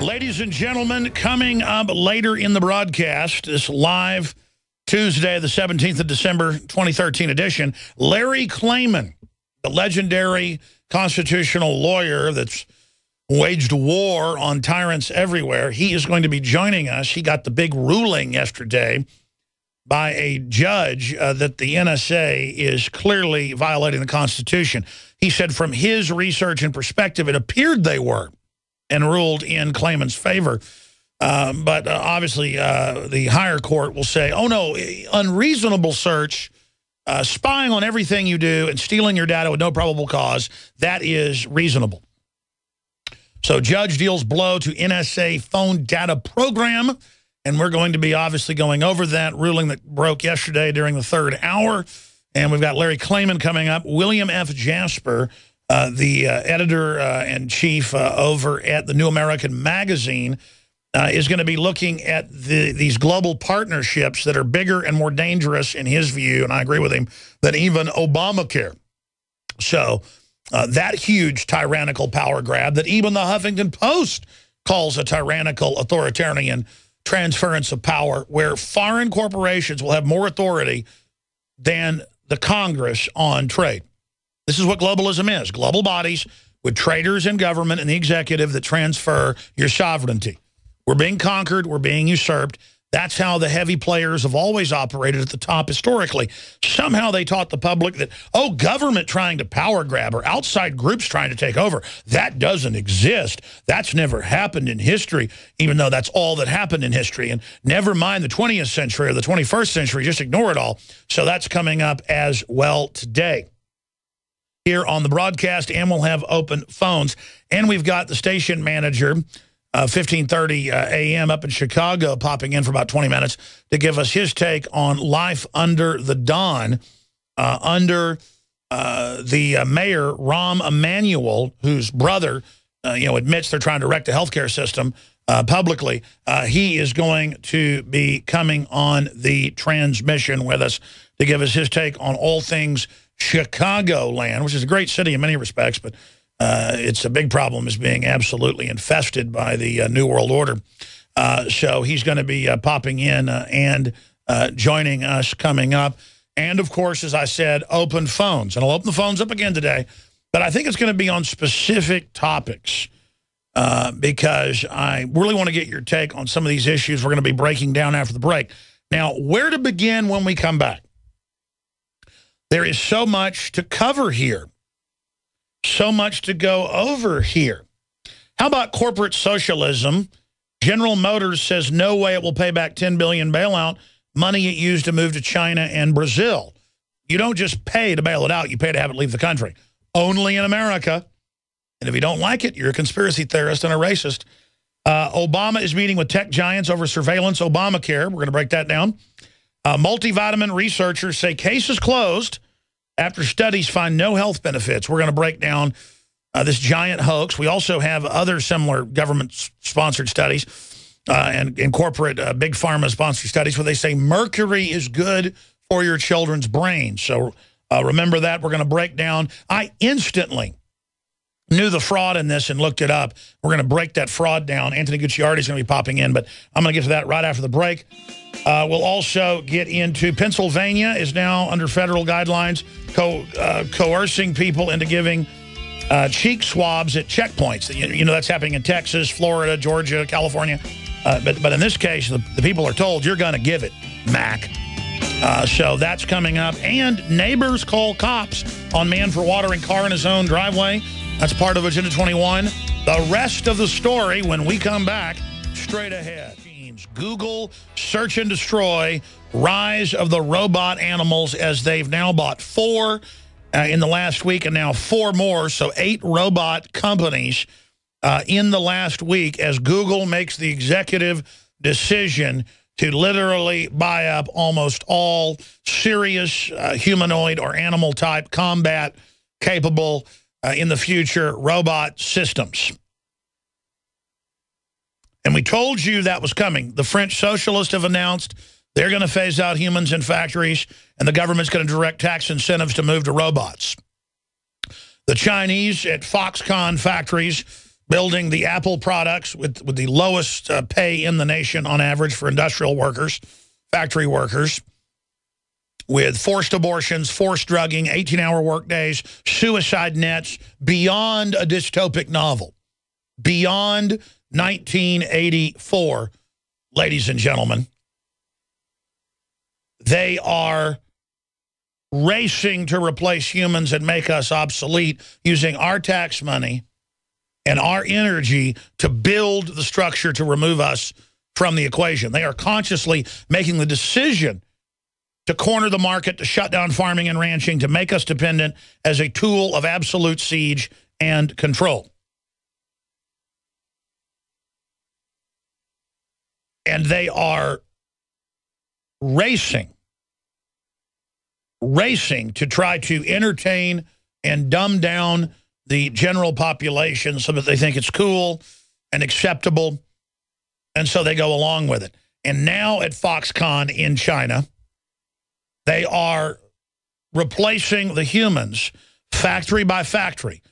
Ladies and gentlemen, coming up later in the broadcast, this live Tuesday, the 17th of December, 2013 edition, Larry Klayman, the legendary constitutional lawyer that's waged war on tyrants everywhere, he is going to be joining us. He got the big ruling yesterday by a judge that the NSA is clearly violating the Constitution. He said from his research and perspective, it appeared they were, and ruled in Klayman's favor. But obviously, the higher court will say, oh, no, unreasonable search, spying on everything you do and stealing your data with no probable cause, that is reasonable. So judge deals blow to NSA phone data program, and we're going to be obviously going over that ruling that broke yesterday during the third hour. And we've got Larry Klayman coming up, William F. Jasper, the editor-in-chief over at the New American Magazine, is going to be looking at these global partnerships that are bigger and more dangerous, in his view, and I agree with him, than even Obamacare. So that huge tyrannical power grab that even the Huffington Post calls a tyrannical authoritarian transference of power, where foreign corporations will have more authority than the Congress on trade. This is what globalism is. Global bodies with traders in government and the executive that transfer your sovereignty. We're being conquered. We're being usurped. That's how the heavy players have always operated at the top historically. Somehow they taught the public that, oh, government trying to power grab or outside groups trying to take over, that doesn't exist. That's never happened in history, even though that's all that happened in history. And never mind the 20th century or the 21st century, just ignore it all. So that's coming up as well today here on the broadcast, and we'll have open phones. And we've got the station manager, 15:30 a.m. up in Chicago, popping in for about 20 minutes to give us his take on life under the dawn, under the mayor, Rahm Emanuel, whose brother, admits they're trying to wreck the healthcare system publicly. He is going to be coming on the transmission with us to give us his take on all things Chicagoland, which is a great city in many respects, but it's a big problem, is being absolutely infested by the New World Order. So he's going to be popping in and joining us coming up. And, of course, as I said, open phones. And I'll open the phones up again today, but I think it's going to be on specific topics because I really want to get your take on some of these issues we're going to be breaking down after the break. Now, where to begin when we come back? There is so much to cover here. So much to go over here. How about corporate socialism? General Motors says no way it will pay back $10 billion bailout, money it used to move to China and Brazil. You don't just pay to bail it out, you pay to have it leave the country. Only in America. And if you don't like it, you're a conspiracy theorist and a racist. Obama is meeting with tech giants over surveillance Obamacare. We're going to break that down. Multivitamin researchers say case is closed after studies find no health benefits. We're going to break down this giant hoax. We also have other similar government-sponsored studies and corporate big pharma-sponsored studies where they say mercury is good for your children's brains. So remember that. We're going to break down. I instantly knew the fraud in this and looked it up. We're going to break that fraud down. Anthony Gucciardi is going to be popping in, but I'm going to get to that right after the break. We'll also get into Pennsylvania is now under federal guidelines coercing people into giving cheek swabs at checkpoints. You know, that's happening in Texas, Florida, Georgia, California. But in this case, the people are told you're going to give it, Mac. So that's coming up. And neighbors call cops on man for watering car in his own driveway. That's part of Agenda 21. The rest of the story when we come back straight ahead. Google, search and destroy, rise of the robot animals, as they've now bought 4 in the last week and now 4 more. So 8 robot companies in the last week as Google makes the executive decision to literally buy up almost all serious humanoid or animal type combat capable in the future robot systems. And we told you that was coming. The French socialists have announced they're going to phase out humans in factories, and the government's going to direct tax incentives to move to robots. The Chinese at Foxconn factories building the Apple products with the lowest pay in the nation on average for industrial workers, factory workers, with forced abortions, forced drugging, 18-hour workdays, suicide nets, beyond a dystopic novel. Beyond 1984, ladies and gentlemen. They are racing to replace humans and make us obsolete using our tax money and our energy to build the structure to remove us from the equation. They are consciously making the decision to corner the market, to shut down farming and ranching, to make us dependent as a tool of absolute siege and control. And they are racing to try to entertain and dumb down the general population so that they think it's cool and acceptable, and so they go along with it. And now at Foxconn in China, they are replacing the humans factory by factory.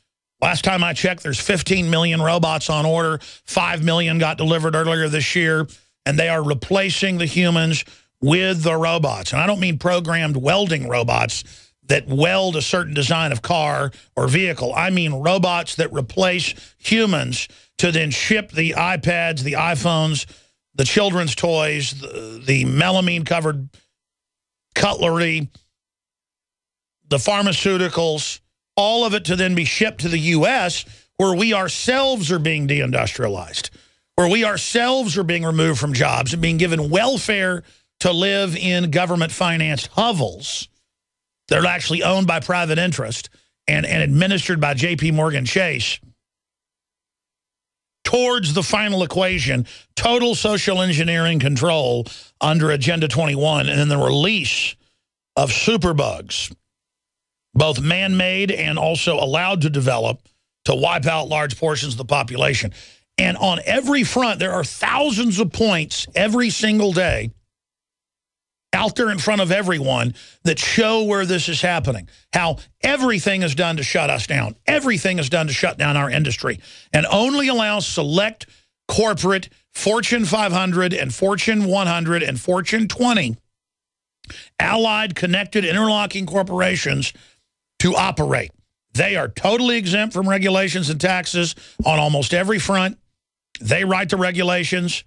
Last time I checked, there's 15 million robots on order. 5 million got delivered earlier this year, and they are replacing the humans with the robots. And I don't mean programmed welding robots that weld a certain design of car or vehicle. I mean robots that replace humans to then ship the iPads, the iPhones, the children's toys, the melamine-covered cutlery, the pharmaceuticals, all of it to then be shipped to the U.S., where we ourselves are being deindustrialized, where we ourselves are being removed from jobs and being given welfare to live in government-financed hovels that are actually owned by private interest and administered by J.P. Morgan Chase, towards the final equation, total social engineering control under Agenda 21, and then the release of superbugs, both man-made and also allowed to develop, to wipe out large portions of the population. And on every front, there are thousands of points every single day out there in front of everyone that show where this is happening, how everything is done to shut us down. Everything is done to shut down our industry and only allow select corporate Fortune 500 and Fortune 100 and Fortune 20 allied, connected, interlocking corporations to operate. They are totally exempt from regulations and taxes on almost every front. They write the regulations.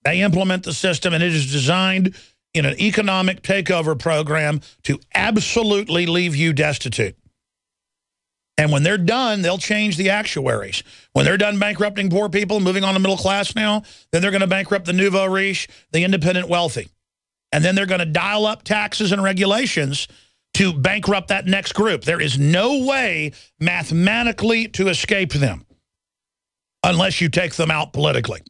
They implement the system, and it is designed in an economic takeover program to absolutely leave you destitute. And when they're done, they'll change the actuaries. When they're done bankrupting poor people, moving on to middle class now, then they're going to bankrupt the nouveau riche, the independent wealthy. And then they're going to dial up taxes and regulations to bankrupt that next group. There is no way mathematically to escape them unless you take them out politically.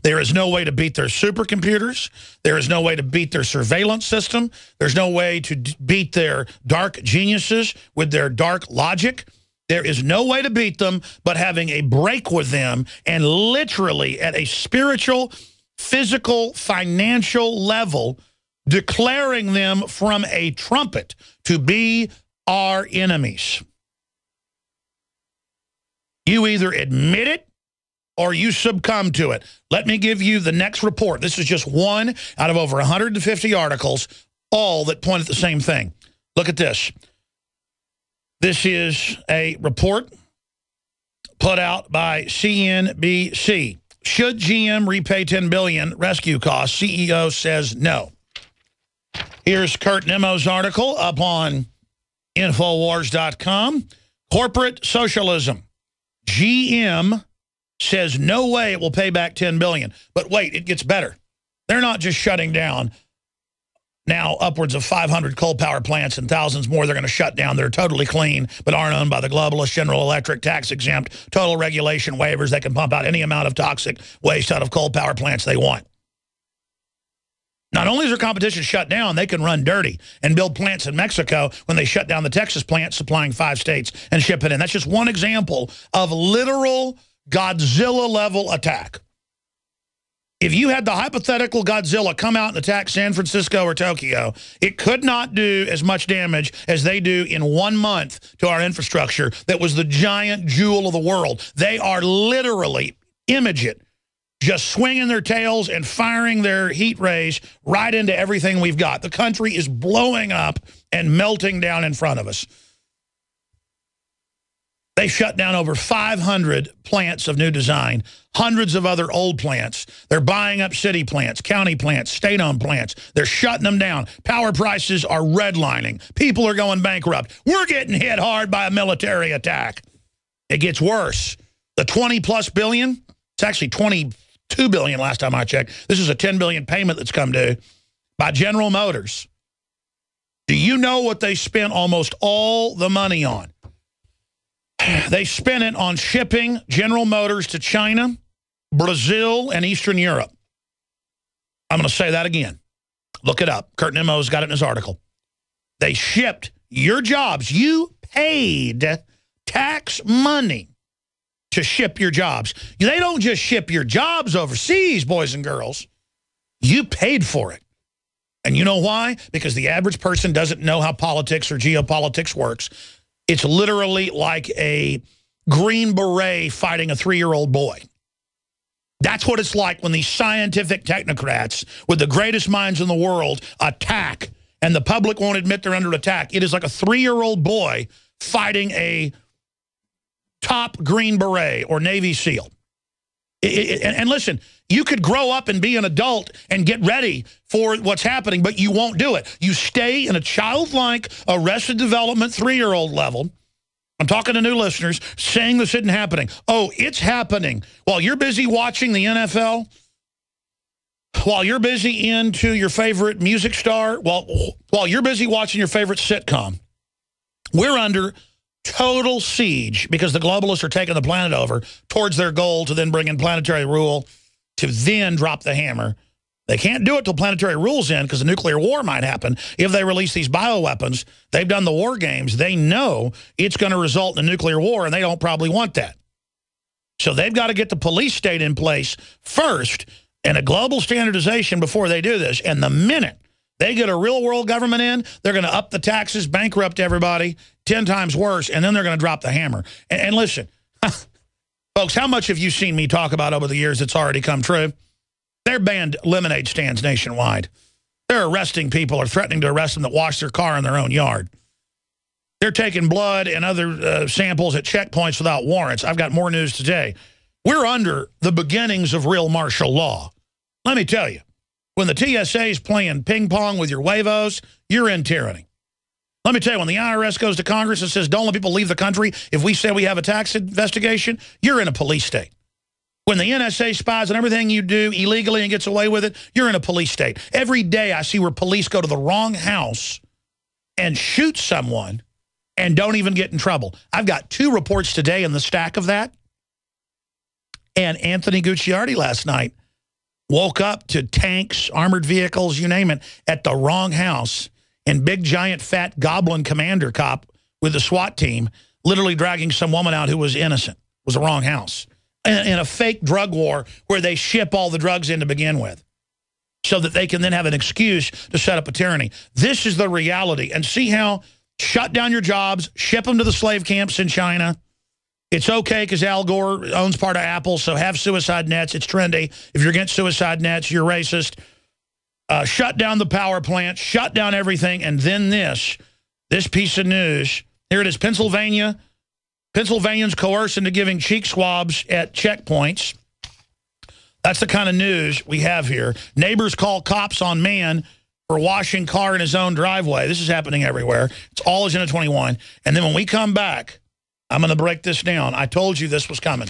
There is no way to beat their supercomputers. There is no way to beat their surveillance system. There's no way to beat their dark geniuses with their dark logic. There is no way to beat them but having a break with them and literally at a spiritual, physical, financial level declaring them from a trumpet to be our enemies. You either admit it or you succumb to it. Let me give you the next report. This is just one out of over 150 articles, all that point at the same thing. Look at this. This is a report put out by CNBC. Should GM repay $10 billion rescue costs? CEO says no. Here's Kurt Nemo's article up on Infowars.com. Corporate socialism. GM says no way it will pay back $10 billion. But wait, it gets better. They're not just shutting down now upwards of 500 coal power plants and thousands more they're going to shut down. They're totally clean, but aren't owned by the globalists, General Electric, tax exempt, total regulation waivers. They can pump out any amount of toxic waste out of coal power plants they want. Not only is their competition shut down, they can run dirty and build plants in Mexico when they shut down the Texas plant supplying 5 states and ship it in. That's just one example of literal Godzilla-level attack. If you had the hypothetical Godzilla come out and attack San Francisco or Tokyo, it could not do as much damage as they do in 1 month to our infrastructure that was the giant jewel of the world. They are literally, image it, just swinging their tails and firing their heat rays right into everything we've got. The country is blowing up and melting down in front of us. They shut down over 500 plants of new design, hundreds of other old plants. They're buying up city plants, county plants, state-owned plants. They're shutting them down. Power prices are redlining. People are going bankrupt. We're getting hit hard by a military attack. It gets worse. The 20-plus billion, it's actually 22 billion last time I checked. This is a 10 billion payment that's come due by General Motors. Do you know what they spent almost all the money on? They spent it on shipping General Motors to China, Brazil, and Eastern Europe. I'm going to say that again. Look it up. Kurt Nemo's got it in his article. They shipped your jobs. You paid tax money to ship your jobs. They don't just ship your jobs overseas, boys and girls. You paid for it. And you know why? Because the average person doesn't know how politics or geopolitics works. It's literally like a Green Beret fighting a 3-year-old boy. That's what it's like when these scientific technocrats with the greatest minds in the world attack, and the public won't admit they're under attack. It is like a 3-year-old boy fighting a top Green Beret or Navy SEAL. And listen, you could grow up and be an adult and get ready for what's happening, but you won't do it. You stay in a childlike Arrested Development 3-year-old level. I'm talking to new listeners saying this isn't happening. Oh, it's happening. While you're busy watching the NFL, while you're busy into your favorite music star, while you're busy watching your favorite sitcom, we're under total siege because the globalists are taking the planet over towards their goal to then bring in planetary rule to then drop the hammer. They can't do it till planetary rule's in because a nuclear war might happen if they release these bioweapons. They've done the war games. They know it's going to result in a nuclear war, and they don't probably want that. So they've got to get the police state in place first and a global standardization before they do this. And the minute they get a real world government in, they're going to up the taxes, bankrupt everybody, 10 times worse, and then they're going to drop the hammer. And listen, folks, how much have you seen me talk about over the years that's already come true? They're banned lemonade stands nationwide. They're arresting people or threatening to arrest them that wash their car in their own yard. They're taking blood and other samples at checkpoints without warrants. I've got more news today. We're under the beginnings of real martial law. Let me tell you, when the TSA is playing ping pong with your huevos, you're in tyranny. Let me tell you, when the IRS goes to Congress and says, don't let people leave the country if we say we have a tax investigation, you're in a police state. When the NSA spies on everything you do illegally and gets away with it, you're in a police state. Every day I see where police go to the wrong house and shoot someone and don't even get in trouble. I've got 2 reports today in the stack of that. And Anthony Gucciardi last night woke up to tanks, armored vehicles, you name it, at the wrong house, and big, giant, fat goblin commander cop with the SWAT team literally dragging some woman out who was innocent. It was the wrong house. In a fake drug war where they ship all the drugs in to begin with so that they can then have an excuse to set up a tyranny. This is the reality. And see how shut down your jobs, ship them to the slave camps in China. It's okay because Al Gore owns part of Apple, so have suicide nets. It's trendy. If you're against suicide nets, you're racist. Shut down the power plant, shut down everything, and then this piece of news. Here it is, Pennsylvania. Pennsylvanians coerced into giving cheek swabs at checkpoints. That's the kind of news we have here. Neighbors call cops on man for washing car in his own driveway. This is happening everywhere. It's all Agenda 21. And then when we come back, I'm going to break this down. I told you this was coming.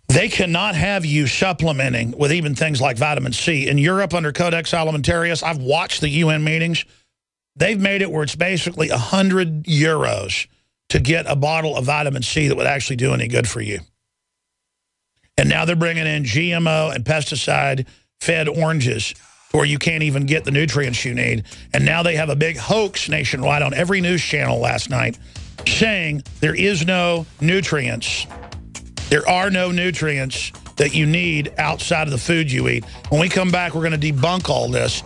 They cannot have you supplementing with even things like vitamin C. In Europe, under Codex Alimentarius, I've watched the UN meetings. They've made it where it's basically €100 to get a bottle of vitamin C that would actually do any good for you. And now they're bringing in GMO and pesticide-fed oranges where you can't even get the nutrients you need. And now they have a big hoax nationwide on every news channel last night saying there is no nutrients. There are no nutrients that you need outside of the food you eat. When we come back, we're going to debunk all this.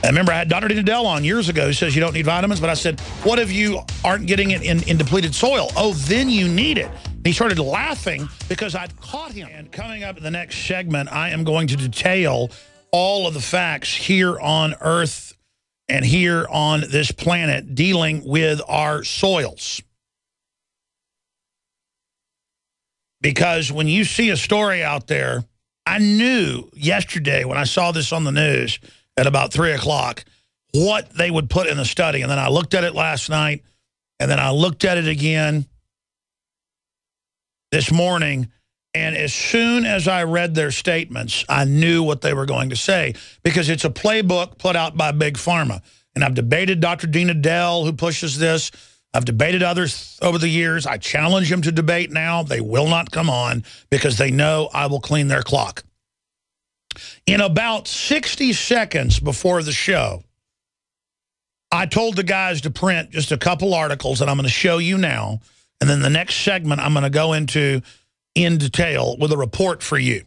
And remember, I had Dr. Dell on years ago who says you don't need vitamins, but I said, what if you aren't getting it in depleted soil? Oh, then you need it. And he started laughing because I'd caught him. And coming up in the next segment, I am going to detail all of the facts here on Earth and here on this planet dealing with our soils. Because when you see a story out there, I knew yesterday when I saw this on the news at about 3 o'clock what they would put in the study. And then I looked at it last night, and then I looked at it again this morning. And as soon as I read their statements, I knew what they were going to say, because it's a playbook put out by Big Pharma. And I've debated Dr. Dell, who pushes this. I've debated others over the years. I challenge them to debate now. They will not come on because they know I will clean their clock. In about 60 seconds before the show, I told the guys to print just a couple articles that I'm going to show you now. And then the next segment I'm going to go into in detail with a report for you.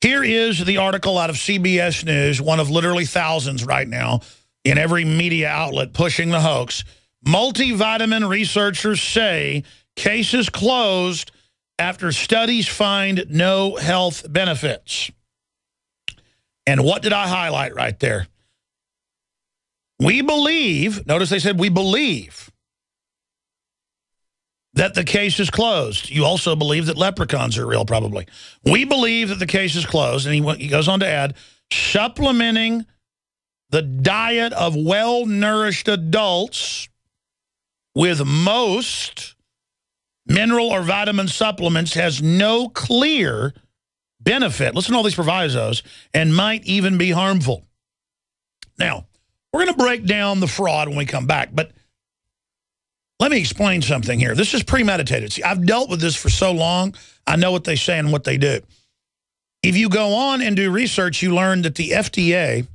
Here is the article out of CBS News, one of literally thousands right now in every media outlet pushing the hoax. Multivitamin researchers say cases closed after studies find no health benefits. And what did I highlight right there? We believe, notice they said we believe, that the case is closed. You also believe that leprechauns are real, probably. We believe that the case is closed. And he goes on to add, supplementing the diet of well-nourished adults with most mineral or vitamin supplements has no clear benefit. Listen to all these provisos, and might even be harmful. Now, we're going to break down the fraud when we come back, but let me explain something here. This is premeditated. See, I've dealt with this for so long, I know what they say and what they do. If you go on and do research, you learn that the FDA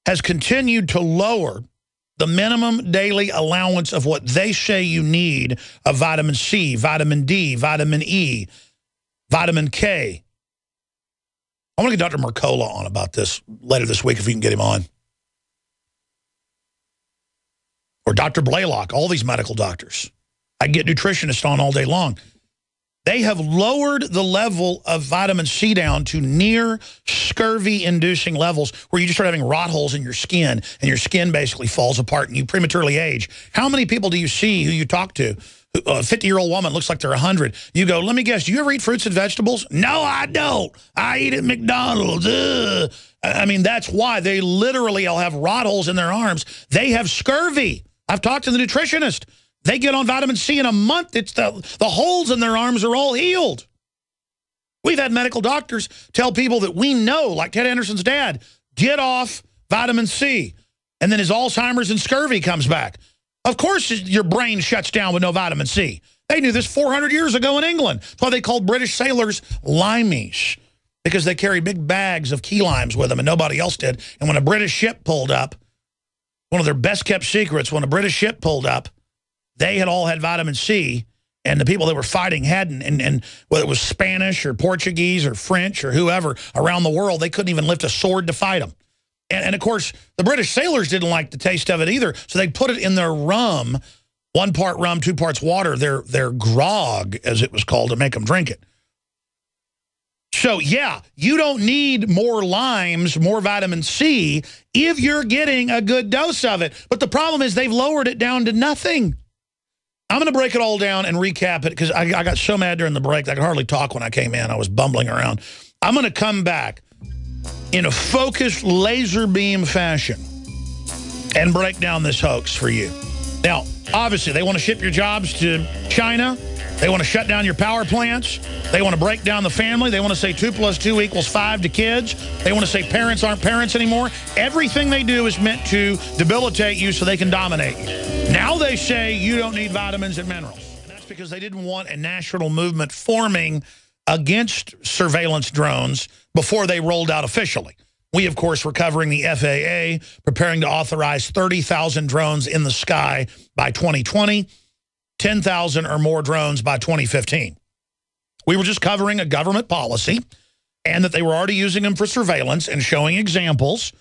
has continued to lower the minimum daily allowance of what they say you need of vitamin C, vitamin D, vitamin E, vitamin K. I want to get Dr. Mercola on about this later this week if we can get him on. Or Dr. Blaylock, all these medical doctors. I get nutritionists on all day long. They have lowered the level of vitamin C down to near scurvy-inducing levels where you just start having rot holes in your skin, and your skin basically falls apart and you prematurely age. How many people do you see who you talk to? A 50-year-old woman looks like they're 100. You go, let me guess, do you ever eat fruits and vegetables? No, I don't. I eat at McDonald's. Ugh. I mean, that's why they literally all have rot holes in their arms. They have scurvy. I've talked to the nutritionist. They get on vitamin C in a month. It's the holes in their arms are all healed. We've had medical doctors tell people that we know, like Ted Anderson's dad, get off vitamin C. And then his Alzheimer's and scurvy comes back. Of course your brain shuts down with no vitamin C. They knew this 400 years ago in England. That's why they called British sailors limeys, because they carried big bags of key limes with them and nobody else did. And when a British ship pulled up, one of their best kept secrets, when a British ship pulled up, they had all had vitamin C, and the people that were fighting hadn't. And whether it was Spanish or Portuguese or French or whoever around the world, they couldn't even lift a sword to fight them. And of course, the British sailors didn't like the taste of it either, so they put it in their rum, 1 part rum, 2 parts water, their grog, as it was called, to make them drink it. So, yeah, you don't need more limes, more vitamin C, if you're getting a good dose of it. But the problem is they've lowered it down to nothing. I'm going to break it all down and recap it, because I got so mad during the break that I could hardly talk when I came in. I was bumbling around. I'm going to come back in a focused laser beam fashion and break down this hoax for you. Now, obviously, they want to ship your jobs to China. They want to shut down your power plants. They want to break down the family. They want to say 2 + 2 = 5 to kids. They want to say parents aren't parents anymore. Everything they do is meant to debilitate you so they can dominate you. Now they say you don't need vitamins and minerals. And that's because they didn't want a national movement forming against surveillance drones before they rolled out officially. We, of course, were covering the FAA, preparing to authorize 30,000 drones in the sky by 2020. 10,000 or more drones by 2015. We were just covering a government policy and that they were already using them for surveillance and showing examples.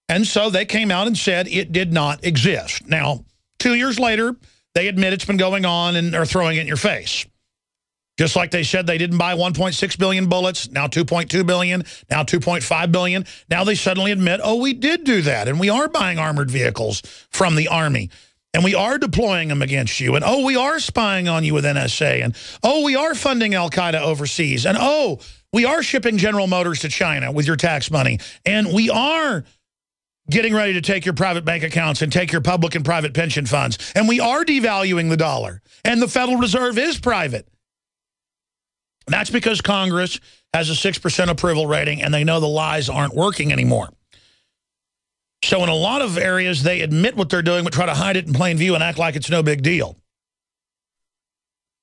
And so they came out and said it did not exist. Now, 2 years later, they admit it's been going on and are throwing it in your face. Just like they said they didn't buy 1.6 billion bullets, now 2.2 billion, now 2.5 billion. Now they suddenly admit, oh, we did do that, and we are buying armored vehicles from the Army, and we are deploying them against you, and oh, we are spying on you with NSA, and oh, we are funding Al-Qaeda overseas, and oh, we are shipping General Motors to China with your tax money, and we are getting ready to take your private bank accounts and take your public and private pension funds, and we are devaluing the dollar, and the Federal Reserve is private. That's because Congress has a 6% approval rating, and they know the lies aren't working anymore. So in a lot of areas, they admit what they're doing, but try to hide it in plain view and act like it's no big deal.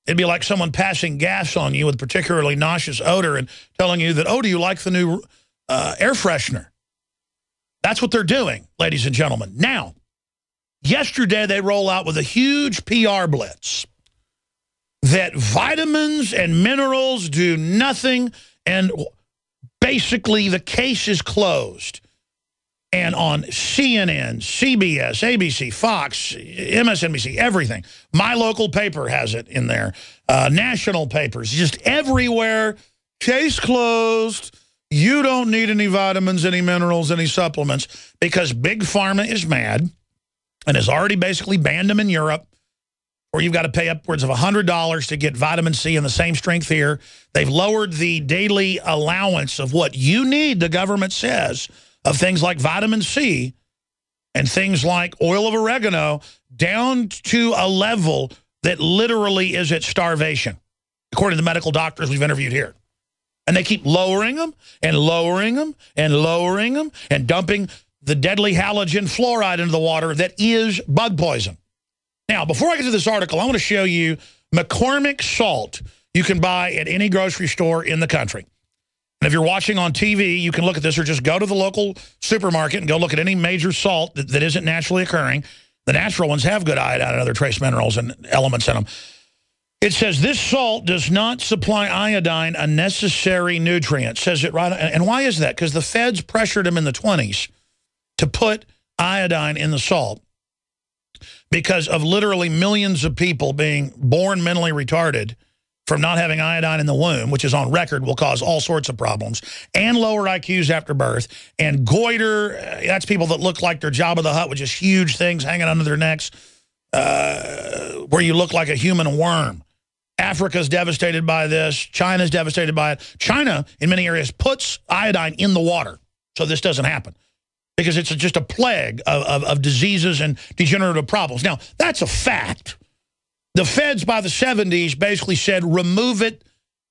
It'd be like someone passing gas on you with particularly nauseous odor and telling you that, oh, do you like the new air freshener? That's what they're doing, ladies and gentlemen. Now, yesterday they roll out with a huge PR blitz that vitamins and minerals do nothing, and basically the case is closed. And on CNN, CBS, ABC, Fox, MSNBC, everything. My local paper has it in there. National papers, just everywhere. Case closed. You don't need any vitamins, any minerals, any supplements, because Big Pharma is mad and has already basically banned them in Europe, or you've got to pay upwards of $100 to get vitamin C in the same strength here. They've lowered the daily allowance of what you need, the government says, of things like vitamin C and things like oil of oregano down to a level that literally is at starvation, according to the medical doctors we've interviewed here. And they keep lowering them and lowering them and lowering them and dumping the deadly halogen fluoride into the water that is bug poison. Now, before I get to this article, I want to show you McCormick salt you can buy at any grocery store in the country. And if you're watching on TV, you can look at this, or just go to the local supermarket and go look at any major salt that isn't naturally occurring. The natural ones have good iodine and other trace minerals and elements in them. It says this salt does not supply iodine, a necessary nutrient. Says it right. And why is that? Because the feds pressured them in the 1920s to put iodine in the salt, because of literally millions of people being born mentally retarded from not having iodine in the womb, which is on record will cause all sorts of problems, and lower IQs after birth, and goiter. That's people that look like they're Jabba the Hutt with just huge things hanging under their necks, where you look like a human worm. Africa's devastated by this. China's devastated by it. China, in many areas, puts iodine in the water so this doesn't happen, because it's just a plague of diseases and degenerative problems. Now, that's a fact. The feds by the 70s basically said, remove it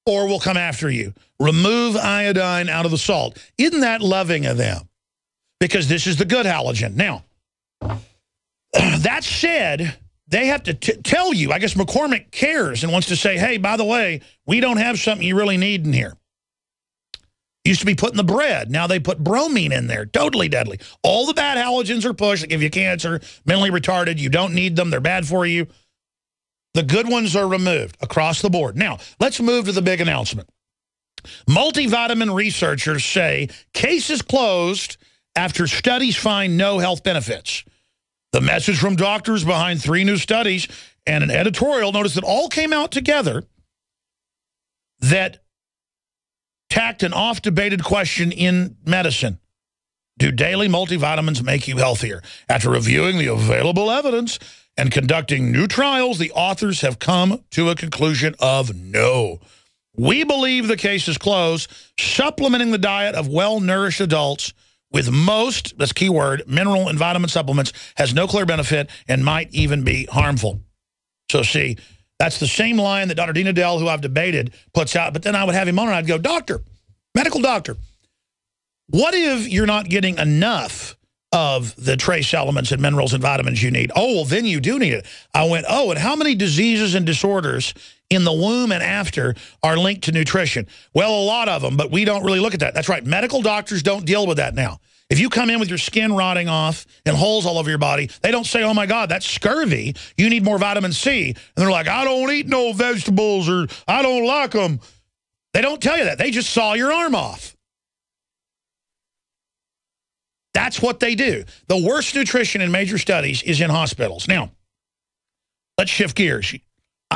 or we'll come after you. Remove iodine out of the salt. Isn't that loving of them? Because this is the good halogen. Now, that said, they have to tell you, I guess McCormick cares and wants to say, hey, by the way, we don't have something you really need in here. Used to be put in the bread. Now they put bromine in there. Totally deadly. All the bad halogens are pushed that give you cancer, mentally retarded. You don't need them. They're bad for you. The good ones are removed across the board. Now, let's move to the big announcement. Multivitamin researchers say case is closed after studies find no health benefits. The message from doctors behind 3 new studies and an editorial notice that all came out together that tacked an oft-debated question in medicine. Do daily multivitamins make you healthier? After reviewing the available evidence and conducting new trials, the authors have come to a conclusion of no. We believe the case is closed. Supplementing the diet of well-nourished adults with most, that's keyword, mineral and vitamin supplements has no clear benefit and might even be harmful. So see, that's the same line that Dr. Dean Adele, who I've debated, puts out. But then I would have him on and I'd go, doctor, medical doctor, what if you're not getting enough of the trace elements and minerals and vitamins you need? Oh, well, then you do need it. I went, oh, and how many diseases and disorders in the womb and after are linked to nutrition? Well, a lot of them, but we don't really look at that. That's right. Medical doctors don't deal with that now. If you come in with your skin rotting off and holes all over your body, they don't say, oh, my God, that's scurvy. You need more vitamin C. And they're like, I don't eat no vegetables, or I don't like them. They don't tell you that. They just saw your arm off. That's what they do. The worst nutrition in major studies is in hospitals. Now, let's shift gears.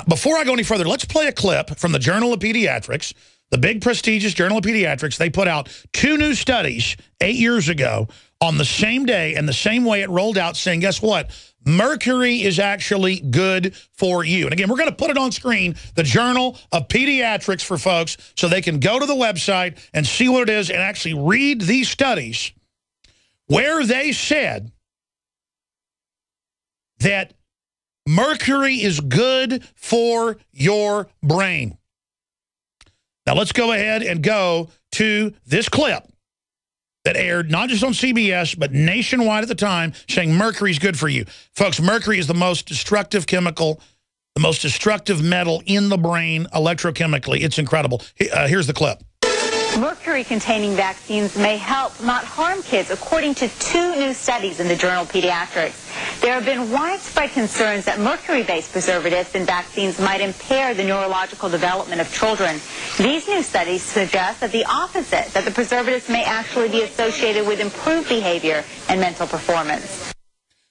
Before I go any further, let's play a clip from the Journal of Pediatrics, the big prestigious Journal of Pediatrics. They put out 2 new studies 8 years ago on the same day and the same way it rolled out, saying, guess what? Mercury is actually good for you. And again, we're going to put it on screen, the Journal of Pediatrics for folks, so they can go to the website and see what it is and actually read these studies where they said that mercury is good for your brain. Now let's go ahead and go to this clip that aired not just on CBS, but nationwide at the time, saying mercury is good for you. Folks, mercury is the most destructive chemical, the most destructive metal in the brain electrochemically. It's incredible. Here's the clip. Mercury-containing vaccines may help, not harm kids, according to 2 new studies in the Journal of Pediatrics. There have been widespread concerns that mercury-based preservatives in vaccines might impair the neurological development of children. These new studies suggest that the opposite, that the preservatives may actually be associated with improved behavior and mental performance.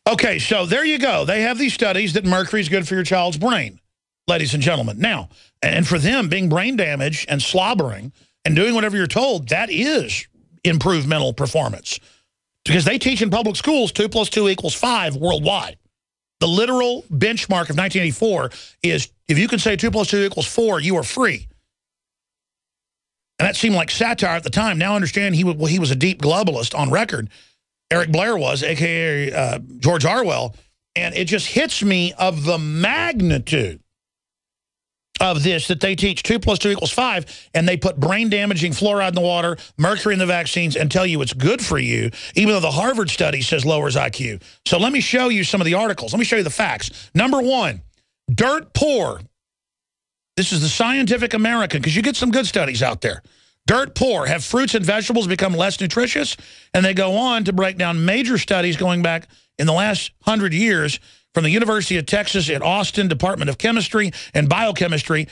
Okay, so there you go. They have these studies that mercury is good for your child's brain, ladies and gentlemen. Now, and for them, being brain damaged and slobbering and doing whatever you're told, that is improved mental performance. Because they teach in public schools 2 + 2 = 5 worldwide. The literal benchmark of 1984 is if you can say 2 + 2 = 4, you are free. And that seemed like satire at the time. Now I understand he was a deep globalist on record. Eric Blair was, a.k.a. George Orwell. And it just hits me of the magnitude of this, that they teach 2 + 2 = 5, and they put brain-damaging fluoride in the water, mercury in the vaccines, and tell you it's good for you, even though the Harvard study says lowers IQ. So let me show you some of the articles. Let me show you the facts. Number 1, dirt poor. This is the Scientific American, because you get some good studies out there. Dirt poor. Have fruits and vegetables become less nutritious? And they go on to break down major studies going back in the last 100 years from the University of Texas at Austin Department of Chemistry and Biochemistry,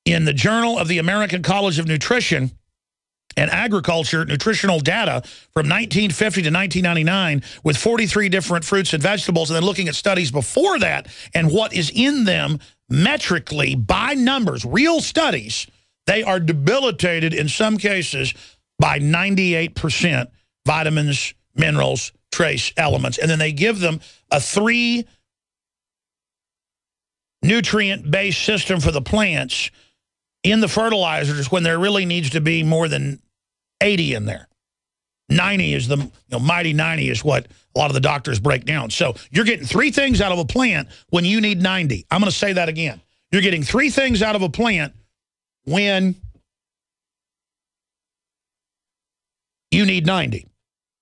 in the Journal of the American College of Nutrition and Agriculture, nutritional data from 1950 to 1999 with 43 different fruits and vegetables, and then looking at studies before that and what is in them metrically by numbers, real studies. They are debilitated in some cases by 98% vitamins, minerals, trace elements. And then they give them a 3 nutrient-based system for the plants in the fertilizers when there really needs to be more than 80 in there. 90 is the mighty 90 is what a lot of the doctors break down. So you're getting 3 things out of a plant when you need 90. I'm going to say that again. You're getting 3 things out of a plant when you need 90.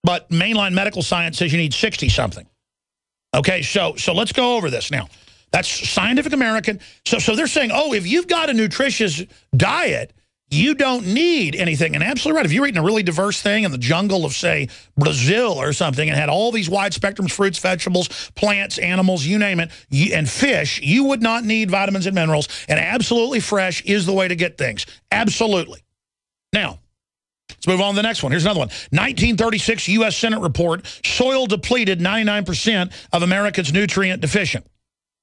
But mainline medical science says you need 60-something. Okay, so let's go over this now. That's Scientific American. So they're saying, oh, if you've got a nutritious diet, you don't need anything. And absolutely right. If you're eating a really diverse thing in the jungle of, say, Brazil or something, and had all these wide spectrums, fruits, vegetables, plants, animals, you name it, and fish, you would not need vitamins and minerals. And absolutely fresh is the way to get things. Absolutely. Now, let's move on to the next one. Here's another one. 1936 U.S. Senate report, soil depleted, 99% of Americans nutrient deficient.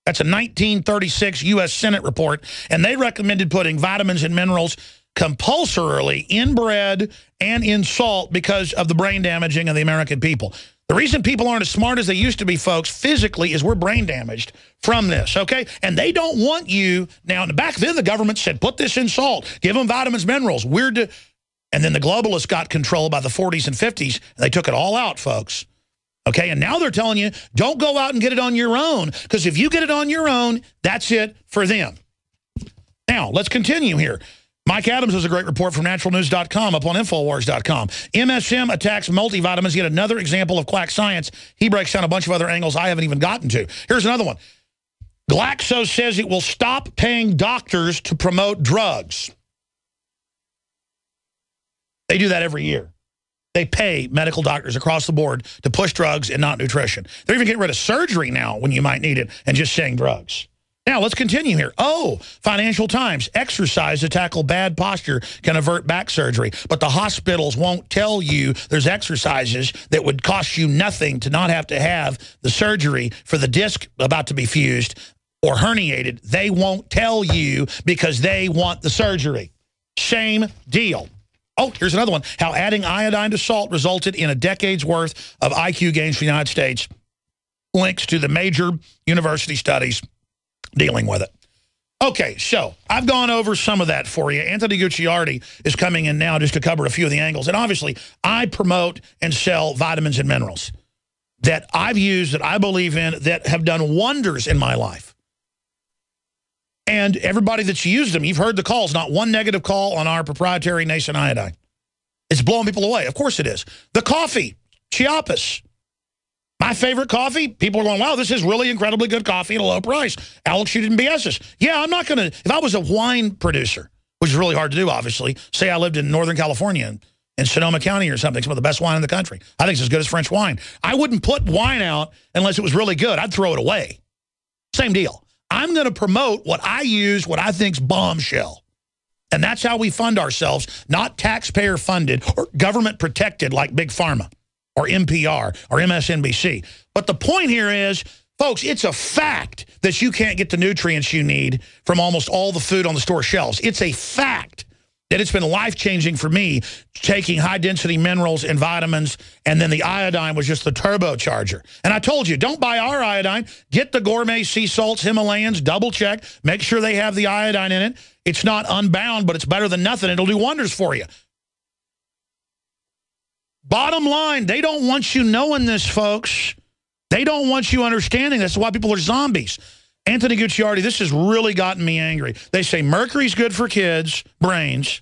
That's a 1936 U.S. Senate report, and they recommended putting vitamins and minerals compulsorily in bread and in salt because of the brain damaging of the American people. The reason people aren't as smart as they used to be, folks, physically, is we're brain damaged from this, okay? And they don't want you. Now, back then, the government said, put this in salt, give them vitamins, minerals. And then the globalists got control by the 40s and 50s, and they took it all out, folks. Okay, and now they're telling you, don't go out and get it on your own, because if you get it on your own, that's it for them. Now, let's continue here. Mike Adams has a great report from naturalnews.com up on Infowars.com. MSM attacks multivitamins, yet another example of quack science. He breaks down a bunch of other angles I haven't even gotten to. Here's another one. Glaxo says it will stop paying doctors to promote drugs. They do that every year. They pay medical doctors across the board to push drugs and not nutrition. They're even getting rid of surgery now when you might need it and just saying drugs. Now, let's continue here. Oh, Financial Times, exercise to tackle bad posture can avert back surgery. But the hospitals won't tell you there's exercises that would cost you nothing to not have to have the surgery for the disc about to be fused or herniated. They won't tell you because they want the surgery. Same deal. Oh, here's another one. How adding iodine to salt resulted in a decade's worth of IQ gains for the United States. Links to the major university studies dealing with it. Okay, so I've gone over some of that for you. Anthony Gucciardi is coming in now just to cover a few of the angles. And obviously, I promote and sell vitamins and minerals that I've used, that I believe in, that have done wonders in my life. And everybody that's used them, you've heard the calls, not one negative call on our proprietary nascent iodine. It's blowing people away. Of course it is. The coffee, Chiapas. My favorite coffee, people are going, wow, this is really incredibly good coffee at a low price. Alex, you didn't BS us. Yeah, I'm not going to, if I was a wine producer, which is really hard to do, obviously, say I lived in Northern California in Sonoma County or something, some of the best wine in the country. I think it's as good as French wine. I wouldn't put wine out unless it was really good. I'd throw it away. Same deal. I'm going to promote what I use, what I think's bombshell. And that's how we fund ourselves, not taxpayer funded or government protected like Big Pharma or NPR or MSNBC. But the point here is, folks, it's a fact that you can't get the nutrients you need from almost all the food on the store shelves. It's a fact that it's been life-changing for me taking high-density minerals and vitamins, and then the iodine was just the turbocharger. And I told you, don't buy our iodine. Get the gourmet sea salts, Himalayans, double-check. Make sure they have the iodine in it. It's not unbound, but it's better than nothing. It'll do wonders for you. Bottom line, they don't want you knowing this, folks. They don't want you understanding. That's why people are zombies. Anthony Gucciardi, this has really gotten me angry. They say mercury's good for kids' brains.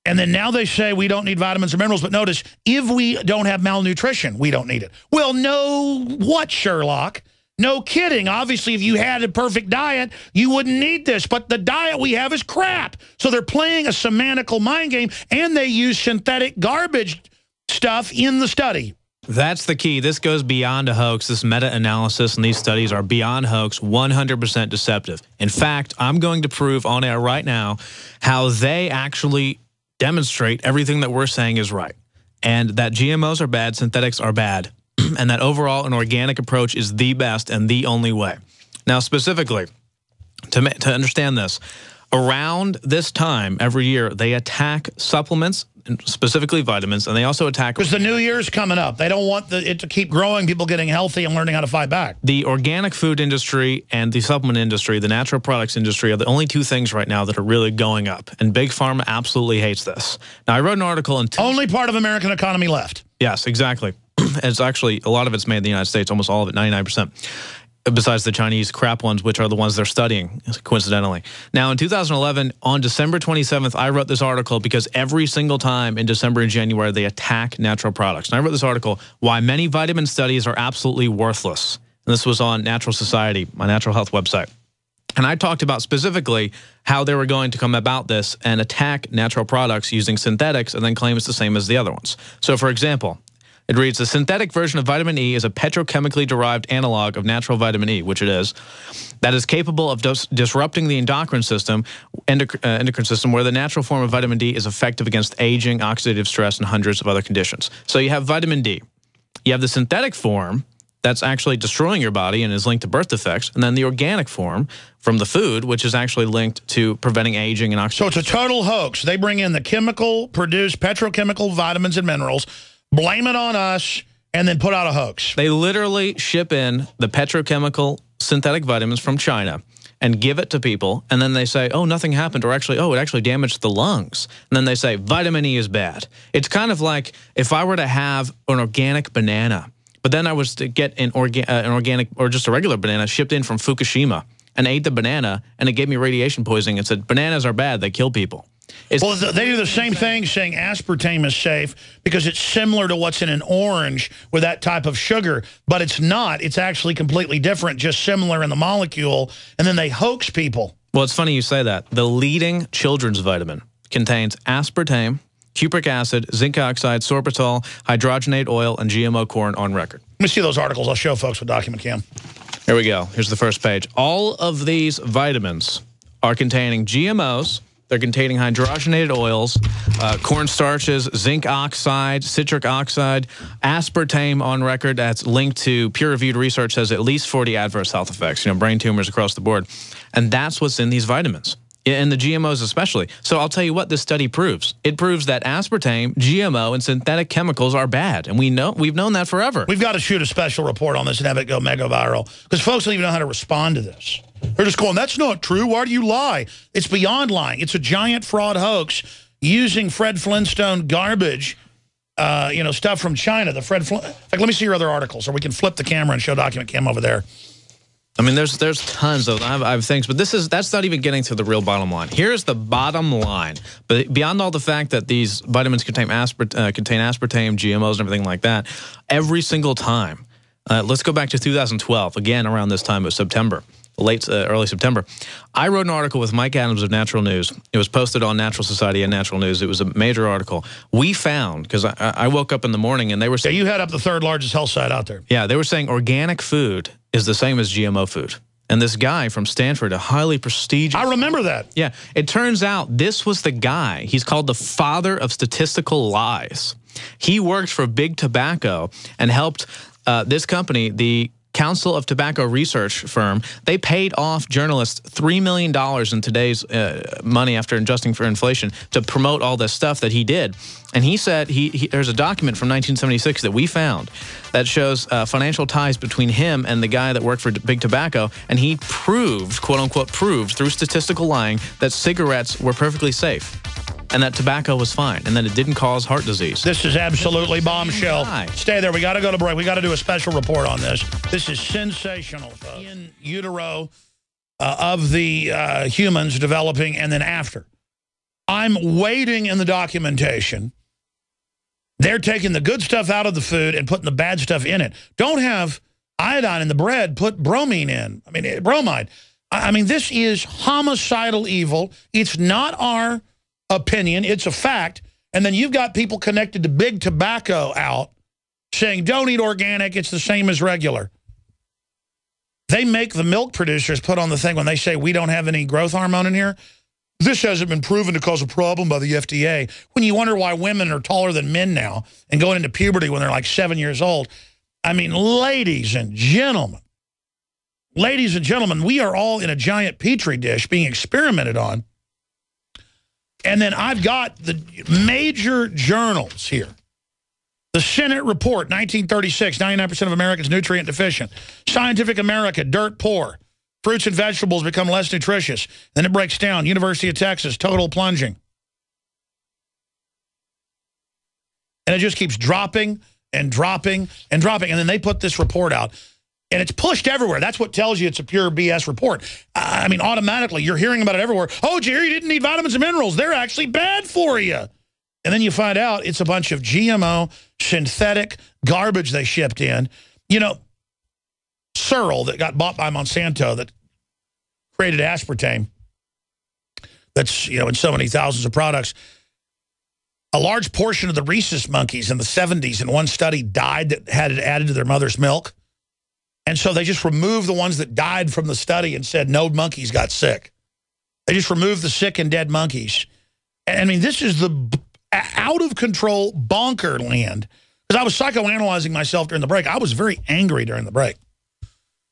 And then now they say we don't need vitamins and minerals. But notice, if we don't have malnutrition, we don't need it. Well, no what, Sherlock? No kidding. Obviously, if you had a perfect diet, you wouldn't need this. But the diet we have is crap. So they're playing a semantical mind game, and they use synthetic garbage stuff in the study. That's the key. This goes beyond a hoax. This meta-analysis and these studies are beyond hoax, 100% deceptive. In fact, I'm going to prove on air right now how they actually demonstrate everything that we're saying is right, and that GMOs are bad, synthetics are bad, and that overall an organic approach is the best and the only way. Now, specifically, to understand this, around this time every year, they attack supplements, and specifically vitamins, and they also attack... Because the new year's coming up. They don't want it to keep growing, people getting healthy and learning how to fight back. The organic food industry and the supplement industry, the natural products industry, are the only two things right now that are really going up. And Big Pharma absolutely hates this. Now, I wrote an article in... Only part of American economy left. Yes, exactly. It's actually, a lot of it's made in the United States, almost all of it, 99%. Besides the Chinese crap ones, which are the ones they're studying, coincidentally. Now, in 2011, on December 27th, I wrote this article because every single time in December and January, they attack natural products. And I wrote this article, Why Many Vitamin Studies Are Absolutely Worthless. And this was on Natural Society, my natural health website. And I talked about specifically how they were going to come about this and attack natural products using synthetics and then claim it's the same as the other ones. So, for example, it reads, the synthetic version of vitamin E is a petrochemically derived analog of natural vitamin E, which it is, that is capable of disrupting the endocrine system, where the natural form of vitamin D is effective against aging, oxidative stress, and hundreds of other conditions. So you have vitamin D. You have the synthetic form that's actually destroying your body and is linked to birth defects, and then the organic form from the food, which is actually linked to preventing aging and oxidative stress. So it's a total hoax. They bring in the chemical-produced petrochemical vitamins and minerals, blame it on us, and then put out a hoax. They literally ship in the petrochemical synthetic vitamins from China and give it to people, and then they say, oh, nothing happened, or actually, oh, it actually damaged the lungs. And then they say, vitamin E is bad. It's kind of like if I were to have an organic banana, but then I was to get an organic or just a regular banana shipped in from Fukushima and ate the banana, and it gave me radiation poisoning and said, bananas are bad, they kill people. Well, they do the same thing saying aspartame is safe because it's similar to what's in an orange with that type of sugar, but it's not. It's actually completely different, just similar in the molecule, and then they hoax people. Well, it's funny you say that. The leading children's vitamin contains aspartame, cupric acid, zinc oxide, sorbitol, hydrogenated oil, and GMO corn on record. Let me see those articles. I'll show folks with Document Cam. Here we go. Here's the first page. All of these vitamins are containing GMOs. They're containing hydrogenated oils, cornstarches, zinc oxide, citric oxide, aspartame on record. That's linked to peer-reviewed research, says at least 40 adverse health effects, brain tumors across the board. And that's what's in these vitamins, and the GMOs especially. So I'll tell you what this study proves. It proves that aspartame, GMO, and synthetic chemicals are bad. And we've known that forever. We've got to shoot a special report on this and have it go mega viral, because folks don't even know how to respond to this. They're just going, that's not true. Why do you lie? It's beyond lying. It's a giant fraud hoax using Fred Flintstone garbage, stuff from China. In fact, let me see your other articles, or we can flip the camera and show document cam over there. I mean, there's tons of them. I have things, but that's not even getting to the real bottom line. Here's the bottom line. But beyond all the fact that these vitamins contain aspartame, GMOs, and everything like that, every single time. Let's go back to 2012, again around this time of September. Early September, I wrote an article with Mike Adams of Natural News. It was posted on Natural Society and Natural News. It was a major article. We found, because I woke up in the morning and they were saying... Yeah, you head up the third largest health site out there. Yeah, they were saying organic food is the same as GMO food. And this guy from Stanford, a highly prestigious... I remember that. Yeah, it turns out this was the guy. He's called the father of statistical lies. He worked for Big Tobacco and helped this company, the Council of Tobacco Research firm. They paid off journalists $3 million in today's money after adjusting for inflation to promote all this stuff that he did. And he said, there's a document from 1976 that we found that shows financial ties between him and the guy that worked for Big Tobacco, and he proved, quote-unquote proved, through statistical lying, that cigarettes were perfectly safe, and that tobacco was fine, and that it didn't cause heart disease. This is absolutely bombshell. Stay there. We got to go to break. We got to do a special report on this. This is sensational, folks. In utero of the humans developing and then after. I'm waiting in the documentation. They're taking the good stuff out of the food and putting the bad stuff in it. Don't have iodine in the bread, put bromine in. Bromide. I mean, this is homicidal evil. It's not our opinion. It's a fact. And then you've got people connected to Big Tobacco out saying, don't eat organic. It's the same as regular. They make the milk producers put on the thing when they say we don't have any growth hormone in here. This hasn't been proven to cause a problem by the FDA. When you wonder why women are taller than men now and going into puberty when they're like 7 years old. I mean, ladies and gentlemen, we are all in a giant petri dish being experimented on. And then I've got the major journals here. The Senate report, 1936, 99% of Americans nutrient deficient. Scientific American, dirt poor. Fruits and vegetables become less nutritious. Then it breaks down. University of Texas, total plunging. And it just keeps dropping and dropping and dropping. And then they put this report out. And it's pushed everywhere. That's what tells you it's a pure BS report. I mean, automatically, you're hearing about it everywhere. Oh, Jerry, you didn't need vitamins and minerals. They're actually bad for you. And then you find out it's a bunch of GMO, synthetic garbage they shipped in. You know, Searle that got bought by Monsanto that created aspartame that's, in so many thousands of products. A large portion of the rhesus monkeys in the 70s in one study died that had it added to their mother's milk. And so they just removed the ones that died from the study and said no monkeys got sick. They just removed the sick and dead monkeys. And I mean, this is the out-of-control bonker land. Because I was psychoanalyzing myself during the break. I was very angry during the break.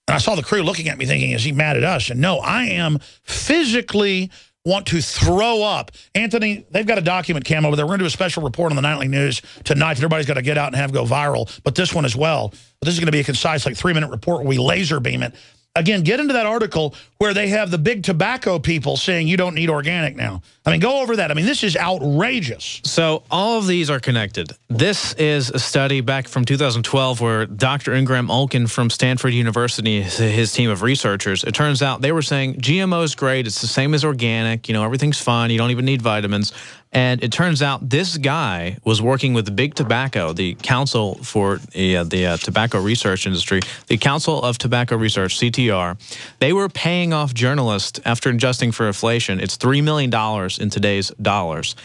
And I saw the crew looking at me thinking, is he mad at us? And no, I am physically want to throw up. Anthony, they've got a document cam over there. We're going to do a special report on the Nightly News tonight. Everybody's got to get out and have go viral. But this one as well. But this is going to be a concise, like 3-minute report where we laser beam it. Again, get into that article where they have the Big Tobacco people saying you don't need organic now. I mean, go over that. I mean, this is outrageous. So all of these are connected. This is a study back from 2012 where Dr. Ingram Olkin from Stanford University, his team of researchers, it turns out they were saying GMO is great. It's the same as organic. Everything's fine. You don't even need vitamins. And it turns out this guy was working with the Big Tobacco, the Council for the Tobacco Research Industry, the Council of Tobacco Research, CTR. They were paying off journalists after adjusting for inflation. It's $3 million in today's dollars.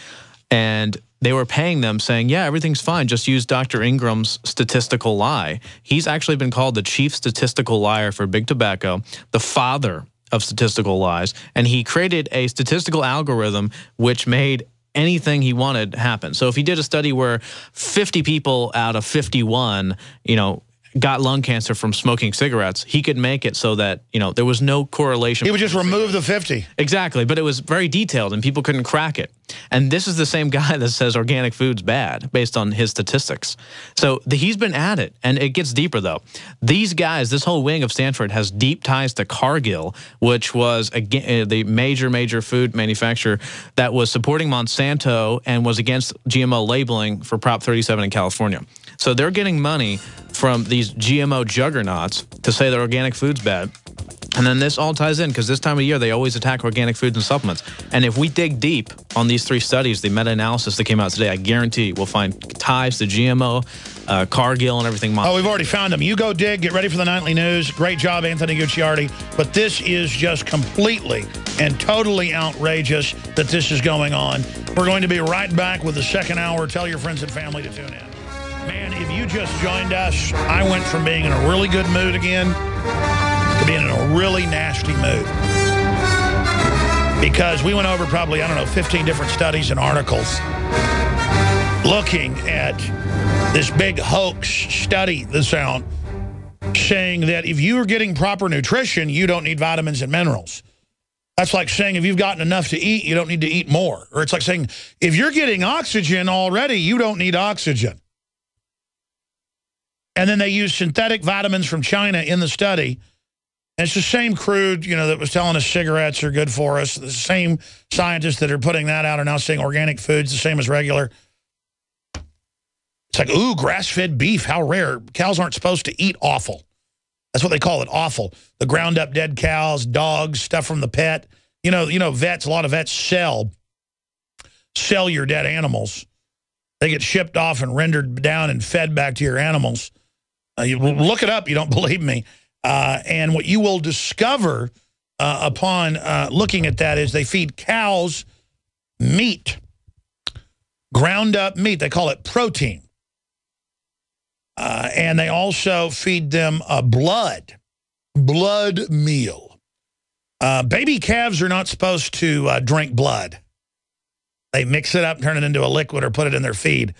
And they were paying them saying, yeah, everything's fine. Just use Dr. Ingram's statistical lie. He's actually been called the chief statistical liar for big tobacco, the father of statistical lies. And he created a statistical algorithm which made anything he wanted happen. So if he did a study where 50 people out of 51, got lung cancer from smoking cigarettes, he could make it so that, there was no correlation. He would just remove the 50. Exactly, but it was very detailed and people couldn't crack it. And this is the same guy that says organic food's bad based on his statistics. So he's been at it, and it gets deeper though. These guys, this whole wing of Stanford has deep ties to Cargill, which was the major food manufacturer that was supporting Monsanto and was against GMO labeling for Prop 37 in California. So they're getting money from these GMO juggernauts to say that organic food's bad. And then this all ties in because this time of year, they always attack organic foods and supplements. And if we dig deep on these 3 studies, the meta-analysis that came out today, I guarantee we'll find ties to GMO, Cargill, and everything. Oh, we've already found them. You go dig. Get ready for the nightly news. Great job, Anthony Gucciardi. But this is just completely and totally outrageous that this is going on. We're going to be right back with the second hour. Tell your friends and family to tune in. Man, if you just joined us, I went from being in a really good mood again to being in a really nasty mood. Because we went over probably, 15 different studies and articles looking at this big hoax study that's out saying that if you are getting proper nutrition, you don't need vitamins and minerals. That's like saying if you've gotten enough to eat, you don't need to eat more. Or it's like saying if you're getting oxygen already, you don't need oxygen. And then they use synthetic vitamins from China in the study. And it's the same crude, that was telling us cigarettes are good for us. The same scientists that are putting that out are now saying organic food's the same as regular. It's like, ooh, grass-fed beef, how rare. Cows aren't supposed to eat offal. That's what they call it, offal. The ground up dead cows, dogs, stuff from the pet. Vets, a lot of vets sell your dead animals. They get shipped off and rendered down and fed back to your animals. You look it up, you don't believe me. And what you will discover upon looking at that is they feed cows meat, ground up meat. They call it protein. And they also feed them blood meal. Baby calves are not supposed to drink blood. They mix it up, turn it into a liquid, or put it in their feed.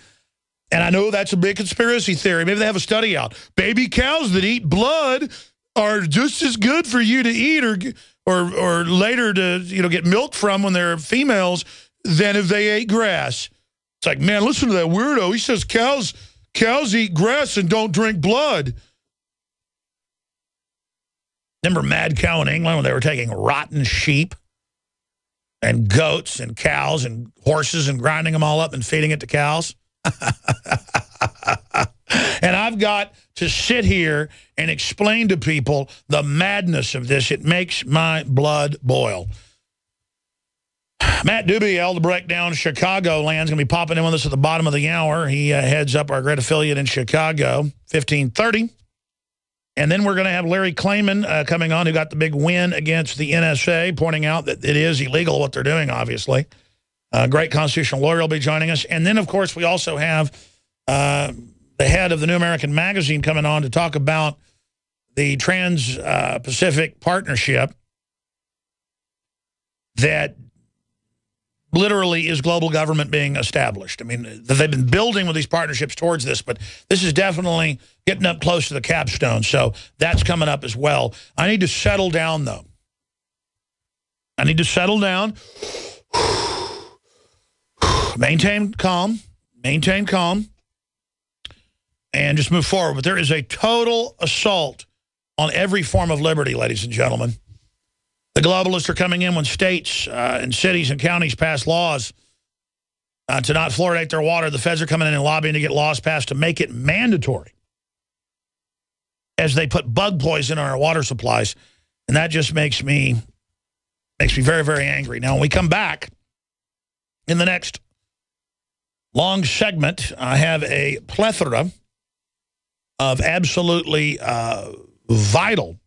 And I know that's a big conspiracy theory. Maybe they have a study out. Baby cows that eat blood are just as good for you to eat or later to get milk from when they're females than if they ate grass. It's like, man, listen to that weirdo. He says cows eat grass and don't drink blood. Remember Mad Cow in England when they were taking rotten sheep and goats and cows and horses and grinding them all up and feeding it to cows? And I've got to sit here and explain to people the madness of this. It makes my blood boil. Matt Dubiel, the breakdown Chicago land's going to be popping in with us at the bottom of the hour. He heads up our great affiliate in Chicago, 1530. And then we're going to have Larry Klayman coming on, who got the big win against the NSA, pointing out that it is illegal what they're doing, obviously. Great constitutional lawyer will be joining us. And then, of course, we also have the head of the New American Magazine coming on to talk about the Trans-Pacific Partnership that literally is global government being established. I mean, they've been building with these partnerships towards this, but this is definitely getting up close to the capstone. So that's coming up as well. I need to settle down, though. I need to settle down. Maintain calm, and just move forward. But there is a total assault on every form of liberty, ladies and gentlemen. The globalists are coming in when states and cities and counties pass laws to not fluoridate their water. The feds are coming in and lobbying to get laws passed to make it mandatory as they put bug poison on our water supplies. And that just makes me very, very angry. Now, when we come back in the next long segment, I have a plethora of absolutely vital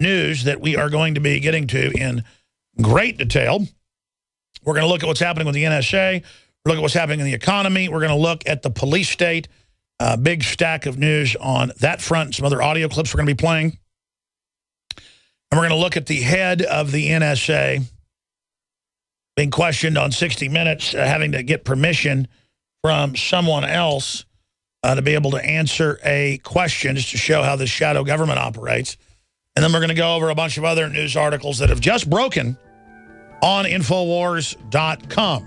news that we are going to be getting to in great detail. We're going to look at what's happening with the NSA. Look at what's happening in the economy. We're going to look at the police state. Big stack of news on that front. Some other audio clips we're going to be playing. And we're going to look at the head of the NSA being questioned on 60 Minutes, having to get permission from someone else to be able to answer a question, just to show how this shadow government operates. And then we're going to go over a bunch of other news articles that have just broken on Infowars.com.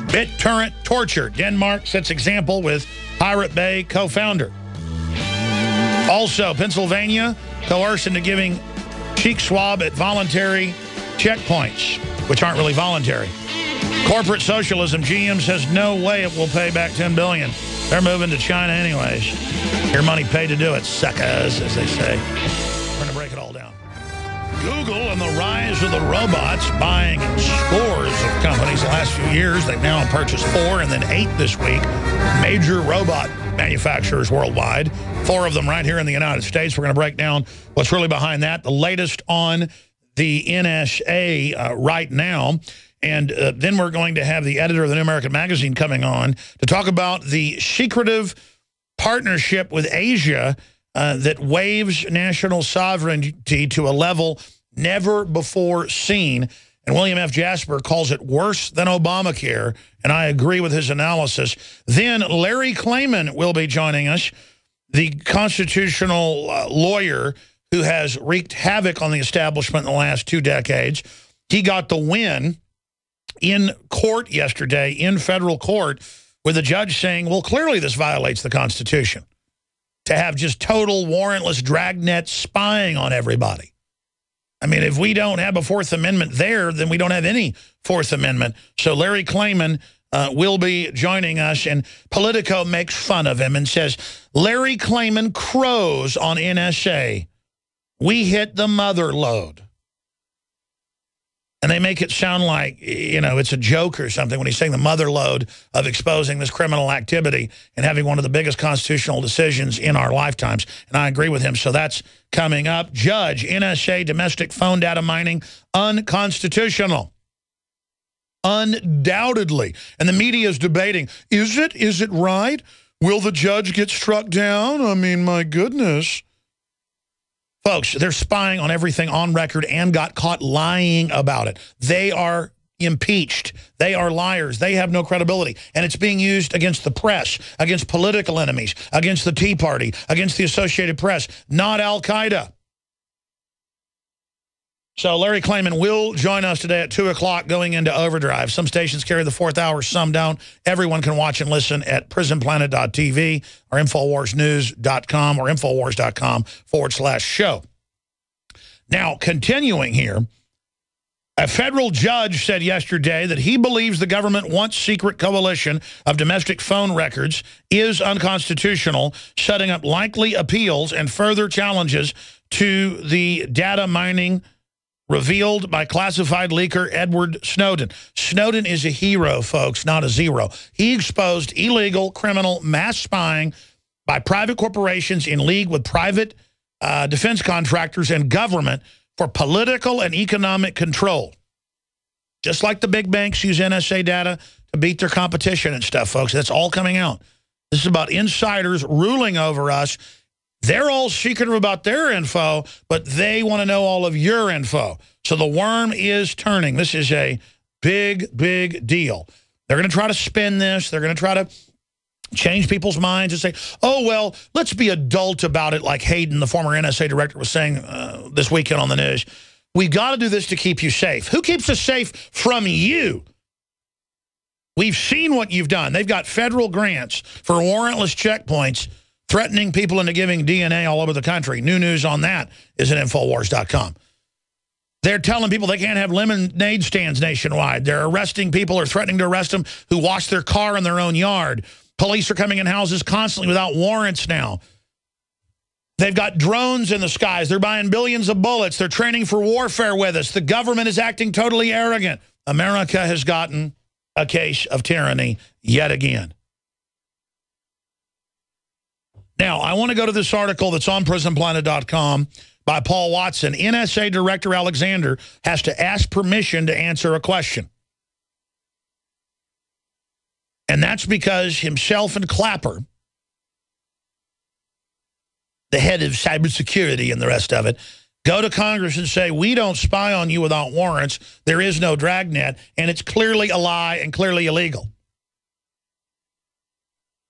BitTorrent torture. Denmark sets example with Pirate Bay co-founder. Also, Pennsylvania coerced into giving cheek swab at voluntary checkpoints, which aren't really voluntary. Corporate socialism. GM says no way it will pay back $10 billion. They're moving to China anyways. Your money paid to do it, suckers, as they say. We're going to break it all down. Google and the rise of the robots, buying scores of companies the last few years. They've now purchased 4 and then 8 this week. Major robot manufacturers worldwide. 4 of them right here in the United States. We're going to break down what's really behind that. The latest on the NSA right now. And then we're going to have the editor of the New American Magazine coming on to talk about the secretive partnership with Asia that waves national sovereignty to a level never before seen. And William F. Jasper calls it worse than Obamacare, and I agree with his analysis. Then Larry Klayman will be joining us, the constitutional lawyer who has wreaked havoc on the establishment in the last 2 decades. He got the win in court yesterday, in federal court, with a judge saying, well, clearly this violates the Constitution, to have just total warrantless dragnet spying on everybody. I mean, if we don't have a Fourth Amendment there, then we don't have any Fourth Amendment. So Larry Klayman will be joining us, and Politico makes fun of him and says, Larry Klayman crows on NSA. We hit the mother lode. And they make it sound like, you know, it's a joke or something when he's saying the mother lode of exposing this criminal activity and having one of the biggest constitutional decisions in our lifetimes. And I agree with him. So that's coming up. Judge, NSA domestic phone data mining, unconstitutional. Undoubtedly. And the media is debating, is it? Is it right? Will the judge get struck down? I mean, my goodness. Folks, they're spying on everything on record and got caught lying about it. They are impeached. They are liars. They have no credibility. And it's being used against the press, against political enemies, against the Tea Party, against the Associated Press, not Al-Qaeda. So Larry Klayman will join us today at 2 o'clock going into overdrive. Some stations carry the 4th hour, some don't. Everyone can watch and listen at prisonplanet.tv or InfoWarsNews.com or Infowars.com/show. Now, continuing here, a federal judge said yesterday that he believes the government once secret coalition of domestic phone records is unconstitutional, setting up likely appeals and further challenges to the data mining revealed by classified leaker Edward Snowden. Snowden is a hero, folks, not a zero. He exposed illegal, criminal, mass spying by private corporations in league with private defense contractors and government for political and economic control. Just like the big banks use NSA data to beat their competition and stuff, folks. That's all coming out. This is about insiders ruling over us. They're all secretive about their info, but they want to know all of your info. So the worm is turning. This is a big, big deal. They're going to try to spin this. They're going to try to change people's minds and say, oh, well, let's be adult about it, like Hayden, the former NSA director, was saying this weekend on the news. We got to do this to keep you safe. Who keeps us safe from you? We've seen what you've done. They've got federal grants for warrantless checkpoints, threatening people into giving DNA all over the country. New news on that is at Infowars.com. They're telling people they can't have lemonade stands nationwide. They're arresting people or threatening to arrest them who wash their car in their own yard. Police are coming in houses constantly without warrants now. They've got drones in the skies. They're buying billions of bullets. They're training for warfare with us. The government is acting totally arrogant. America has gotten a case of tyranny yet again. Now, I want to go to this article that's on prisonplanet.com by Paul Watson. NSA Director Alexander has to ask permission to answer a question. And that's because himself and Clapper, the head of cybersecurity and the rest of it, go to Congress and say, we don't spy on you without warrants. There is no dragnet, and it's clearly a lie and clearly illegal.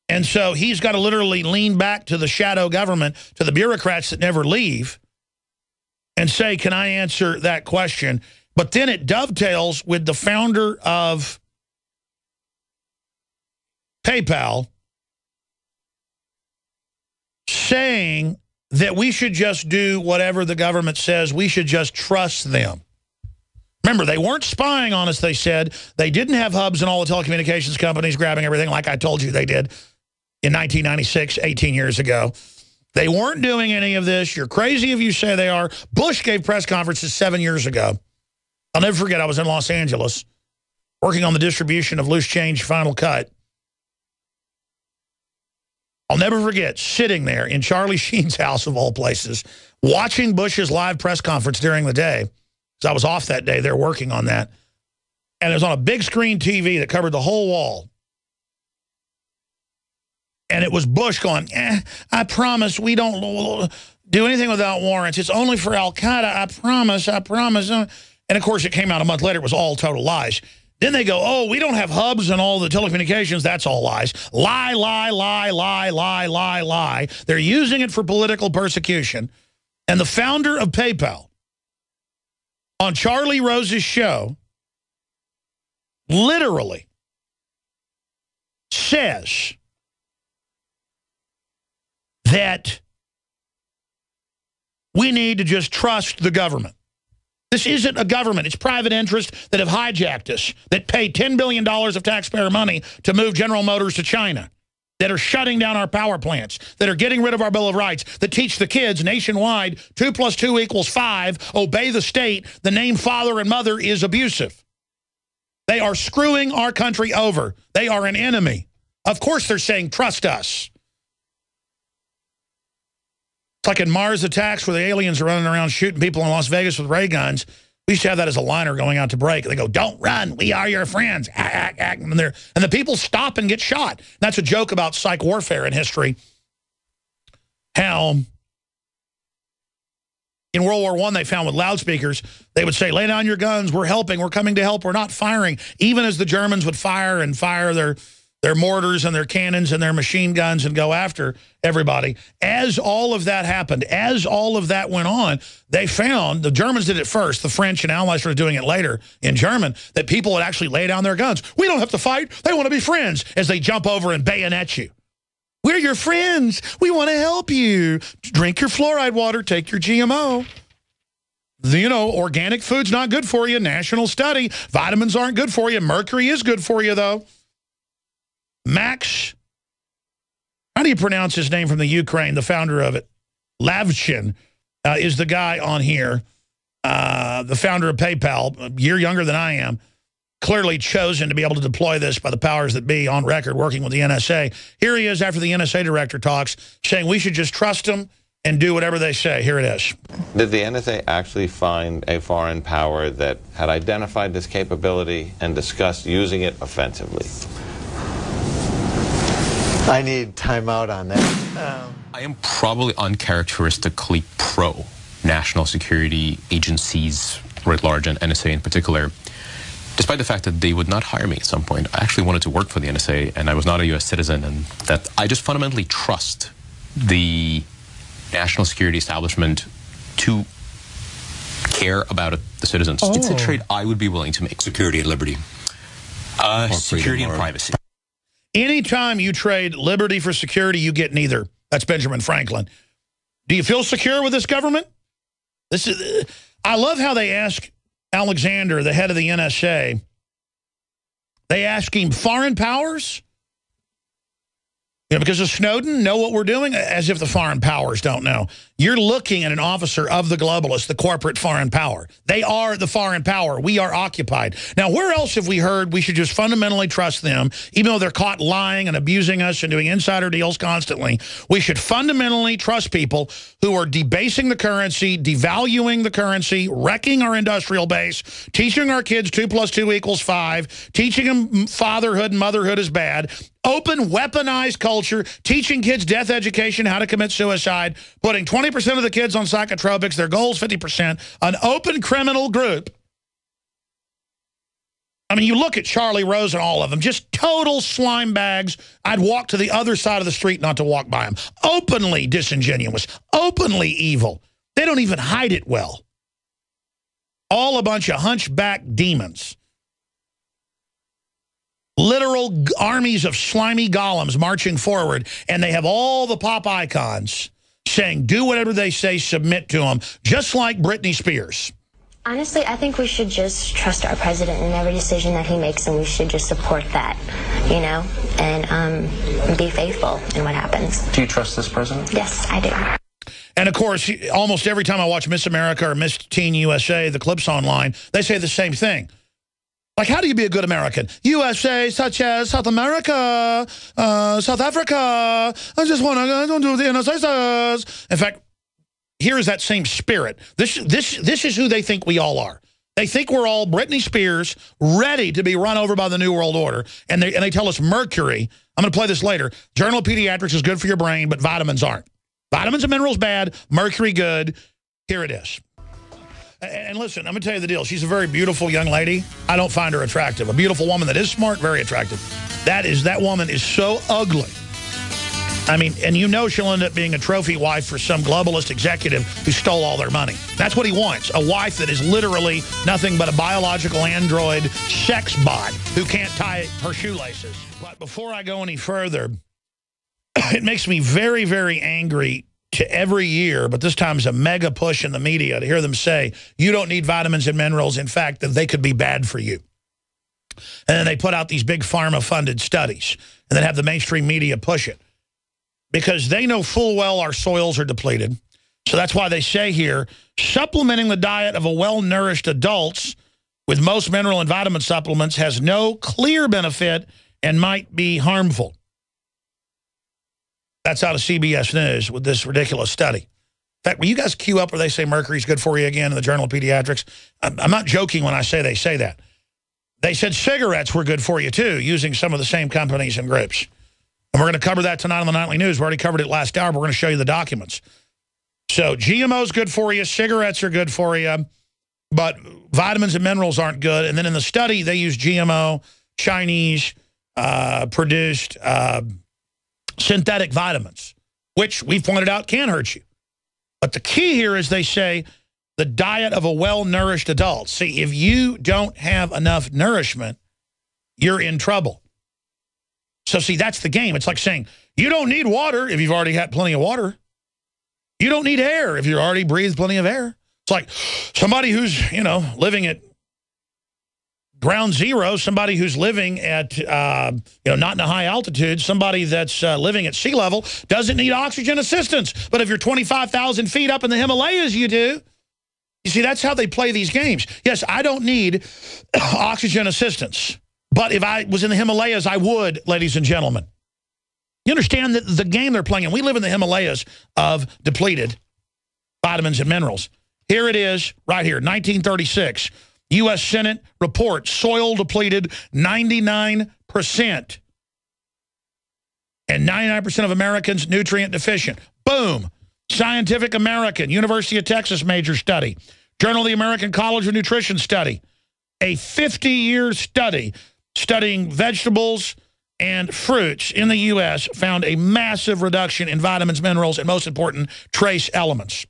And so he's got to literally lean back to the shadow government, to the bureaucrats that never leave, and say, can I answer that question? But then it dovetails with the founder of PayPal saying that we should just do whatever the government says. We should just trust them. Remember, they weren't spying on us, they said. They didn't have hubs in all the telecommunications companies grabbing everything like I told you they did in 1996, 18 years ago. They weren't doing any of this. You're crazy if you say they are. Bush gave press conferences 7 years ago. I'll never forget, I was in Los Angeles working on the distribution of Loose Change Final Cut. I'll never forget sitting there in Charlie Sheen's house, of all places, watching Bush's live press conference during the day. Because I was off that day. They're working on that. And it was on a big screen TV that covered the whole wall. And it was Bush going, I promise we don't do anything without warrants. It's only for Al-Qaeda. I promise, I promise. And, of course, it came out a month later. It was all total lies. Then they go, oh, we don't have hubs and all the telecommunications. That's all lies. Lie, lie, lie, lie, lie, lie, lie. They're using it for political persecution. And the founder of PayPal on Charlie Rose's show literally says that we need to just trust the government. This isn't a government. It's private interests that have hijacked us, that pay $10 billion of taxpayer money to move General Motors to China, that are shutting down our power plants, that are getting rid of our Bill of Rights, that teach the kids nationwide 2 + 2 = 5, obey the state, the name father and mother is abusive. They are screwing our country over. They are an enemy. Of course they're saying, trust us. It's like in Mars Attacks where the aliens are running around shooting people in Las Vegas with ray guns. We used to have that as a liner going out to break. They go, don't run. We are your friends. And the people stop and get shot. And that's a joke about psych warfare in history. How in World War I they found with loudspeakers, they would say, lay down your guns. We're helping. We're coming to help. We're not firing. Even as the Germans would fire their mortars and their cannons and their machine guns and go after everybody. As all of that happened, as all of that went on, they found, the Germans did it first, the French and Allies started doing it later in German, that people would actually lay down their guns. We don't have to fight. They want to be friends, as they jump over and bayonet you. We're your friends. We want to help you. Drink your fluoride water. Take your GMO. You know, organic food's not good for you. National study. Vitamins aren't good for you. Mercury is good for you, though. Max, how do you pronounce his name from the Ukraine, the founder of it? Lavchin is the guy on here, the founder of PayPal, a year younger than I am, clearly chosen to be able to deploy this by the powers that be on record working with the NSA. Here he is after the NSA director talks, saying we should just trust them and do whatever they say. Here it is. Did the NSA actually find a foreign power that had identified this capability and discussed using it offensively? I need time out on that. I am probably uncharacteristically pro national security agencies writ large and NSA in particular, despite the fact that they would not hire me at some point. I actually wanted to work for the NSA, and I was not a U.S. citizen, and that I just fundamentally trust the national security establishment to care about the citizens. Oh. It's a trade I would be willing to make. Security and liberty. Security and privacy. Anytime you trade liberty for security, you get neither. That's Benjamin Franklin. Do you feel secure with this government? I love how they ask Alexander, the head of the NSA, they ask him, foreign powers? You know, because of Snowden, know what we're doing? As if the foreign powers don't know. You're looking at an officer of the globalists, the corporate foreign power. They are the foreign power. We are occupied. Now, where else have we heard we should just fundamentally trust them, even though they're caught lying and abusing us and doing insider deals constantly? We should fundamentally trust people who are debasing the currency, devaluing the currency, wrecking our industrial base, teaching our kids 2 + 2 = 5, teaching them fatherhood and motherhood is bad, open, weaponized culture, teaching kids death education, how to commit suicide, putting 20% of the kids on psychotropics, their goal's 50%, an open criminal group. I mean, you look at Charlie Rose and all of them, just total slime bags. I'd walk to the other side of the street not to walk by them. Openly disingenuous, openly evil. They don't even hide it well. All a bunch of hunchback demons. Literal armies of slimy golems marching forward, and they have all the pop icons saying, do whatever they say, submit to them, just like Britney Spears. Honestly, I think we should just trust our president in every decision that he makes, and we should just support that, you know, and be faithful in what happens. Do you trust this president? Yes, I do. And, of course, almost every time I watch Miss America or Miss Teen USA, the clips online, they say the same thing. Like, how do you be a good American? USA, such as South America, South Africa. I just want to do the NSA. In fact, here is that same spirit. This is who they think we all are. They think we're all Britney Spears, ready to be run over by the New World Order. And they tell us mercury. I'm going to play this later. Journal of Pediatrics is good for your brain, but vitamins aren't. Vitamins and minerals bad, mercury good. Here it is. And listen, I'm going to tell you the deal. She's a very beautiful young lady. I don't find her attractive. A beautiful woman that is smart, very attractive. That woman is so ugly. I mean, and you know she'll end up being a trophy wife for some globalist executive who stole all their money. That's what he wants, a wife that is literally nothing but a biological android sex bot who can't tie her shoelaces. But before I go any further, it makes me very, very angry to every year, but this time is a mega push in the media to hear them say, you don't need vitamins and minerals, in fact, that they could be bad for you. And then they put out these big pharma-funded studies and then have the mainstream media push it. Because they know full well our soils are depleted. So that's why they say here, supplementing the diet of a well-nourished adults with most mineral and vitamin supplements has no clear benefit and might be harmful. That's out of CBS News with this ridiculous study. In fact, will you guys queue up where they say mercury's good for you again in the Journal of Pediatrics? I'm not joking when I say they say that. They said cigarettes were good for you, too, using some of the same companies and groups. And we're going to cover that tonight on the Nightly News. We already covered it last hour, but we're going to show you the documents. So GMO's good for you. Cigarettes are good for you. But vitamins and minerals aren't good. And then in the study, they use GMO, Chinese, produced synthetic vitamins, which we've pointed out can hurt you. But the key here is they say the diet of a well-nourished adult. See, if you don't have enough nourishment, you're in trouble. So, see, that's the game. It's like saying, you don't need water if you've already had plenty of water. You don't need air if you already breathed plenty of air. It's like somebody who's, you know, living at ground zero, somebody who's living at, you know, not in a high altitude, somebody that's living at sea level doesn't need oxygen assistance. But if you're 25,000 feet up in the Himalayas, you do. You see, that's how they play these games. Yes, I don't need oxygen assistance. But if I was in the Himalayas, I would, ladies and gentlemen. You understand that the game they're playing, and we live in the Himalayas of depleted vitamins and minerals. Here it is, right here, 1936. U.S. Senate report, soil depleted 99%. And 99% of Americans nutrient deficient. Boom. Scientific American, University of Texas major study. Journal of the American College of Nutrition study. A 50-year study studying vegetables and fruits in the U.S. found a massive reduction in vitamins, minerals, and most important, trace elements.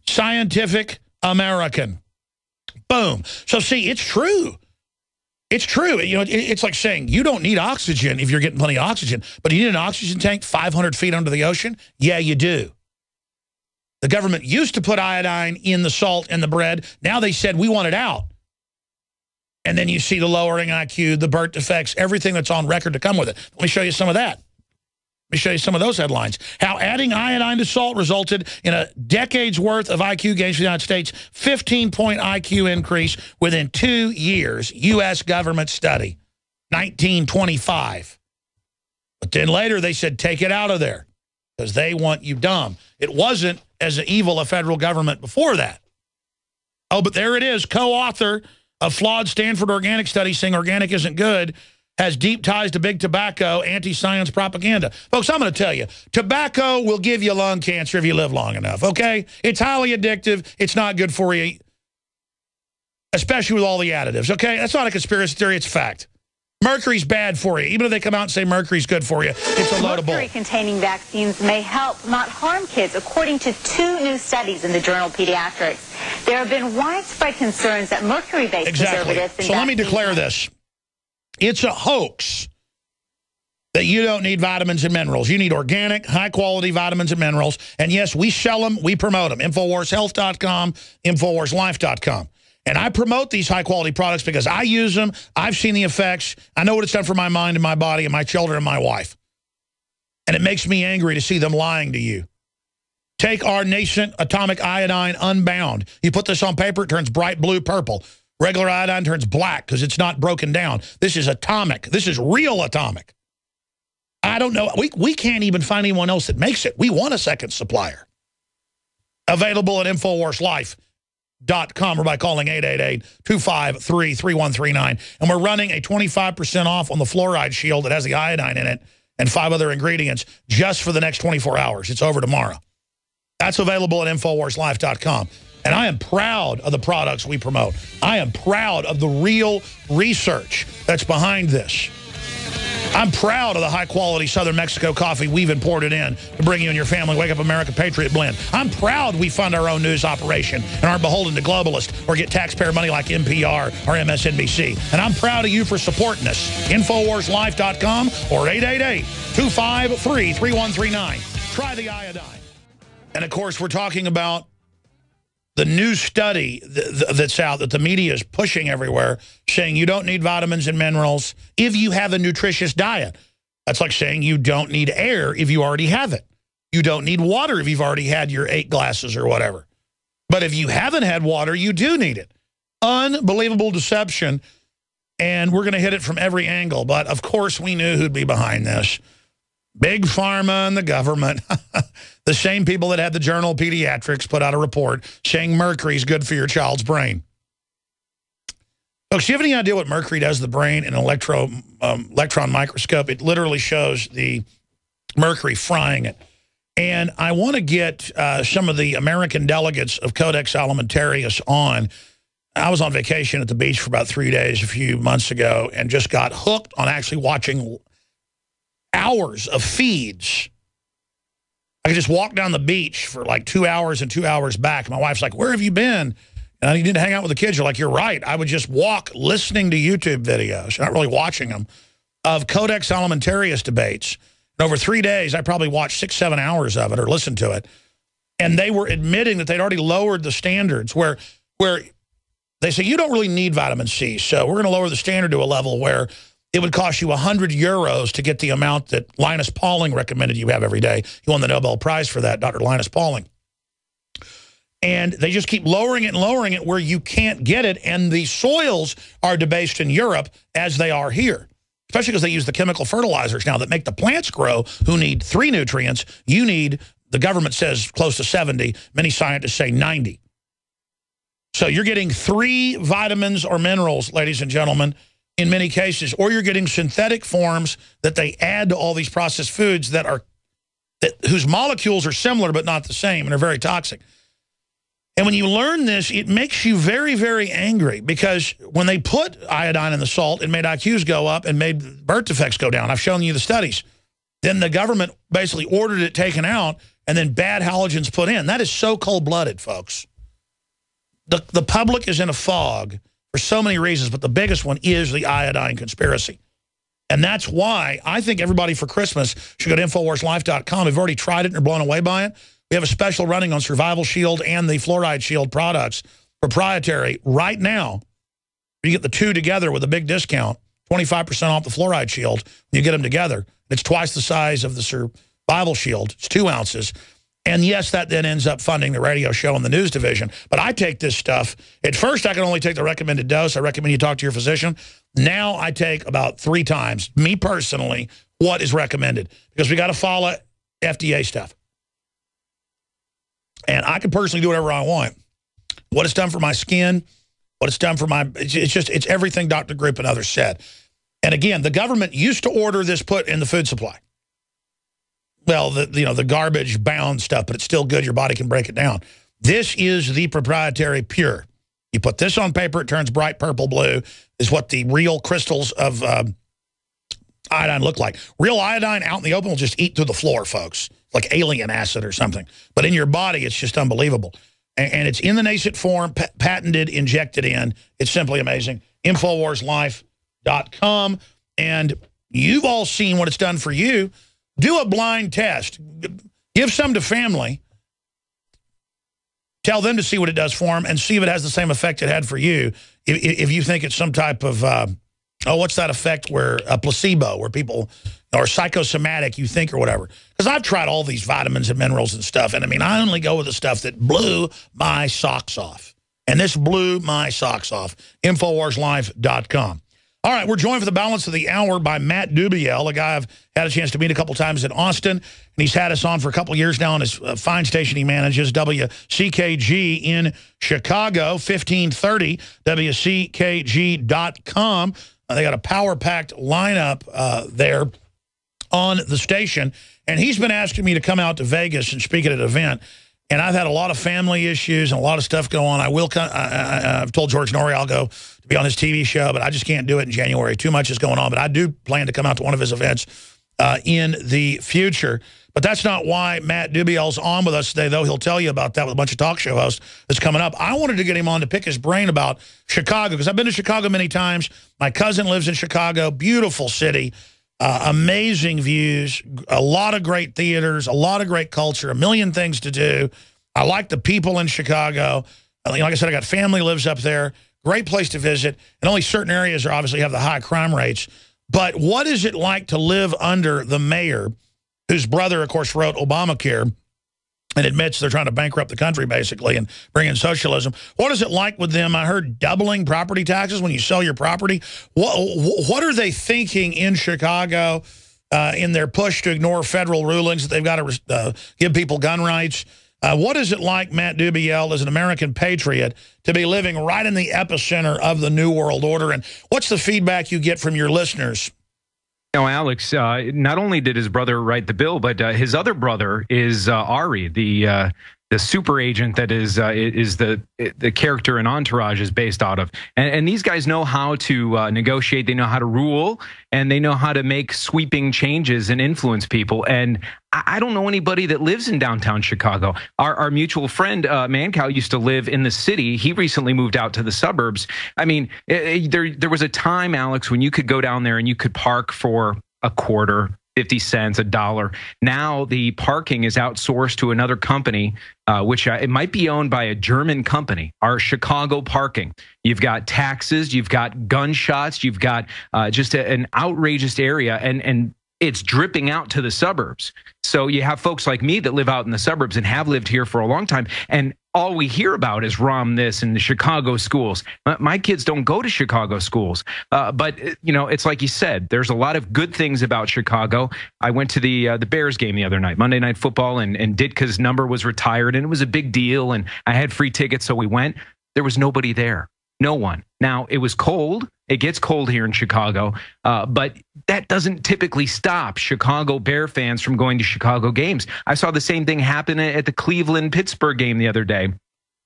Scientific American. Boom. So, see, it's true. It's true. You know, it's like saying you don't need oxygen if you're getting plenty of oxygen, but you need an oxygen tank 500 feet under the ocean? Yeah, you do. The government used to put iodine in the salt and the bread. Now they said we want it out. And then you see the lowering IQ, the birth defects, everything that's on record to come with it. Let me show you some of that. Let me show you some of those headlines. How adding iodine to salt resulted in a decade's worth of IQ gains for the United States. 15-point IQ increase within 2 years. U.S. government study. 1925. But then later they said, take it out of there because they want you dumb. It wasn't as evil a federal government before that. Oh, but there it is. Co-author of flawed Stanford organic study saying organic isn't good, has deep ties to big tobacco, anti-science propaganda. Folks, I'm going to tell you, tobacco will give you lung cancer if you live long enough, okay? It's highly addictive. It's not good for you, especially with all the additives, okay? That's not a conspiracy theory. It's a fact. Mercury's bad for you. Even if they come out and say mercury's good for you, it's a load of bull. Mercury-containing vaccines may help, not harm kids, according to 2 new studies in the journal Pediatrics. There have been widespread concerns that mercury-based preservatives in So let me declare this. It's a hoax that you don't need vitamins and minerals. You need organic, high-quality vitamins and minerals. And yes, we sell them, we promote them. InfoWarsHealth.com, InfoWarsLife.com. And I promote these high-quality products because I use them. I've seen the effects. I know what it's done for my mind and my body and my children and my wife. And it makes me angry to see them lying to you. Take our nascent atomic iodine unbound. You put this on paper, it turns bright blue purple. Regular iodine turns black because it's not broken down. This is atomic. This is real atomic. I don't know. We can't even find anyone else that makes it. We want a second supplier. Available at InfoWarsLife.com or by calling 888-253-3139. And we're running a 25% off on the fluoride shield that has the iodine in it and 5 other ingredients just for the next 24 hours. It's over tomorrow. That's available at InfoWarsLife.com. And I am proud of the products we promote. I am proud of the real research that's behind this. I'm proud of the high-quality Southern Mexico coffee we've imported in to bring you and your family Wake Up America Patriot Blend. I'm proud we fund our own news operation and aren't beholden to globalists or get taxpayer money like NPR or MSNBC. And I'm proud of you for supporting us. InfoWarsLife.com or 888-253-3139. Try the iodine. And, of course, we're talking about the new study that's out that the media is pushing everywhere, saying you don't need vitamins and minerals if you have a nutritious diet. That's like saying you don't need air if you already have it. You don't need water if you've already had your 8 glasses or whatever. But if you haven't had water, you do need it. Unbelievable deception, and we're going to hit it from every angle. But, of course, we knew who'd be behind this. Big Pharma and the government. The same people that had the journal Pediatrics put out a report saying mercury's good for your child's brain. Folks, do you have any idea what mercury does to the brain in an electron microscope? It literally shows the mercury frying it. And I want to get some of the American delegates of Codex Alimentarius on. I was on vacation at the beach for about 3 days a few months ago and just got hooked on actually watching hours of feeds. I could just walk down the beach for like 2 hours and 2 hours back. My wife's like, where have you been? And I need to hang out with the kids. You're like, you're right. I would just walk listening to YouTube videos, not really watching them, of Codex Alimentarius debates. And over 3 days, I probably watched 6-7 hours of it or listened to it. And they were admitting that they'd already lowered the standards where they say, you don't really need vitamin C, so we're going to lower the standard to a level where it would cost you €100 to get the amount that Linus Pauling recommended you have every day. He won the Nobel Prize for that, Dr. Linus Pauling. And they just keep lowering it and lowering it where you can't get it. And the soils are debased in Europe as they are here, especially because they use the chemical fertilizers now that make the plants grow who need 3 nutrients. You need, the government says, close to 70. Many scientists say 90. So you're getting 3 vitamins or minerals, ladies and gentlemen, in many cases, or you're getting synthetic forms that they add to all these processed foods whose molecules are similar but not the same and are very toxic. And when you learn this, it makes you very, very angry because when they put iodine in the salt, it made IQs go up and made birth defects go down. I've shown you the studies. Then the government basically ordered it taken out and then bad halogens put in. That is so cold-blooded, folks. The public is in a fog for so many reasons, but the biggest one is the iodine conspiracy. And that's why I think everybody for Christmas should go to InfoWarsLife.com. We've already tried it and are blown away by it. We have a special running on Survival Shield and the Fluoride Shield products, proprietary, right now. You get the 2 together with a big discount, 25% off the Fluoride Shield when you get them together. It's twice the size of the survival shield. It's 2 ounces. And yes, that then ends up funding the radio show and the news division. But I take this stuff. At first, I can only take the recommended dose. I recommend you talk to your physician. Now I take about 3 times, me personally, what is recommended. Because we got to follow FDA stuff. And I can personally do whatever I want. What it's done for my skin, what it's done for my, it's everything Dr. Group and others said. And again, the government used to order this put in the food supply. Well, the garbage bound stuff, but it's still good. Your body can break it down. This is the proprietary pure. You put this on paper, it turns bright purple blue, is what the real crystals of iodine look like. Real iodine out in the open will just eat through the floor, folks. Like alien acid or something. But in your body, it's just unbelievable. And it's in the nascent form, patented, injected in. It's simply amazing. InfoWarsLife.com. And you've all seen what it's done for you. Do a blind test. Give some to family. Tell them to see what it does for them and see if it has the same effect it had for you. If you think it's some type of, what's that effect where a placebo, where people, or psychosomatic, you think, or whatever. Because I've tried all these vitamins and minerals and stuff, and I mean, I only go with the stuff that blew my socks off. And this blew my socks off. InfoWarsLife.com. All right, we're joined for the balance of the hour by Matt Dubiel, a guy I've had a chance to meet a couple times in Austin. And he's had us on for a couple years now on his fine station he manages, WCKG in Chicago, 1530, WCKG.com. They got a power-packed lineup there on the station. And he's been asking me to come out to Vegas and speak at an event. And I've had a lot of family issues and a lot of stuff go on. I've told George Norrie I'll go to be on his TV show, but I just can't do it in January. Too much is going on. But I do plan to come out to one of his events in the future. But that's not why Matt Dubiel's on with us today, though. He'll tell you about that with a bunch of talk show hosts that's coming up. I wanted to get him on to pick his brain about Chicago, because I've been to Chicago many times. My cousin lives in Chicago. Beautiful city. Amazing views, a lot of great theaters, a lot of great culture, a million things to do. I like the people in Chicago. Like I said, I got family lives up there. Great place to visit. And only certain areas are obviously have the high crime rates. But what is it like to live under the mayor, whose brother, of course, wrote Obamacare and admits they're trying to bankrupt the country, basically, and bring in socialism? What is it like with them? I heard doubling property taxes when you sell your property. What are they thinking in Chicago in their push to ignore federal rulings that they've got to give people gun rights? What is it like, Matt Dubiel, as an American patriot, to be living right in the epicenter of the New World Order? And what's the feedback you get from your listeners? You know, Alex, not only did his brother write the bill, but his other brother is Ari, the super agent that is the character and Entourage is based out of. And these guys know how to negotiate, they know how to rule, and they know how to make sweeping changes and influence people. And I don't know anybody that lives in downtown Chicago. Our mutual friend, Mancow, used to live in the city. He recently moved out to the suburbs. I mean, there was a time, Alex, when you could go down there and you could park for a quarter, 50 cents, $1. Now the parking is outsourced to another company, which it might be owned by a German company, our Chicago Parking. You've got taxes, you've got gunshots, you've got just an outrageous area, and it's dripping out to the suburbs. So you have folks like me that live out in the suburbs and have lived here for a long time, and all we hear about is ROM this and the Chicago schools. My kids don't go to Chicago schools. But, you know, it's like you said, there's a lot of good things about Chicago. I went to the Bears game the other night, Monday Night Football, and Ditka's number was retired, and it was a big deal, and I had free tickets, so we went. There was nobody there. No one. Now, it was cold. It gets cold here in Chicago, but that doesn't typically stop Chicago Bear fans from going to Chicago games. I saw the same thing happen at the Cleveland-Pittsburgh game the other day,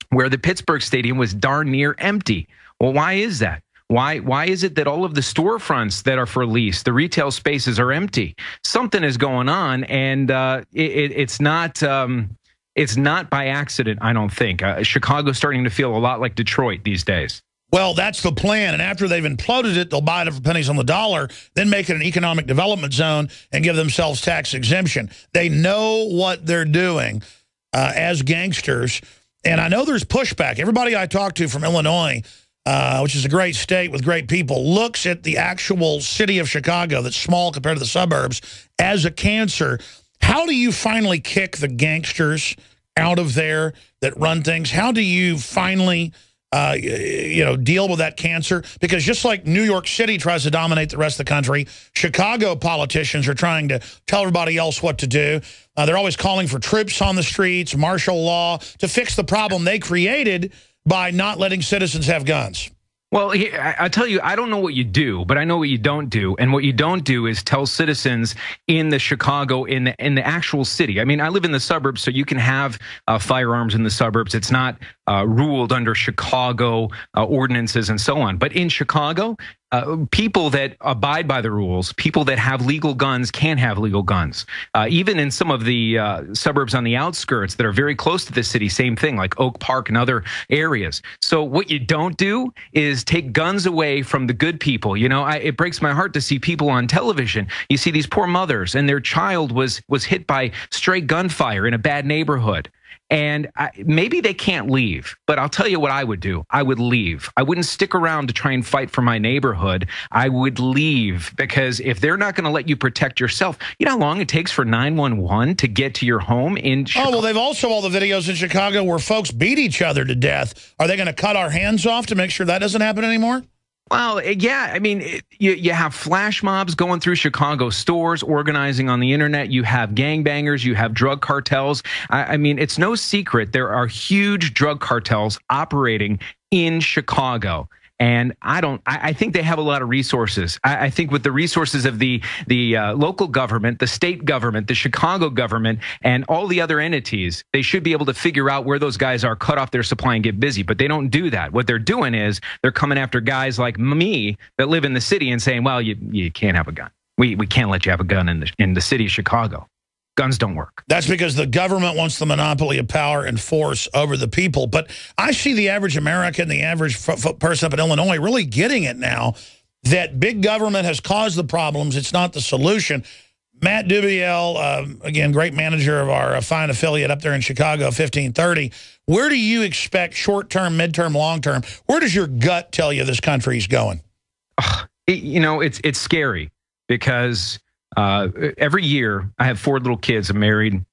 where the Pittsburgh stadium was darn near empty. Well, why is that? Why is it that all of the storefronts that are for lease, the retail spaces, are empty? Something is going on, and it's not by accident, I don't think. Chicago's starting to feel a lot like Detroit these days. Well, that's the plan. And after they've imploded it, they'll buy it for pennies on the dollar, then make it an economic development zone and give themselves tax exemption. They know what they're doing as gangsters. And I know there's pushback. Everybody I talk to from Illinois which is a great state with great people, looks at the actual city of Chicago that's small compared to the suburbs as a cancer. How do you finally kick the gangsters out of there that run things? How do you finally deal with that cancer? Because just like New York City tries to dominate the rest of the country, Chicago politicians are trying to tell everybody else what to do. They're always calling for troops on the streets, martial law, to fix the problem they created by not letting citizens have guns. Well, I tell you, I don't know what you do, but I know what you don't do. And what you don't do is tell citizens in the Chicago, in the actual city. I mean, I live in the suburbs, so you can have firearms in the suburbs. It's not ruled under Chicago ordinances and so on. But in Chicago, people that abide by the rules, people that have legal guns can have legal guns. Even in some of the suburbs on the outskirts that are very close to the city, same thing, like Oak Park and other areas. So what you don't do is take guns away from the good people. You know, it breaks my heart to see people on television. You see these poor mothers and their child was hit by stray gunfire in a bad neighborhood. And maybe they can't leave, but I'll tell you what I would do. I would leave. I wouldn't stick around to try and fight for my neighborhood. I would leave, because if they're not going to let you protect yourself, you know how long it takes for 911 to get to your home in Chicago? Oh, well, they've also all the videos in Chicago where folks beat each other to death. Are they going to cut our hands off to make sure that doesn't happen anymore? Well, yeah, I mean, you have flash mobs going through Chicago stores, organizing on the internet. You have gangbangers, you have drug cartels. I mean, it's no secret there are huge drug cartels operating in Chicago. And I think they have a lot of resources. I think with the resources of the local government, the state government, the Chicago government, and all the other entities, they should be able to figure out where those guys are, cut off their supply and get busy. But they don't do that. What they're doing is they're coming after guys like me that live in the city and saying, well, you can't have a gun. We can't let you have a gun in the city of Chicago. Guns don't work. That's because the government wants the monopoly of power and force over the people. But I see the average American, the average person up in Illinois really getting it now that big government has caused the problems. It's not the solution. Matt Dubiel, again, great manager of our fine affiliate up there in Chicago, 1530. Where do you expect short-term, mid-term, long-term? Where does your gut tell you this country's going? It's scary because every year I have 4 little kids. I'm married.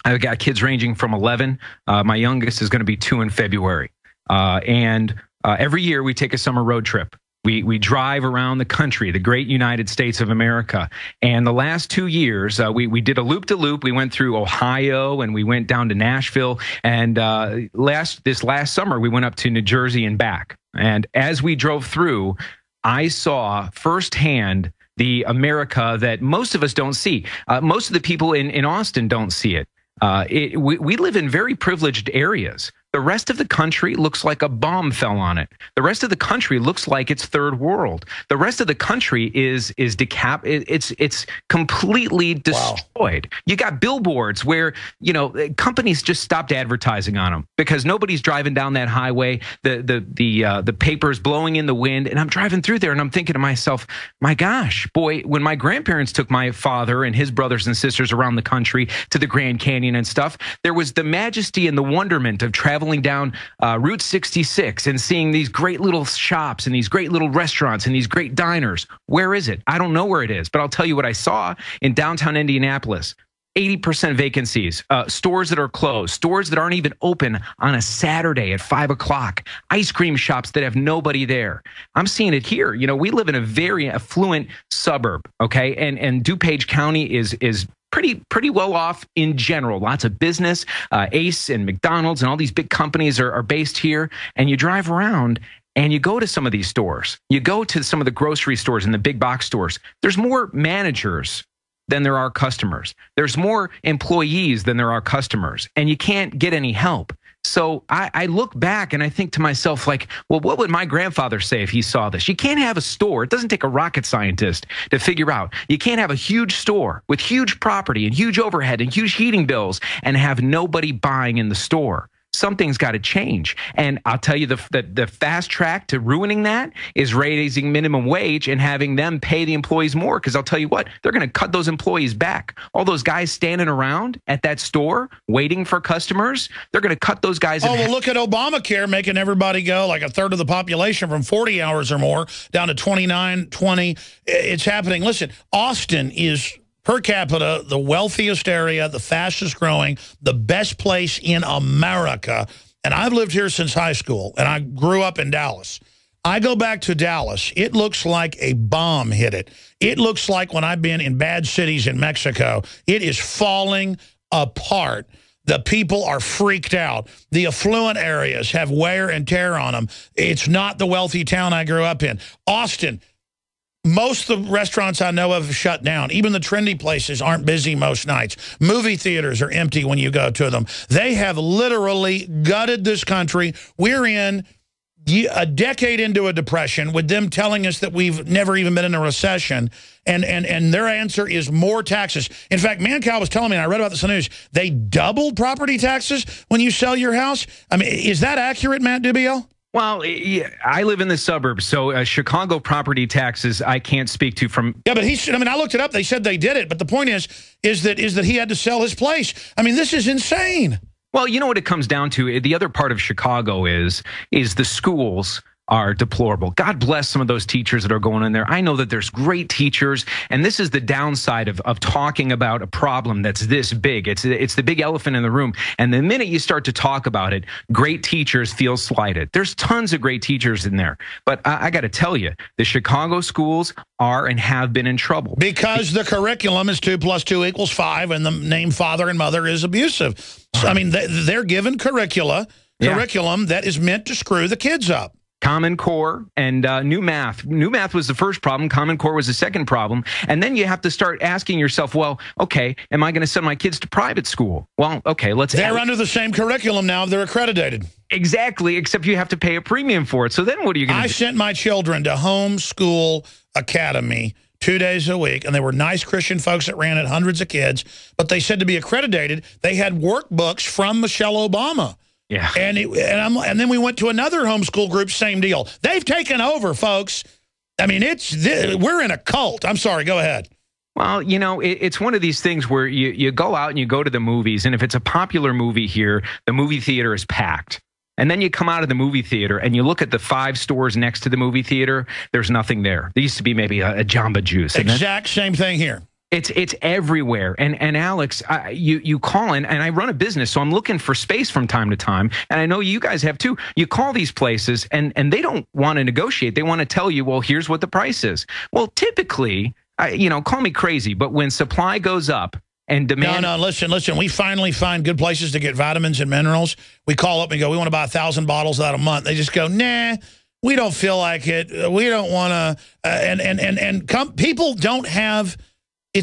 I've got kids ranging from 11. My youngest is going to be 2 in February. And every year we take a summer road trip. We drive around the country, the great United States of America. And the last 2 years, we did a loop-de-loop. We went through Ohio and we went down to Nashville. And this last summer, we went up to New Jersey and back. And as we drove through, I saw firsthand the America that most of us don't see. Most of the people in Austin don't see it. We live in very privileged areas. The rest of the country looks like a bomb fell on it. The rest of the country looks like it's third world. The rest of the country is it's completely destroyed. Wow. You got billboards where, companies just stopped advertising on them because nobody's driving down that highway. The paper's blowing in the wind, and I'm driving through there and I'm thinking to myself, my gosh, boy, when my grandparents took my father and his brothers and sisters around the country to the Grand Canyon and stuff, there was the majesty and the wonderment of traveling down Route 66 and seeing these great little shops and these great little restaurants and these great diners. Where is it? I don't know where it is, but I'll tell you what I saw in downtown Indianapolis. 80% vacancies, stores that are closed, stores that aren't even open on a Saturday at 5 o'clock, ice cream shops that have nobody there. I'm seeing it here. We live in a very affluent suburb, okay? And DuPage County is pretty well off in general. Lots of business, Ace and McDonald's and all these big companies are based here. And you drive around and you go to some of these stores. You go to some of the grocery stores and the big box stores. There's more managers than there are customers. There's more employees than there are customers. And you can't get any help. So I look back and I think to myself, like, well, what would my grandfather say if he saw this? You can't have a store. It doesn't take a rocket scientist to figure out. You can't have a huge store with huge property and huge overhead and huge heating bills and have nobody buying in the store. something's got to change. And I'll tell you, the fast track to ruining that is raising minimum wage and having them pay the employees more. Because I'll tell you what, they're going to cut those employees back. All those guys standing around at that store waiting for customers, they're going to cut those guys. Oh, well, look at Obamacare making everybody go, like a third of the population, from 40 hours or more down to 29, 20. It's happening. Listen, Austin is, per capita, the wealthiest area, the fastest growing, the best place in America. And I've lived here since high school, and I grew up in Dallas. I go back to Dallas. It looks like a bomb hit it. It looks like when I've been in bad cities in Mexico, it is falling apart. The people are freaked out. The affluent areas have wear and tear on them. It's not the wealthy town I grew up in. Austin, most of the restaurants I know of have shut down. Even the trendy places aren't busy most nights. Movie theaters are empty when you go to them. They have literally gutted this country. We're in a decade into a depression with them telling us that we've never even been in a recession. And their answer is more taxes. In fact, Mancow was telling me, and I read about this in the news, they doubled property taxes when you sell your house. I mean, is that accurate, Matt Dubiel? Well, yeah, I live in the suburbs, so Chicago property taxes I can't speak to from. Yeah, but I looked it up. They said they did it, but the point is that he had to sell his place. I mean, this is insane. Well, you know what it comes down to? The other part of Chicago is the schools are deplorable. God bless some of those teachers that are going in there. I know that there's great teachers, and this is the downside of talking about a problem that's this big. It's the big elephant in the room. And the minute you start to talk about it, great teachers feel slighted. There's tons of great teachers in there. But I got to tell you, the Chicago schools are and have been in trouble. Because the curriculum is 2 + 2 = 5, and the name father and mother is abusive. So, I mean, they're given curriculum that is meant to screw the kids up. Common Core and new math. New math was the first problem. Common Core was the second problem. And then you have to start asking yourself, well, okay, am I going to send my kids to private school? Well, okay, They're under the same curriculum now. They're accredited. Exactly, except you have to pay a premium for it. So then what are you going to do? I sent my children to Homeschool Academy 2 days a week, and they were nice Christian folks that ran it, hundreds of kids. But they said to be accredited, they had workbooks from Michelle Obama. Yeah, and then we went to another homeschool group, same deal. They've taken over, folks. I mean, we're in a cult. I'm sorry, go ahead. Well, you know, it's one of these things where you go out and you go to the movies, and if it's a popular movie here, the movie theater is packed. And then you come out of the movie theater and you look at the 5 stores next to the movie theater, there's nothing there. There used to be maybe a Jamba Juice. Exact same thing here. It's everywhere. And Alex, you call in, and I run a business, so I'm looking for space from time to time. And I know you guys have too. You call these places and they don't want to negotiate. They want to tell you, well, here's what the price is. Well, typically, call me crazy, but when supply goes up and demand. No, listen. We finally find good places to get vitamins and minerals. We call up and go, we want to buy 1,000 bottles out a month. They just go, nah, we don't feel like it. We don't want to. People don't have. I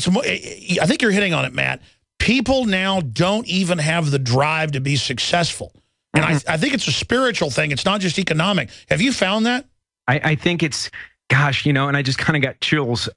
think you're hitting on it, Matt. People now don't even have the drive to be successful. And I think it's a spiritual thing. It's not just economic. Have you found that? I think it's, gosh, and I just kind of got chills.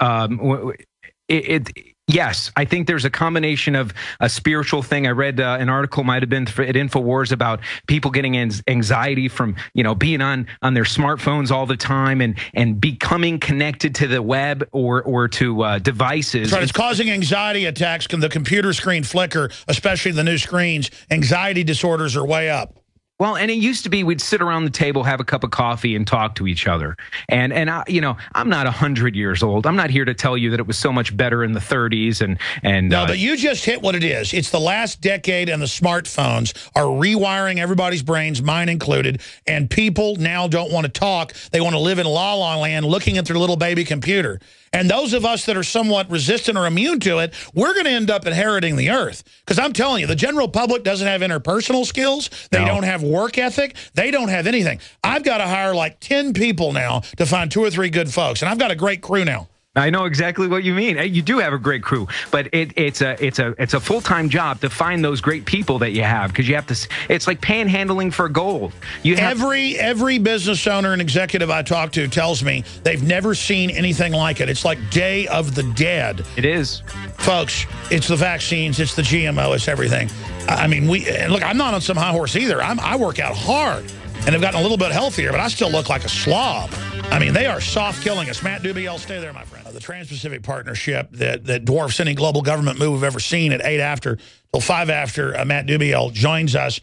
Yes, I think there's a combination of a spiritual thing. I read an article, might have been at InfoWars, about people getting anxiety from, being on their smartphones all the time and becoming connected to the web or to devices. That's right. It's causing anxiety attacks. Can the computer screen flicker, especially the new screens? Anxiety disorders are way up. Well, and it used to be we'd sit around the table, have a cup of coffee, and talk to each other. And I'm not 100 years old. I'm not here to tell you that it was so much better in the 30s. No, but you just hit what it is. It's the last decade, and the smartphones are rewiring everybody's brains, mine included. And people now don't want to talk. They want to live in la la land, looking at their little baby computer. And those of us that are somewhat resistant or immune to it, we're going to end up inheriting the earth. Because I'm telling you, the general public doesn't have interpersonal skills. They don't have work ethic. They don't have anything. I've got to hire like 10 people now to find 2 or 3 good folks. And I've got a great crew now. I know exactly what you mean. You do have a great crew, but it's a full-time job to find those great people that you have, because you have to. It's like panhandling for gold. Every business owner and executive I talk to tells me they've never seen anything like it. It's like Day of the Dead. It is, folks. It's the vaccines. It's the GMO. It's everything. I mean, and look, I'm not on some high horse either. I work out hard and have gotten a little bit healthier, but I still look like a slob. I mean, they are soft killing us. Matt Dubiel, stay there, my friend. The Trans-Pacific Partnership that dwarfs any global government move we've ever seen at 8 after till 5 after. Matt Dubiel joins us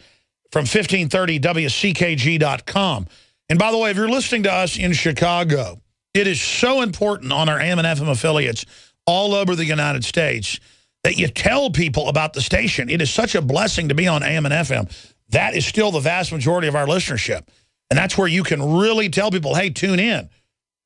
from 1530 WCKG.com. And by the way, if you're listening to us in Chicago, it is so important on our AM and FM affiliates all over the United States that you tell people about the station. It is such a blessing to be on AM and FM. That is still the vast majority of our listenership. And that's where you can really tell people, hey, tune in.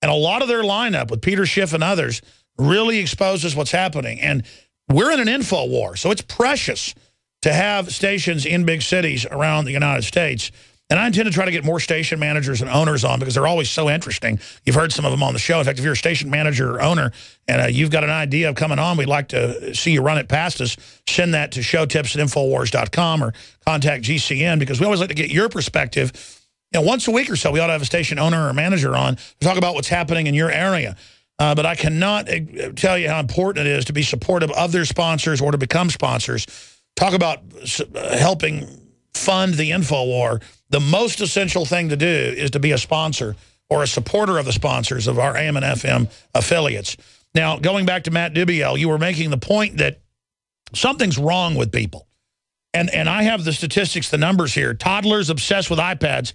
And a lot of their lineup with Peter Schiff and others really exposes what's happening. And we're in an info war, so it's precious to have stations in big cities around the United States. And I intend to try to get more station managers and owners on because they're always so interesting. You've heard some of them on the show. In fact, if you're a station manager or owner and you've got an idea of coming on, we'd like to see you run it past us. Send that to showtips@infowars.com or contact GCN because we always like to get your perspective. You know, once a week or so, we ought to have a station owner or manager on to talk about what's happening in your area. But I cannot tell you how important it is to be supportive of their sponsors or to become sponsors. Talk about helping fund the InfoWar. The most essential thing to do is to be a sponsor or a supporter of the sponsors of our AM and FM affiliates. Now, going back to Matt Dubiel, you were making the point that something's wrong with people. And I have the statistics, the numbers here. Toddlers obsessed with iPads,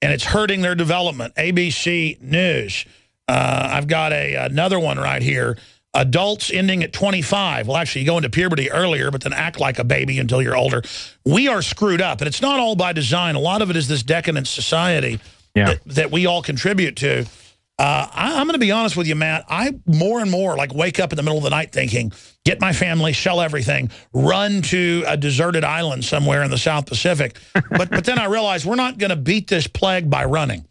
and it's hurting their development. ABC News. I've got another one right here. Adults ending at 25. Well, actually, you go into puberty earlier, but then act like a baby until you're older. We are screwed up, and it's not all by design. A lot of it is this decadent society that we all contribute to. I'm going to be honest with you, Matt. I more and more like wake up in the middle of the night thinking, get my family, sell everything, run to a deserted island somewhere in the South Pacific. But then I realize we're not going to beat this plague by running.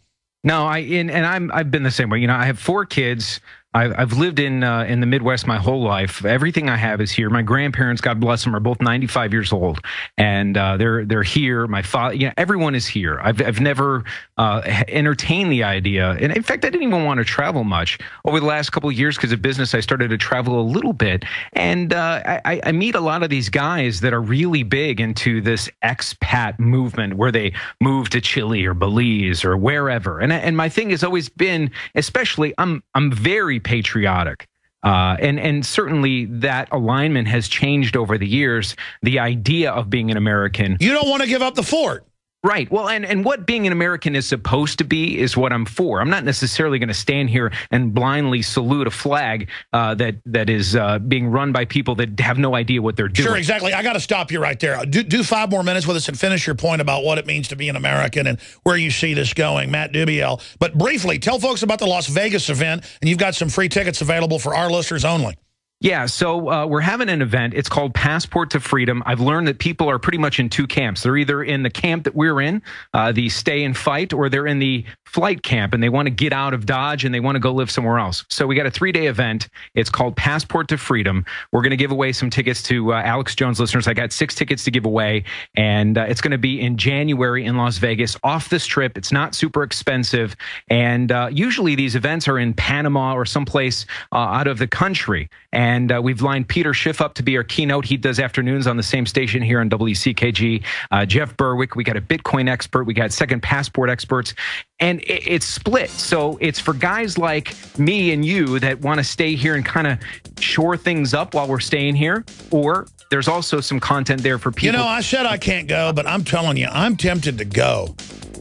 No, I've been the same way. You know, I have 4 kids. I've lived in the Midwest my whole life. Everything I have is here. My grandparents, God bless them, are both 95 years old, and they're here. My father, you know, everyone is here. I've never entertained the idea, and in fact, I didn't even want to travel much over the last couple of years because of business. I started to travel a little bit, and I meet a lot of these guys that are really big into this expat movement, where they move to Chile or Belize or wherever. And my thing has always been, especially, I'm very patriotic. And certainly that alignment has changed over the years. The idea of being an American. You don't want to give up the fort. Right. Well, and what being an American is supposed to be is what I'm for. I'm not necessarily going to stand here and blindly salute a flag that is being run by people that have no idea what they're doing. Sure, exactly. I got to stop you right there. Do 5 more minutes with us and finish your point about what it means to be an American and where you see this going, Matt Dubiel. But briefly, tell folks about the Las Vegas event, and you've got some free tickets available for our listeners only. Yeah, so we're having an event. It's called Passport to Freedom. I've learned that people are pretty much in 2 camps. They're either in the camp that we're in, the stay and fight, or they're in the flight camp, and they want to get out of Dodge and they want to go live somewhere else. So we got a 3-day event. It's called Passport to Freedom. We're going to give away some tickets to Alex Jones listeners. I got 6 tickets to give away, and it's going to be in January in Las Vegas, off the Strip. It's not super expensive, and usually these events are in Panama or someplace out of the country. And we've lined Peter Schiff up to be our keynote. He does afternoons on the same station here on WCKG. Jeff Berwick, we got a Bitcoin expert. We got second passport experts. And it's split. So it's for guys like me and you that want to stay here and kind of shore things up while we're staying here. Or there's also some content there for people. You know, I said I can't go, but I'm telling you, I'm tempted to go.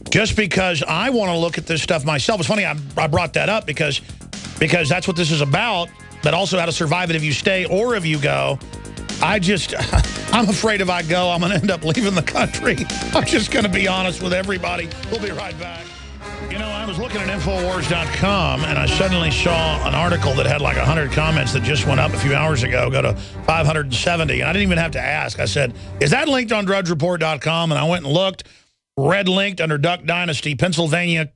Just because I want to look at this stuff myself. It's funny I brought that up because that's what this is about. But also how to survive it if you stay or if you go. I'm afraid if I go, I'm going to end up leaving the country. I'm just going to be honest with everybody. We'll be right back. You know, I was looking at Infowars.com, and I suddenly saw an article that had like 100 comments that just went up a few hours ago, go to 570, and I didn't even have to ask. I said, is that linked on DrudgeReport.com? And I went and looked, red linked under Duck Dynasty, Pennsylvanians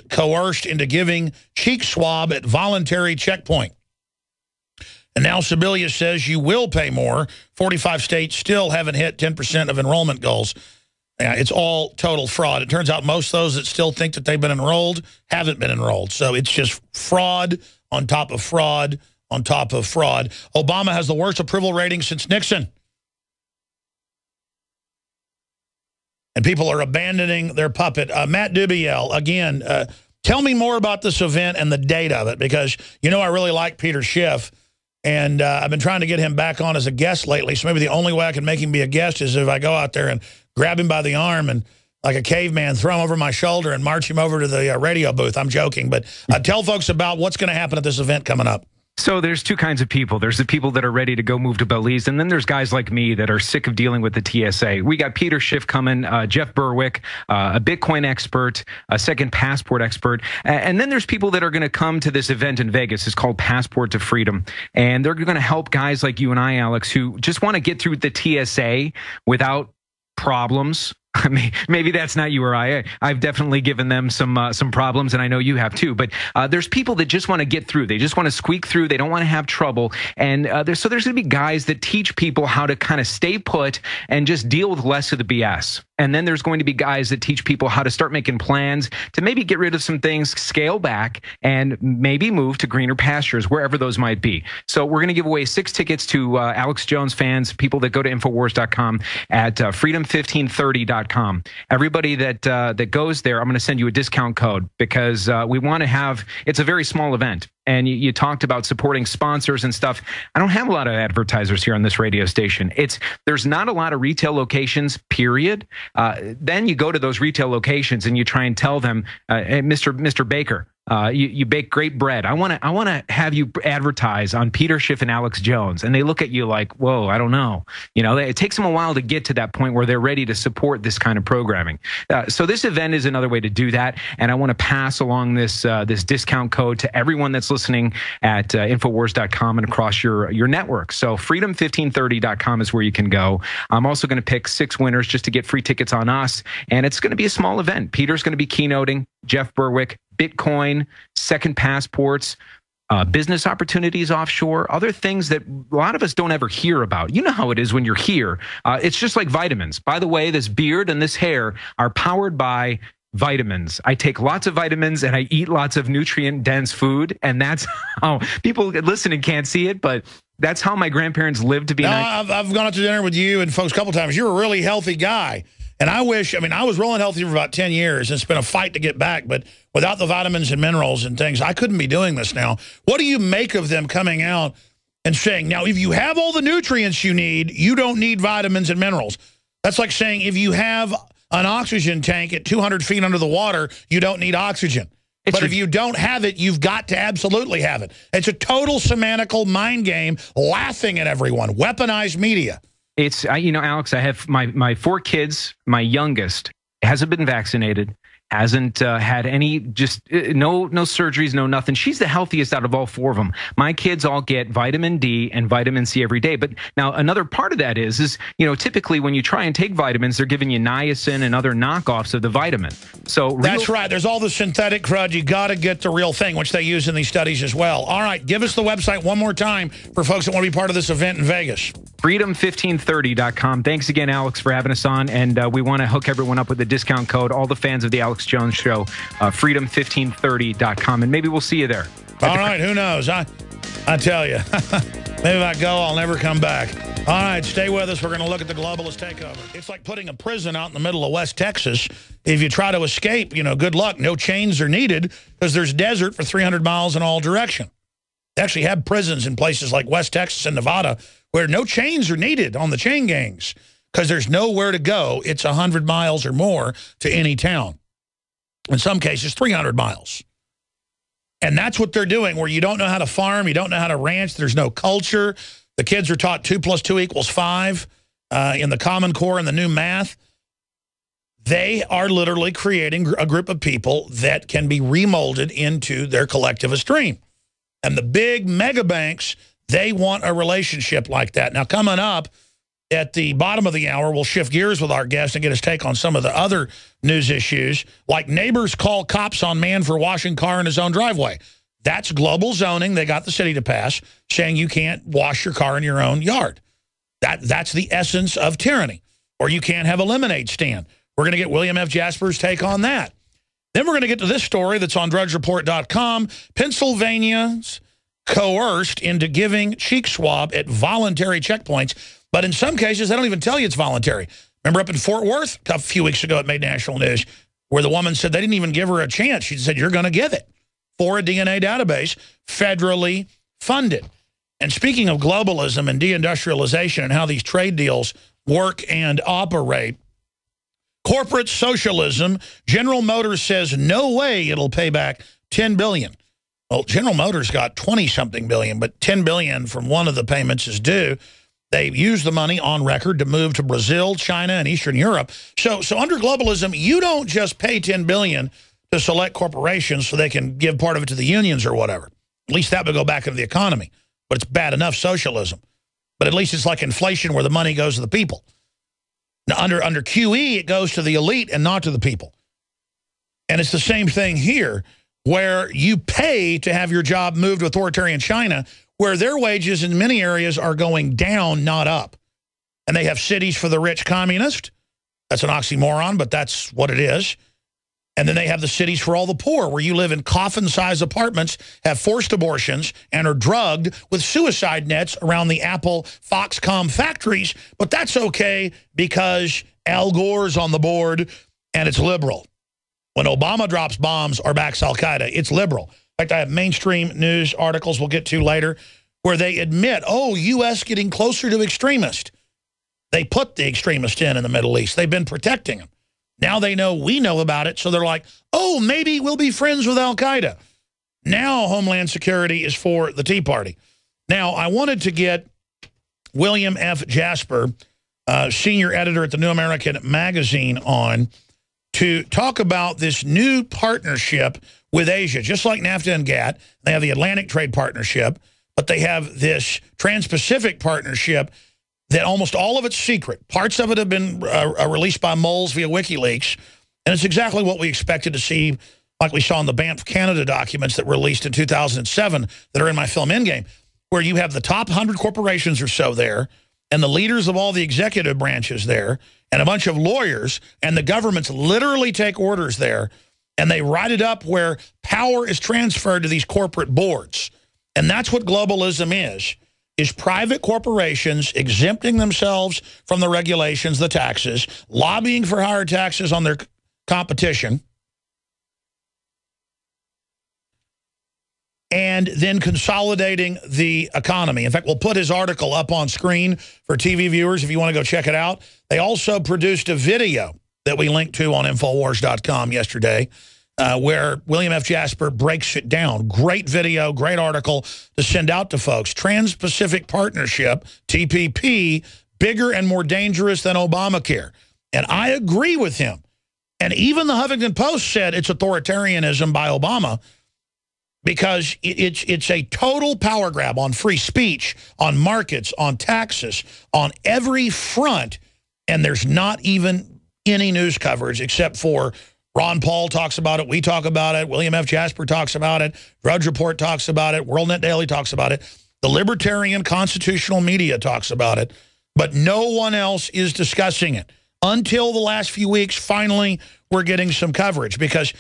coerced into giving cheek swab at voluntary checkpoint. And now Sebelius says you will pay more. 45 states still haven't hit 10% of enrollment goals. It's all total fraud. It turns out most of those that still think that they've been enrolled haven't been enrolled. So it's just fraud on top of fraud on top of fraud. Obama has the worst approval rating since Nixon. and people are abandoning their puppet. Matt Dubiel, again, tell me more about this event and the date of it, because you know I really like Peter Schiff, and I've been trying to get him back on as a guest lately, so maybe the only way I can make him be a guest is if I go out there and grab him by the arm and, like a caveman, throw him over my shoulder and march him over to the radio booth. I'm joking, but tell folks about what's going to happen at this event coming up. So there's two kinds of people. There's the people that are ready to go move to Belize, and then there's guys like me that are sick of dealing with the TSA. We got Peter Schiff coming, Jeff Berwick, a Bitcoin expert, a second passport expert, and then there's people that are going to come to this event in Vegas. It's called Passport to Freedom, and they're going to help guys like you and I, Alex, who just want to get through the TSA without problems. I mean, maybe that's not you or I. I've definitely given them some problems, and I know you have too. But there's people that just want to get through. They just want to squeak through. They don't want to have trouble. And there's going to be guys that teach people how to kind of stay put and just deal with less of the BS. And then there's going to be guys that teach people how to start making plans to maybe get rid of some things, scale back, and maybe move to greener pastures, wherever those might be. So we're going to give away 6 tickets to Alex Jones fans, people that go to Infowars.com at freedom1530.com. Everybody that goes there, I'm going to send you a discount code, because we want to have, it's a very small event. And you talked about supporting sponsors and stuff. I don't have a lot of advertisers here on this radio station. There's not a lot of retail locations, period. Then you go to those retail locations and you try and tell them, hey, Mr. Baker, you bake great bread. I want to have you advertise on Peter Schiff and Alex Jones. And they look at you like, whoa, I don't know. You know, it takes them a while to get to that point where they're ready to support this kind of programming. So this event is another way to do that. And I want to pass along this discount code to everyone that's listening at Infowars.com and across your network. So freedom1530.com is where you can go. I'm also going to pick 6 winners just to get free tickets on us. And it's going to be a small event. Peter's going to be keynoting, Jeff Berwick, Bitcoin, second passports, business opportunities offshore, other things that a lot of us don't ever hear about. You know how it is when you're here. It's just like vitamins. By the way, this beard and this hair are powered by vitamins. I take lots of vitamins and I eat lots of nutrient-dense food, and that's how people listening can't see it, but that's how my grandparents lived to be. I've gone out to dinner with you and folks a couple times. You're a really healthy guy. And I mean, I was rolling healthy for about 10 years. It's been a fight to get back, but without the vitamins and minerals and things, I couldn't be doing this now. What do you make of them coming out and saying, now, if you have all the nutrients you need, you don't need vitamins and minerals? That's like saying if you have an oxygen tank at 200 feet under the water, you don't need oxygen. But if you don't have it, you've got to absolutely have it. It's a total semantical mind game, laughing at everyone, weaponized media. It's, Alex, I have my 4 kids. My youngest hasn't been vaccinated, hasn't had any, just no surgeries, no nothing. She's the healthiest out of all 4 of them. My kids all get vitamin D and vitamin C every day. But now another part of that is typically when you try and take vitamins, they're giving you niacin and other knockoffs of the vitamin. So that's right. There's all the synthetic crud. You got to get the real thing, which they use in these studies as well. All right, give us the website one more time for folks that want to be part of this event in Vegas. Freedom1530.com. Thanks again, Alex, for having us on. And we want to hook everyone up with the discount code. All the fans of the Alex Jones Show, freedom1530.com. And maybe we'll see you there. All right, who knows? I tell you, maybe if I go, I'll never come back. All right, stay with us. We're going to look at the globalist takeover. It's like putting a prison out in the middle of West Texas. If you try to escape, good luck. No chains are needed because there's desert for 300 miles in all direction. They actually have prisons in places like West Texas and Nevada where no chains are needed on the chain gangs because there's nowhere to go. It's 100 miles or more to any town. In some cases, 300 miles. And that's what they're doing, where you don't know how to farm, you don't know how to ranch, there's no culture. The kids are taught 2 + 2 = 5 in the Common Core and the new math. They are literally creating a group of people that can be remolded into their collectivist dream. And the big mega banks, they want a relationship like that. Now, coming up at the bottom of the hour, we'll shift gears with our guest and get his take on some of the other news issues, like neighbors call cops on man for washing car in his own driveway. That's global zoning. They got the city to pass, saying you can't wash your car in your own yard. That's the essence of tyranny. Or you can't have a lemonade stand. We're going to get William F. Jasper's take on that. Then we're going to get to this story that's on drudgereport.com. Pennsylvanians coerced into giving cheek swab at voluntary checkpoints, but in some cases, they don't even tell you it's voluntary. Remember up in Fort Worth a few weeks ago, it made national news, where the woman said they didn't even give her a chance. She said, you're going to get it for a DNA database, federally funded. And speaking of globalism and deindustrialization and how these trade deals work and operate, corporate socialism, General Motors says no way it'll pay back $10 billion. Well, General Motors got 20-something billion, but $10 billion from one of the payments is due. They used the money on record to move to Brazil, China, and Eastern Europe. So under globalism, you don't just pay $10 billion to select corporations so they can give part of it to the unions or whatever. At least that would go back into the economy. But it's bad enough socialism. But at least it's like inflation where the money goes to the people. Now, under QE, it goes to the elite and not to the people. And it's the same thing here, where you pay to have your job moved to authoritarian China, where their wages in many areas are going down, not up. And they have cities for the rich communist. That's an oxymoron, but that's what it is. And then they have the cities for all the poor, where you live in coffin-sized apartments, have forced abortions, and are drugged with suicide nets around the Apple Foxconn factories. But that's okay because Al Gore's on the board, and it's liberal. When Obama drops bombs or backs al-Qaeda, it's liberal. In fact, I have mainstream news articles we'll get to later where they admit, oh, U.S. getting closer to extremist. They put the extremist in the Middle East. They've been protecting them. Now they know we know about it, so they're like, oh, maybe we'll be friends with al-Qaeda. Now Homeland Security is for the Tea Party. Now, I wanted to get William F. Jasper, senior editor at the New American Magazine, on to talk about this new partnership with Asia. Just like NAFTA and GATT, they have the Atlantic Trade Partnership, but they have this Trans-Pacific Partnership that almost all of it's secret. Parts of it have been released by moles via WikiLeaks, and it's exactly what we expected to see, like we saw in the Banff Canada documents that were released in 2007 that are in my film Endgame, where you have the top 100 corporations or so there, and the leaders of all the executive branches there, and a bunch of lawyers, and the governments literally take orders there, and they write it up where power is transferred to these corporate boards. And that's what globalism is private corporations exempting themselves from the regulations, the taxes, lobbying for higher taxes on their competition, and then consolidating the economy. In fact, we'll put his article up on screen for TV viewers if you want to go check it out. They also produced a video that we linked to on Infowars.com yesterday, where William F. Jasper breaks it down. Great video, great article to send out to folks. Trans-Pacific Partnership, TPP, bigger and more dangerous than Obamacare. And I agree with him. And even the Huffington Post said it's authoritarianism by Obama, because it's a total power grab on free speech, on markets, on taxes, on every front. And there's not even any news coverage except for Ron Paul talks about it, we talk about it, William F. Jasper talks about it, Drudge Report talks about it, WorldNet Daily talks about it, the libertarian constitutional media talks about it, but no one else is discussing it. Until the last few weeks, finally, we're getting some coverage because,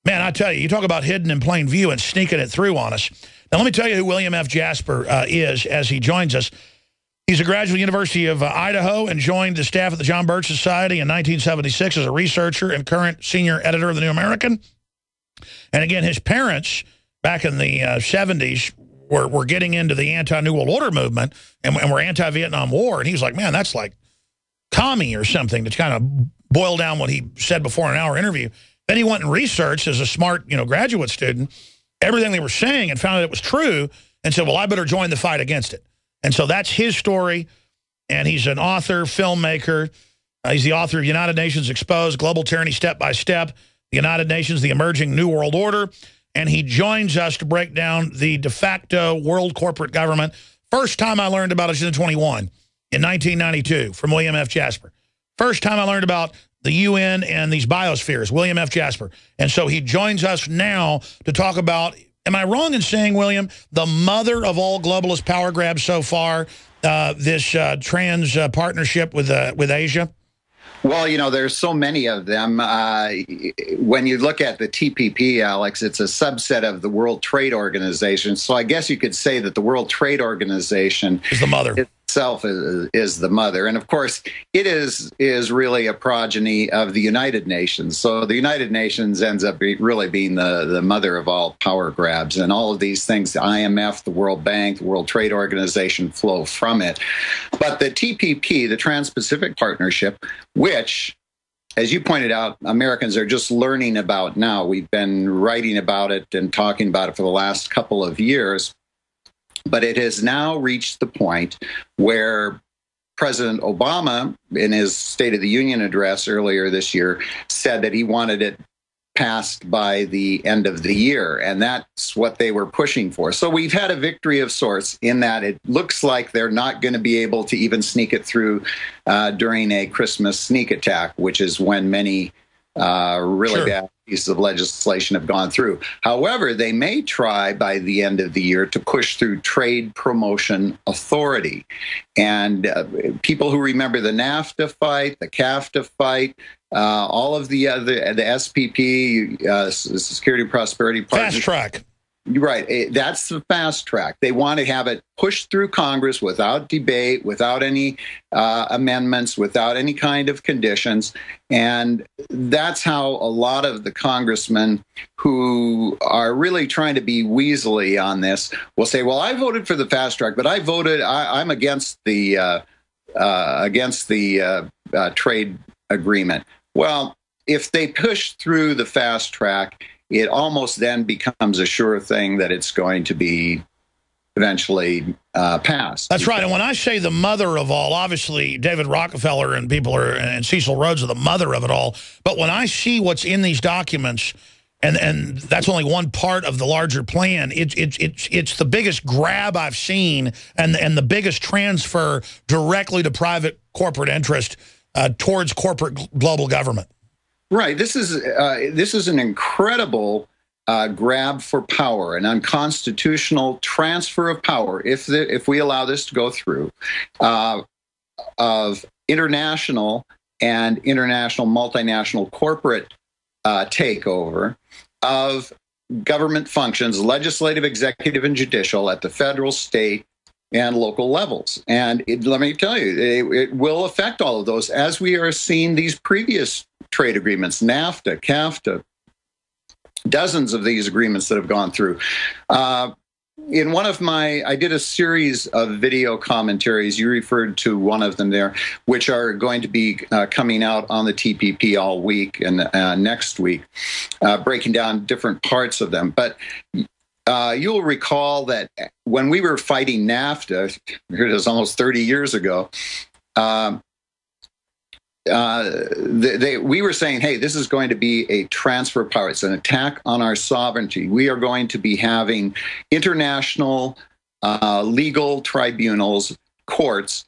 man, I tell you, you talk about hidden in plain view and sneaking it through on us. Now, let me tell you who William F. Jasper is as he joins us. He's a graduate of the University of Idaho and joined the staff at the John Birch Society in 1976 as a researcher and current senior editor of the New American. And again, his parents back in the 70s were getting into the anti-New World Order movement and were anti-Vietnam War. And he was like, man, that's like commie or something, to kind of boil down what he said before in an hour interview. Then he went and researched as a smart, graduate student, everything they were saying and found out it was true and said, well, I better join the fight against it. And so that's his story, and he's an author, filmmaker. He's the author of United Nations Exposed, Global Tyranny Step by Step, the United Nations, the Emerging New World Order, and he joins us to break down the de facto world corporate government. First time I learned about Agenda 21 in 1992 from William F. Jasper. First time I learned about the UN and these biospheres, William F. Jasper. And so he joins us now to talk about, am I wrong in saying, William, the mother of all globalist power grabs so far, this trans partnership with Asia? Well, there's so many of them. When you look at the TPP, Alex, it's a subset of the World Trade Organization. So I guess you could say that the World Trade Organization is the mother. itself is the mother. And of course, it is really a progeny of the United Nations. So the United Nations ends up really being the mother of all power grabs. And all of these things, the IMF, the World Bank, the World Trade Organization, flow from it. But the TPP, the Trans-Pacific Partnership, which, as you pointed out, Americans are just learning about now. We've been writing about it and talking about it for the last couple of years. But it has now reached the point where President Obama, in his State of the Union address earlier this year, said that he wanted it passed by the end of the year. And that's what they were pushing for. So we've had a victory of sorts in that it looks like they're not going to be able to even sneak it through during a Christmas sneak attack, which is when many really bad pieces of legislation have gone through. However, they may try by the end of the year to push through Trade Promotion Authority. And people who remember the NAFTA fight, the CAFTA fight, all of the SPP, Security Prosperity Partnership. Fast track. Right. That's the fast track. They want to have it pushed through Congress without debate, without any amendments, without any kind of conditions. And that's how a lot of the congressmen who are really trying to be weaselly on this will say, well, I voted for the fast track, but I'm against the trade agreement. Well, if they push through the fast track, it almost then becomes a sure thing that it's going to be eventually passed. That's right. And when I say the mother of all, obviously David Rockefeller and and Cecil Rhodes are the mother of it all. But when I see what's in these documents, and that's only one part of the larger plan, it's the biggest grab I've seen and the biggest transfer directly to private corporate interest towards corporate global government. Right. This is an incredible grab for power, an unconstitutional transfer of power, if we allow this to go through, of international and multinational corporate takeover of government functions, legislative, executive, and judicial at the federal, state, and local levels. And let me tell you, it will affect all of those, as we are seeing these previous trade agreements, NAFTA, CAFTA, dozens of these agreements that have gone through. In one of I did a series of video commentaries, you referred to one of them there, which are going to be coming out on the TPP all week and next week, breaking down different parts of them. But you'll recall that when we were fighting NAFTA, here it is almost 30 years ago, we were saying, hey, this is going to be a transfer of power. It's an attack on our sovereignty. We are going to be having international legal tribunals, courts,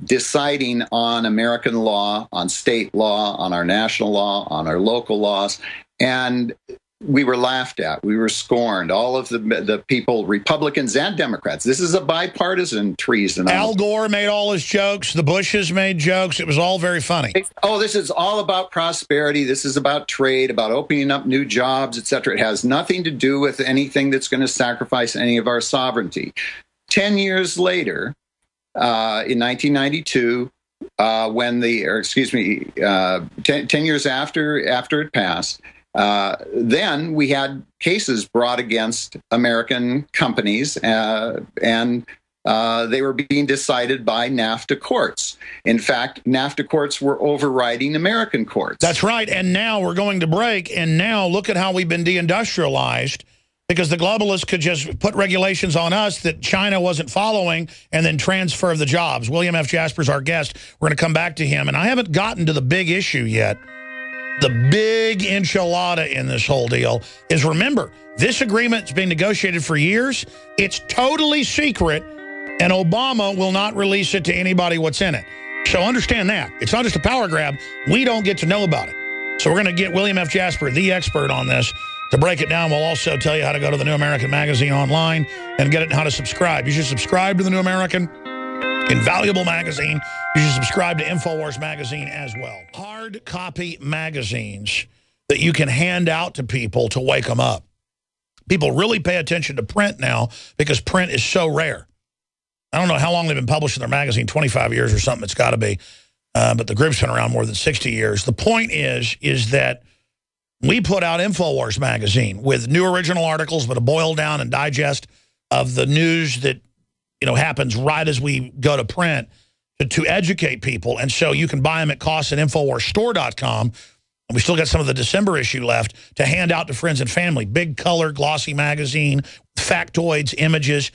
deciding on American law, on state law, on our national law, on our local laws. And we were laughed at. We were scorned. All of the people, Republicans and Democrats. This is a bipartisan treason. Al Gore made all his jokes. The Bushes made jokes. It was all very funny. Oh, this is all about prosperity. This is about trade, about opening up new jobs, etc. It has nothing to do with anything that's going to sacrifice any of our sovereignty. 10 years later, in 1992, 10 years after it passed, then we had cases brought against American companies, and they were being decided by NAFTA courts. In fact, NAFTA courts were overriding American courts. That's right. And now we're going to break, and now look at how we've been deindustrialized, because the globalists could just put regulations on us that China wasn't following and then transfer the jobs. William F. Jasper's our guest. We're going to come back to him. And I haven't gotten to the big issue yet. The big enchilada in this whole deal is, remember, this agreement's been negotiated for years. It's totally secret, and Obama will not release it to anybody what's in it. So understand that. It's not just a power grab. We don't get to know about it. So we're going to get William F. Jasper, the expert on this, to break it down. We'll also tell you how to go to the New American Magazine online and get it and how to subscribe. You should subscribe to the New American. Invaluable magazine. You should subscribe to InfoWars magazine as well. Hard copy magazines that you can hand out to people to wake them up. People really pay attention to print now because print is so rare. I don't know how long they've been publishing their magazine, 25 years or something. It's got to be. But the group's been around more than 60 years. The point is that we put out InfoWars magazine with new original articles, but a boil down and digest of the news that happens right as we go to print to educate people. And so you can buy them at cost at InfoWarsStore.com. And we still got some of the December issue left to hand out to friends and family. Big color, glossy magazine, factoids, images.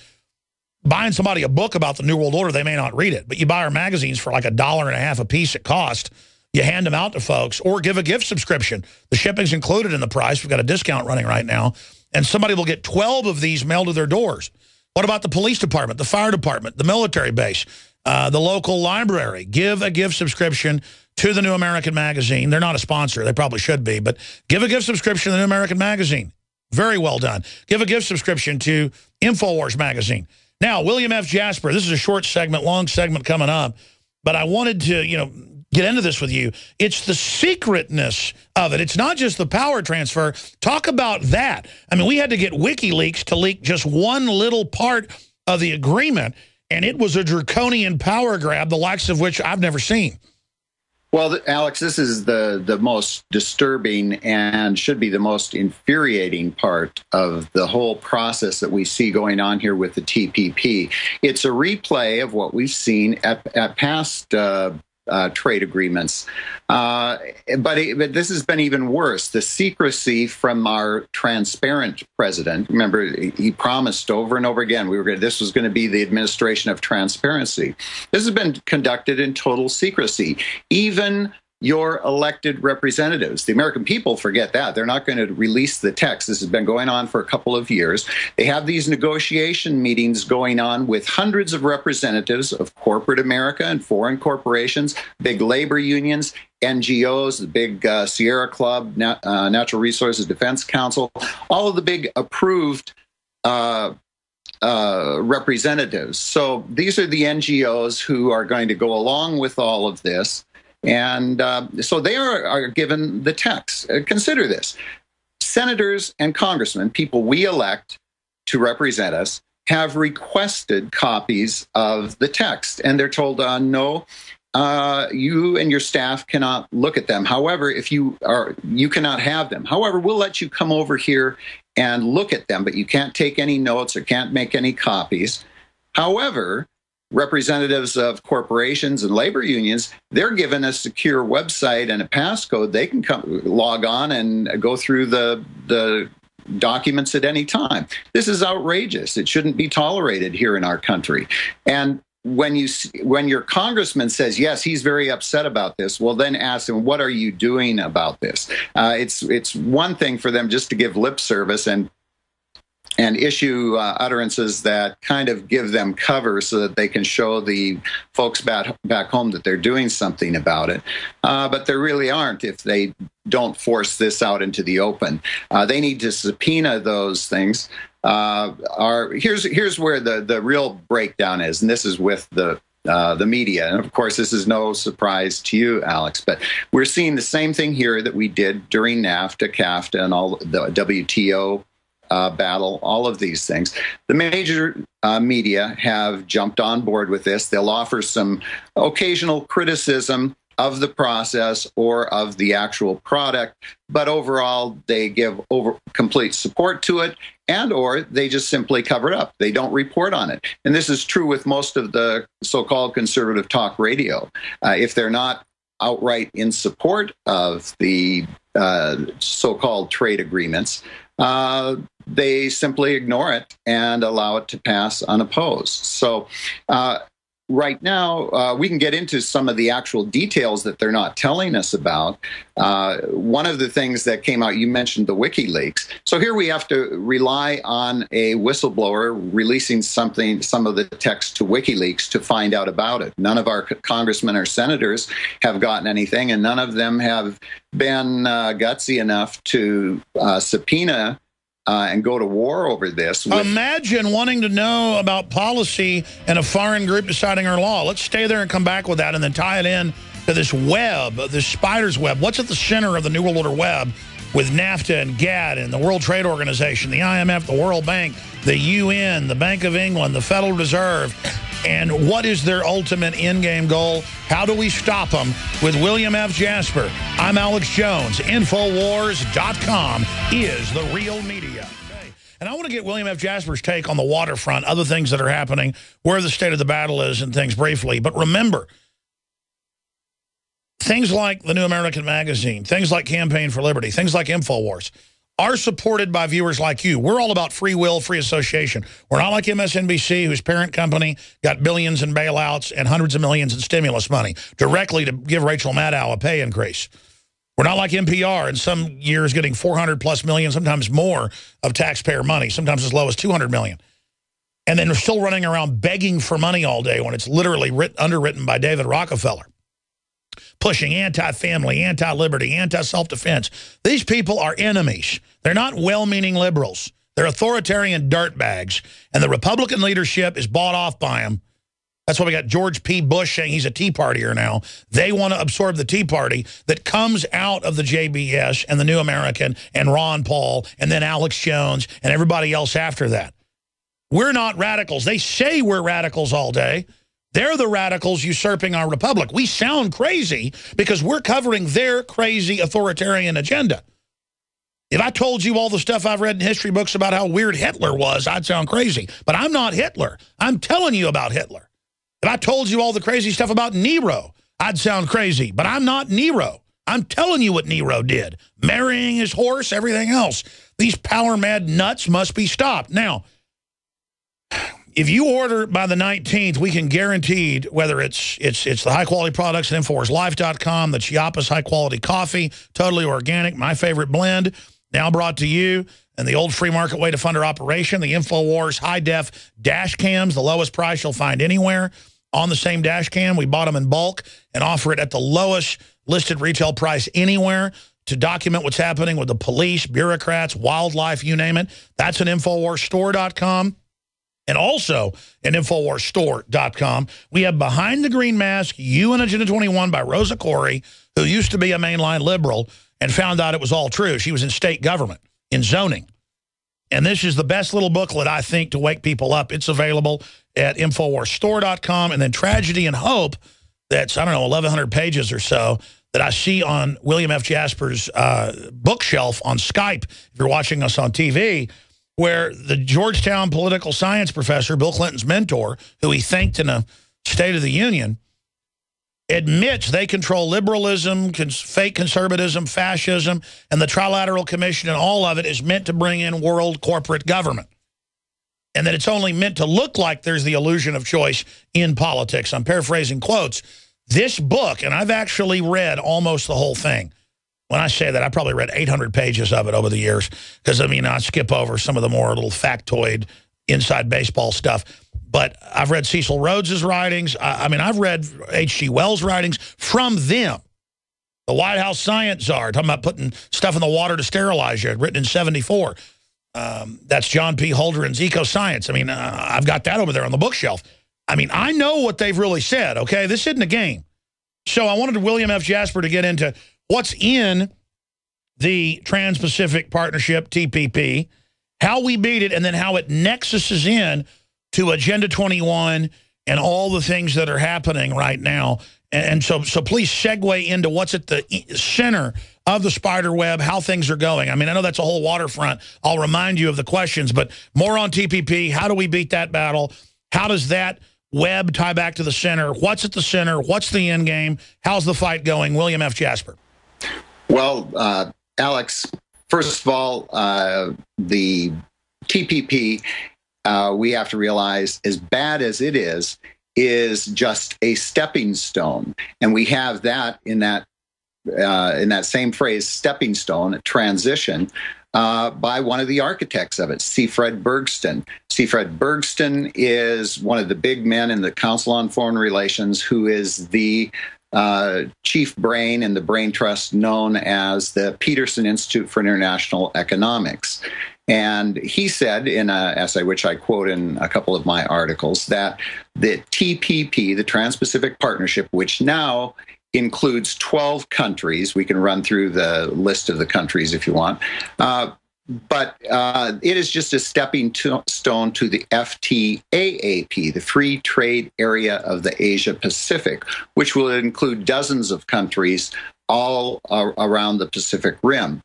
Buying somebody a book about the New World Order, they may not read it. But you buy our magazines for like $1.50 a piece at cost. You hand them out to folks or give a gift subscription. The shipping's included in the price. We've got a discount running right now. And somebody will get 12 of these mailed to their doors. What about the police department, the fire department, the military base, the local library? Give a gift subscription to the New American Magazine. They're not a sponsor. They probably should be. But give a gift subscription to the New American Magazine. Very well done. Give a gift subscription to InfoWars Magazine. Now, William F. Jasper, this is a short segment, long segment coming up. But I wanted to, get into this with you. It's the secretness of it. It's not just the power transfer. Talk about that. I mean, we had to get WikiLeaks to leak just one little part of the agreement, and it was a draconian power grab, the likes of which I've never seen. Well, Alex, this is the most disturbing and should be the most infuriating part of the whole process that we see going on here with the TPP. It's a replay of what we've seen at past trade agreements. But this has been even worse. The secrecy from our transparent president. Remember, he promised over and over again this was going to be the administration of transparency. This has been conducted in total secrecy. Even your elected representatives. The American people forget that. They're not going to release the text. This has been going on for a couple of years. They have these negotiation meetings going on with hundreds of representatives of corporate America and foreign corporations, big labor unions, NGOs, the big Sierra Club, Natural Resources Defense Council, all of the big approved representatives. So these are the NGOs who are going to go along with all of this. And so they are given the text. Consider this. Senators and congressmen, people we elect to represent us, have requested copies of the text. And they're told, no, you and your staff cannot look at them. However, you cannot have them. However, we'll let you come over here and look at them, but you can't take any notes or can't make any copies. However, representatives of corporations and labor unions, they're given a secure website and a passcode. They can log on and go through the documents at any time. This is outrageous. It shouldn't be tolerated here in our country. And when your congressman says, yes, he's very upset about this, well, then ask him, what are you doing about this? It's one thing for them just to give lip service and issue utterances that kind of give them cover so that they can show the folks back home that they're doing something about it. But they really aren't if they don't force this out into the open. They need to subpoena those things. Here's where the real breakdown is, and this is with the media. And of course, this is no surprise to you, Alex, but we're seeing the same thing here that we did during NAFTA, CAFTA, and all the WTO battle, all of these things. The major media have jumped on board with this. They'll offer some occasional criticism of the process or of the actual product, but overall they give complete support to it, and or they just simply cover it up. They don't report on it. And this is true with most of the so-called conservative talk radio. If they're not outright in support of the so-called trade agreements, they simply ignore it and allow it to pass unopposed. So right now, we can get into some of the actual details that they're not telling us about. One of the things that came out, you mentioned the WikiLeaks. So here we have to rely on a whistleblower releasing some of the text to WikiLeaks to find out about it. None of our congressmen or senators have gotten anything, and none of them have been gutsy enough to subpoena and go to war over this. Imagine wanting to know about policy and a foreign group deciding our law. Let's stay there and come back with that and then tie it in to this web, this spider's web. What's at the center of the New World Order web with NAFTA and GATT and the World Trade Organization, the IMF, the World Bank, the UN, the Bank of England, the Federal Reserve, And what is their ultimate end-game goal? How do we stop them? With William F. Jasper, I'm Alex Jones. Infowars.com is the real media. Okay. And I want to get William F. Jasper's take on the waterfront, other things that are happening, where the state of the battle is, and things briefly. But remember, things like the New American Magazine, things like Campaign for Liberty, things like Infowars are supported by viewers like you. We're all about free will, free association. We're not like MSNBC, whose parent company got billions in bailouts and hundreds of millions in stimulus money directly to give Rachel Maddow a pay increase. We're not like NPR, in some years getting 400+ million, sometimes more, of taxpayer money, sometimes as low as 200 million. And then they're still running around begging for money all day when it's literally underwritten by David Rockefeller, pushing anti-family, anti-liberty, anti-self-defense. These people are enemies. They're not well-meaning liberals. They're authoritarian dirtbags, and the Republican leadership is bought off by them. That's why we got George P. Bush saying he's a Tea Partier now. They want to absorb the Tea Party that comes out of the JBS and the New American and Ron Paul and then Alex Jones and everybody else after that. We're not radicals. They say we're radicals all day. They're the radicals usurping our republic. We sound crazy because we're covering their crazy authoritarian agenda. If I told you all the stuff I've read in history books about how weird Hitler was, I'd sound crazy. But I'm not Hitler. I'm telling you about Hitler. If I told you all the crazy stuff about Nero, I'd sound crazy. But I'm not Nero. I'm telling you what Nero did. Marrying his horse, everything else. These power-mad nuts must be stopped. Now, if you order by the 19th, we can guaranteed, whether it's the high-quality products at InfoWarsLife.com, the Chiapas high-quality coffee, totally organic, my favorite blend, now brought to you, and the old free market way to fund our operation, the InfoWars high-def dash cams, the lowest price you'll find anywhere. On the same dash cam, we bought them in bulk and offer it at the lowest listed retail price anywhere to document what's happening with the police, bureaucrats, wildlife, you name it. That's at InfoWarsStore.com. And also at InfoWarsStore.com, we have Behind the Green Mask, You and Agenda 21 by Rosa Corey, who used to be a mainline liberal and found out it was all true. She was in state government, in zoning. And this is the best little booklet, I think, to wake people up. It's available at InfoWarsStore.com. And then Tragedy and Hope, that's, I don't know, 1,100 pages or so, that I see on William F. Jasper's bookshelf on Skype, if you're watching us on TV, where the Georgetown political science professor, Bill Clinton's mentor, who he thanked in a State of the Union, admits they control liberalism, fake conservatism, fascism, and the Trilateral Commission, and all of it is meant to bring in world corporate government. And that it's only meant to look like there's the illusion of choice in politics. I'm paraphrasing quotes. This book, and I've actually read almost the whole thing. When I say that, I probably read 800 pages of it over the years because, I mean, I skip over some of the more little factoid inside baseball stuff. But I've read Cecil Rhodes's writings. I mean, I've read H.G. Wells' writings from them. The White House science czar, talking about putting stuff in the water to sterilize you, written in 74. That's John P. Holdren's Eco-Science. I mean, I've got that over there on the bookshelf. I mean, I know what they've really said, okay? This isn't a game. So I wanted William F. Jasper to get into what's in the Trans-Pacific Partnership, TPP, how we beat it, and then how it nexuses in to Agenda 21 and all the things that are happening right now. And so please segue into what's at the center of the spider web, how things are going. I mean, I know that's a whole waterfront. I'll remind you of the questions, but more on TPP. How do we beat that battle? How does that web tie back to the center? What's at the center? What's the end game? How's the fight going? William F. Jasper. Well, Alex, first of all, the TPP, we have to realize, as bad as it is just a stepping stone. And we have that in that same phrase, stepping stone, transition, by one of the architects of it, C. Fred Bergsten. C. Fred Bergsten is one of the big men in the Council on Foreign Relations, who is the chief brain in the brain trust known as the Peterson Institute for International Economics. And he said in an essay, which I quote in a couple of my articles, that the TPP, the Trans-Pacific Partnership, which now includes 12 countries, we can run through the list of the countries if you want, but it is just a stepping stone to the FTAAP, the Free Trade Area of the Asia Pacific, which will include dozens of countries all around the Pacific Rim.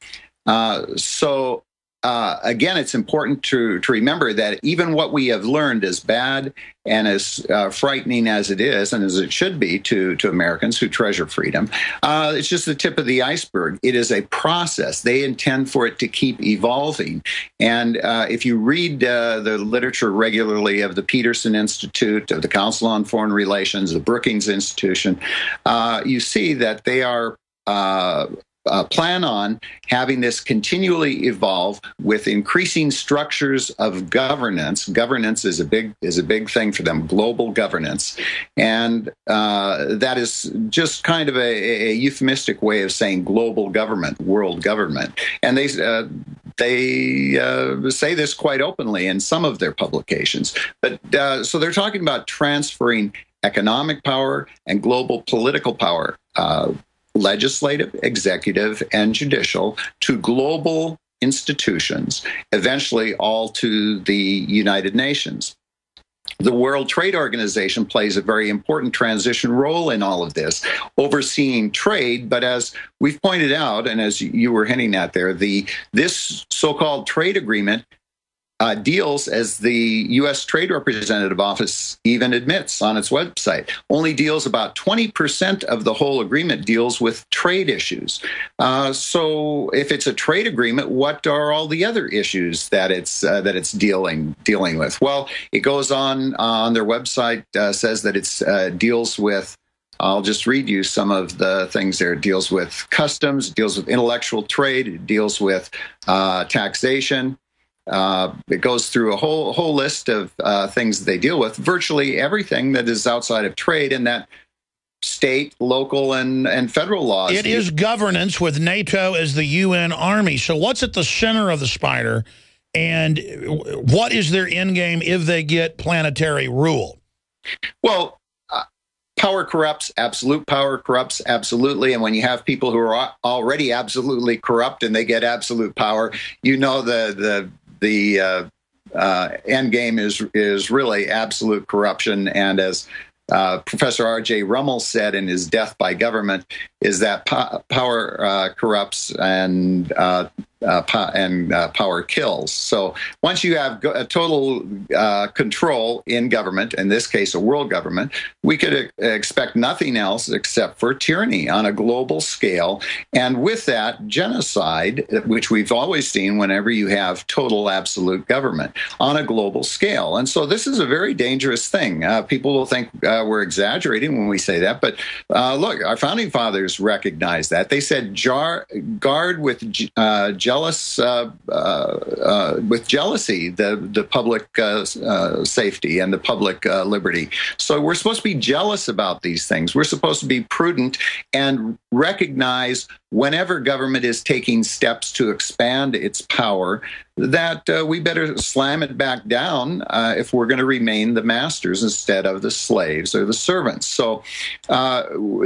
Again, it's important to remember that even what we have learned, as bad and as frightening as it is, and as it should be to Americans who treasure freedom, it's just the tip of the iceberg. It is a process. They intend for it to keep evolving. And if you read the literature regularly of the Peterson Institute, of the Council on Foreign Relations, the Brookings Institution, you see that they are plan on having this continually evolve with increasing structures of governance. Governance is a big thing for them, global governance, and that is just kind of a euphemistic way of saying global government, world government. And they say this quite openly in some of their publications. But so they're talking about transferring economic power and global political power, legislative, executive, and judicial, to global institutions, eventually all to the United Nations. The World Trade Organization plays a very important transition role in all of this, overseeing trade. But as we've pointed out, and as you were hinting at there, this so-called trade agreement deals, as the U.S. Trade Representative Office even admits on its website, only deals about 20% of the whole agreement deals with trade issues. So if it's a trade agreement, what are all the other issues that it's dealing with? Well, it goes on their website, says that it deals with, I'll just read you some of the things there. It deals with customs, it deals with intellectual trade, it deals with taxation. It goes through a whole list of things that they deal with, virtually everything that is outside of trade, and that state, local, and federal laws. It is governance with NATO as the UN army. So what's at the center of the spider, and what is their end game if they get planetary rule? Well, power corrupts. Absolute power corrupts absolutely. And when you have people who are already absolutely corrupt and they get absolute power, you know the end game is really absolute corruption. And as Professor R.J. Rummel said in his Death by Government, is that power corrupts and power kills. So once you have a total control in government, in this case a world government, we could expect nothing else except for tyranny on a global scale. And with that, genocide, which we've always seen whenever you have total absolute government on a global scale. And so this is a very dangerous thing. People will think we're exaggerating when we say that, but look, our founding fathers recognized that. They said guard with jealousy the public safety and the public liberty. So we're supposed to be jealous about these things. We're supposed to be prudent and recognize whenever government is taking steps to expand its power that we better slam it back down if we're going to remain the masters instead of the slaves or the servants. So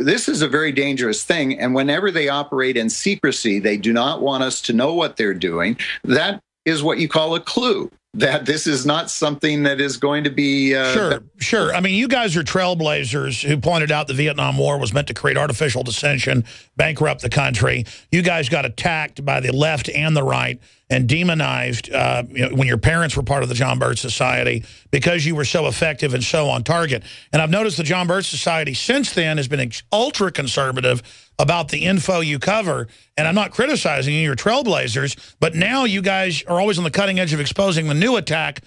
this is a very dangerous thing. And whenever they operate in secrecy, they do not want us to know what they're doing. That is what you call a clue, that this is not something that is going to be... Sure. I mean, you guys are trailblazers who pointed out the Vietnam War was meant to create artificial dissension, bankrupt the country. You guys got attacked by the left and the right and demonized when your parents were part of the John Birch Society because you were so effective and so on target. And I've noticed the John Birch Society since then has been ultra-conservative about the info you cover. And I'm not criticizing you, you're trailblazers, but now you guys are always on the cutting edge of exposing the new attack,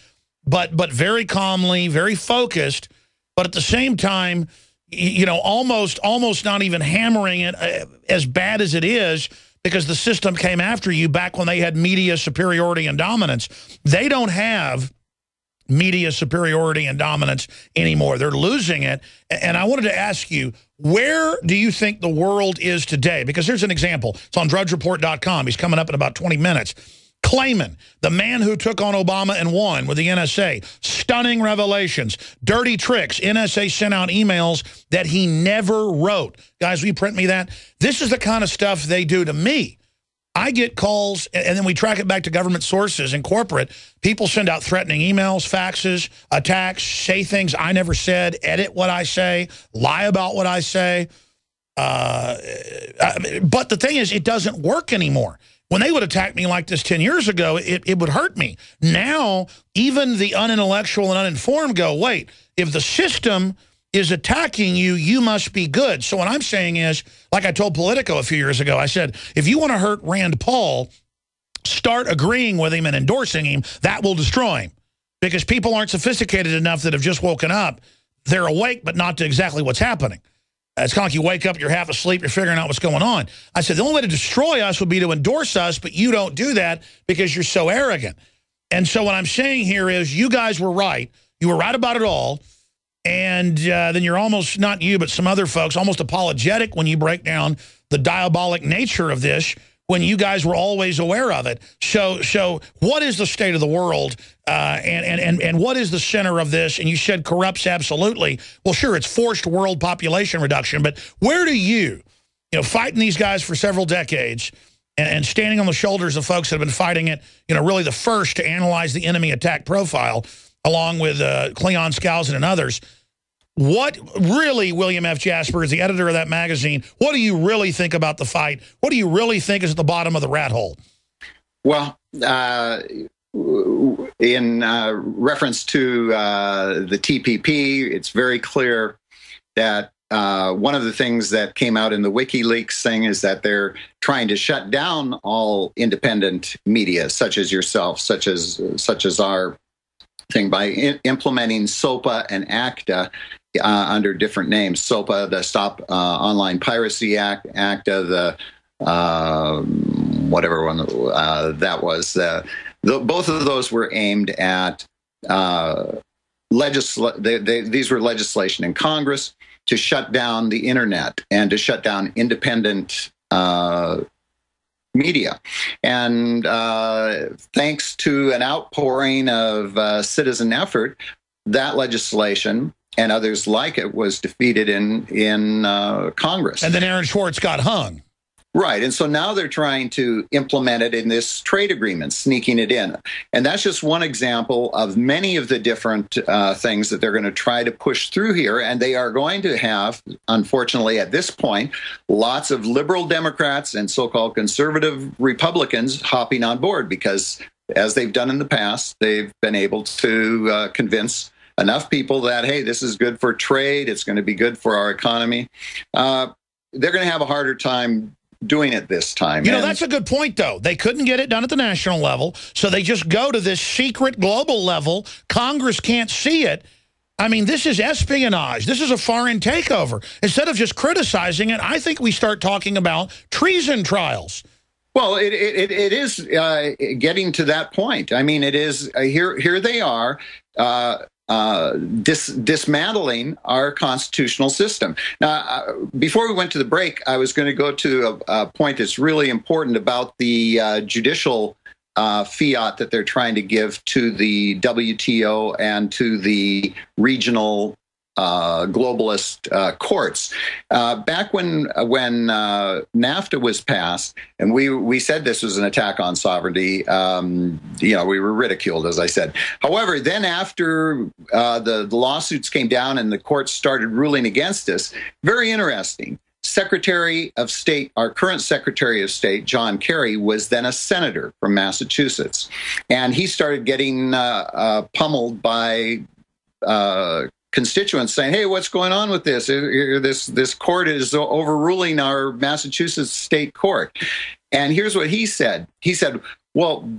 but very calmly, very focused, but at the same time, almost not even hammering it as bad as it is, because the system came after you back when they had media superiority and dominance. They don't have media superiority and dominance anymore. They're losing it. And I wanted to ask you, where do you think the world is today? Because here's an example. It's on drudgereport.com. He's coming up in about 20 minutes. Klayman, the man who took on Obama and won with the NSA, stunning revelations, dirty tricks. NSA sent out emails that he never wrote. Guys, will you print me that? This is the kind of stuff they do to me. I get calls, and then we track it back to government sources and corporate. People send out threatening emails, faxes, attacks, say things I never said, edit what I say, lie about what I say. But the thing is, it doesn't work anymore. When they would attack me like this 10 years ago, it would hurt me. Now, even the unintellectual and uninformed go, wait, if the system is attacking you, you must be good. So what I'm saying is, like I told Politico a few years ago, I said, if you want to hurt Rand Paul, start agreeing with him and endorsing him. That will destroy him. Because people aren't sophisticated enough that have just woken up. They're awake, but not to exactly what's happening. It's kind of like you wake up, you're half asleep, you're figuring out what's going on. I said, the only way to destroy us would be to endorse us, but you don't do that because you're so arrogant. And so what I'm saying here is you guys were right. You were right about it all. And then you're almost, not you, but some other folks, almost apologetic when you break down the diabolic nature of this when you guys were always aware of it. So what is the state of the world and what is the center of this? And you said corrupts absolutely. Well, sure, it's forced world population reduction. But where do you fighting these guys for several decades and standing on the shoulders of folks that have been fighting it, really the first to analyze the enemy attack profile, along with Cleon Skousen and others. What really, William F. Jasper, is the editor of that magazine, what do you really think about the fight? What do you really think is at the bottom of the rat hole? Well, in reference to the TPP, it's very clear that one of the things that came out in the WikiLeaks thing is that they're trying to shut down all independent media, such as yourself, such as our thing, by implementing SOPA and ACTA under different names. SOPA, the Stop Online Piracy Act, ACTA, the whatever one that was. Both of those were aimed at these were legislation in Congress to shut down the internet and to shut down independent media. And thanks to an outpouring of citizen effort, that legislation and others like it was defeated in Congress. And then Aaron Schwartz got hung. Right. And so now they're trying to implement it in this trade agreement, sneaking it in. And that's just one example of many of the different things that they're going to try to push through here. And they are going to have, unfortunately, at this point, lots of liberal Democrats and so-called conservative Republicans hopping on board because, as they've done in the past, they've been able to convince people that, hey, this is good for trade. It's going to be good for our economy. They're going to have a harder time doing it this time. That's a good point, though. They couldn't get it done at the national level, so they just go to this secret global level. Congress can't see it. I mean, this is espionage. This is a foreign takeover. Instead of just criticizing it, I think we start talking about treason trials. Well, it is getting to that point. I mean, it is here they are dismantling our constitutional system. Now, before we went to the break, I was going to go to a point that's really important about the judicial fiat that they're trying to give to the WTO and to the regional globalist courts. Back when NAFTA was passed, and we said this was an attack on sovereignty, we were ridiculed, as I said. However, then after the lawsuits came down and the courts started ruling against us, very interesting. Secretary of State, our current Secretary of State, John Kerry, was then a senator from Massachusetts. And he started getting pummeled by constituents saying, hey, what's going on with this? This court is overruling our Massachusetts state court. And here's what he said. He said, well,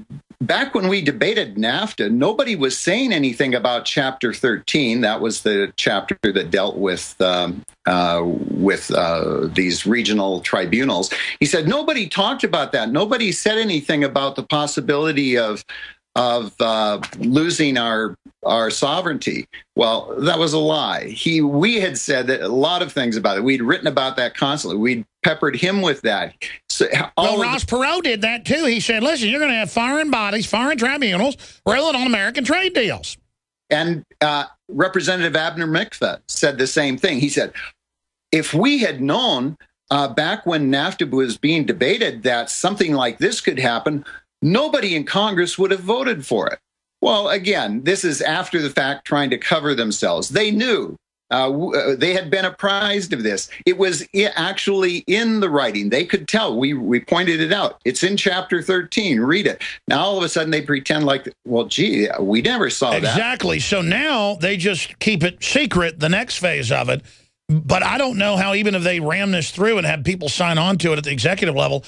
back when we debated NAFTA, nobody was saying anything about Chapter 13. That was the chapter that dealt with these regional tribunals. He said, nobody talked about that. Nobody said anything about the possibility of losing our sovereignty. Well, that was a lie. We had said that a lot of things about it. We'd written about that constantly. We'd peppered him with that. So, Ross Perot did that too. He said, listen, you're going to have foreign bodies, foreign tribunals, ruling on American trade deals. And Representative Abner Mikva said the same thing. He said, if we had known back when NAFTA was being debated, that something like this could happen, nobody in Congress would have voted for it. Well, again, this is after the fact, trying to cover themselves. They knew. They had been apprised of this. It was actually in the writing. They could tell. We pointed it out. It's in Chapter 13. Read it. Now, all of a sudden, they pretend like, well, gee, we never saw that. Exactly. So now they just keep it secret, the next phase of it. But I don't know how, even if they ram this through and have people sign on to it at the executive level.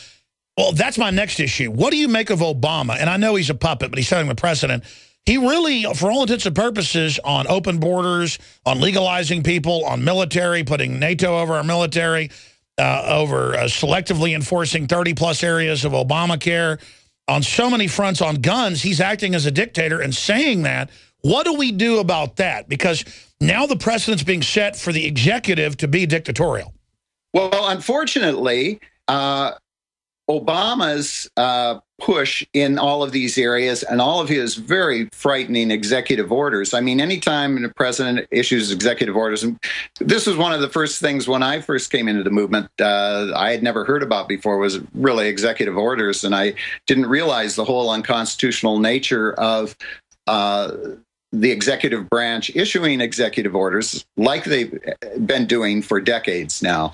Well, that's my next issue. What do you make of Obama? And I know he's a puppet, but he's setting the precedent. He really, for all intents and purposes, on open borders, on legalizing people, on military, putting NATO over our military, over selectively enforcing 30-plus areas of Obamacare, on so many fronts on guns, he's acting as a dictator and saying that. What do we do about that? Because now the precedent's being set for the executive to be dictatorial. Well, unfortunately, Obama's push in all of these areas and all of his very frightening executive orders. I mean, anytime the president issues executive orders, and this was one of the first things when I first came into the movement I had never heard about before, was really executive orders, and I didn't realize the whole unconstitutional nature of the executive branch issuing executive orders like they've been doing for decades now.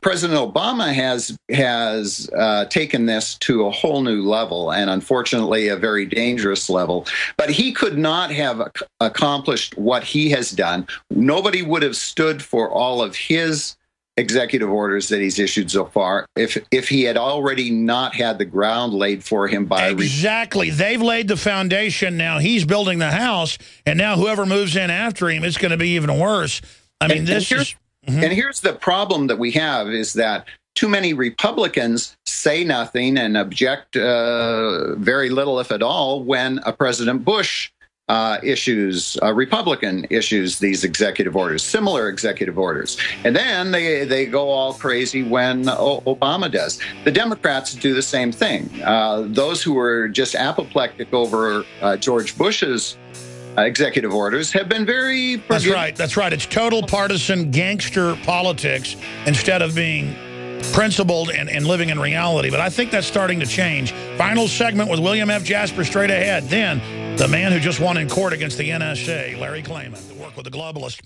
President Obama has taken this to a whole new level, and unfortunately a very dangerous level. But he could not have accomplished what he has done. Nobody would have stood for all of his executive orders that he's issued so far if he had already not had the ground laid for him by... Exactly. They've laid the foundation. Now he's building the house, and now whoever moves in after him, it's going to be even worse. I mean, this is... And here's the problem that we have, is that too many Republicans say nothing and object very little, if at all, when a President Bush Republican issues these executive orders, similar executive orders. And then they go all crazy when Obama does. The Democrats do the same thing. Those who were just apoplectic over George Bush's executive orders have been very... That's right. That's right. It's total partisan gangster politics instead of being principled and living in reality. But I think that's starting to change. Final segment with William F. Jasper straight ahead. Then the man who just won in court against the NSA, Larry Klayman, to work with the globalists.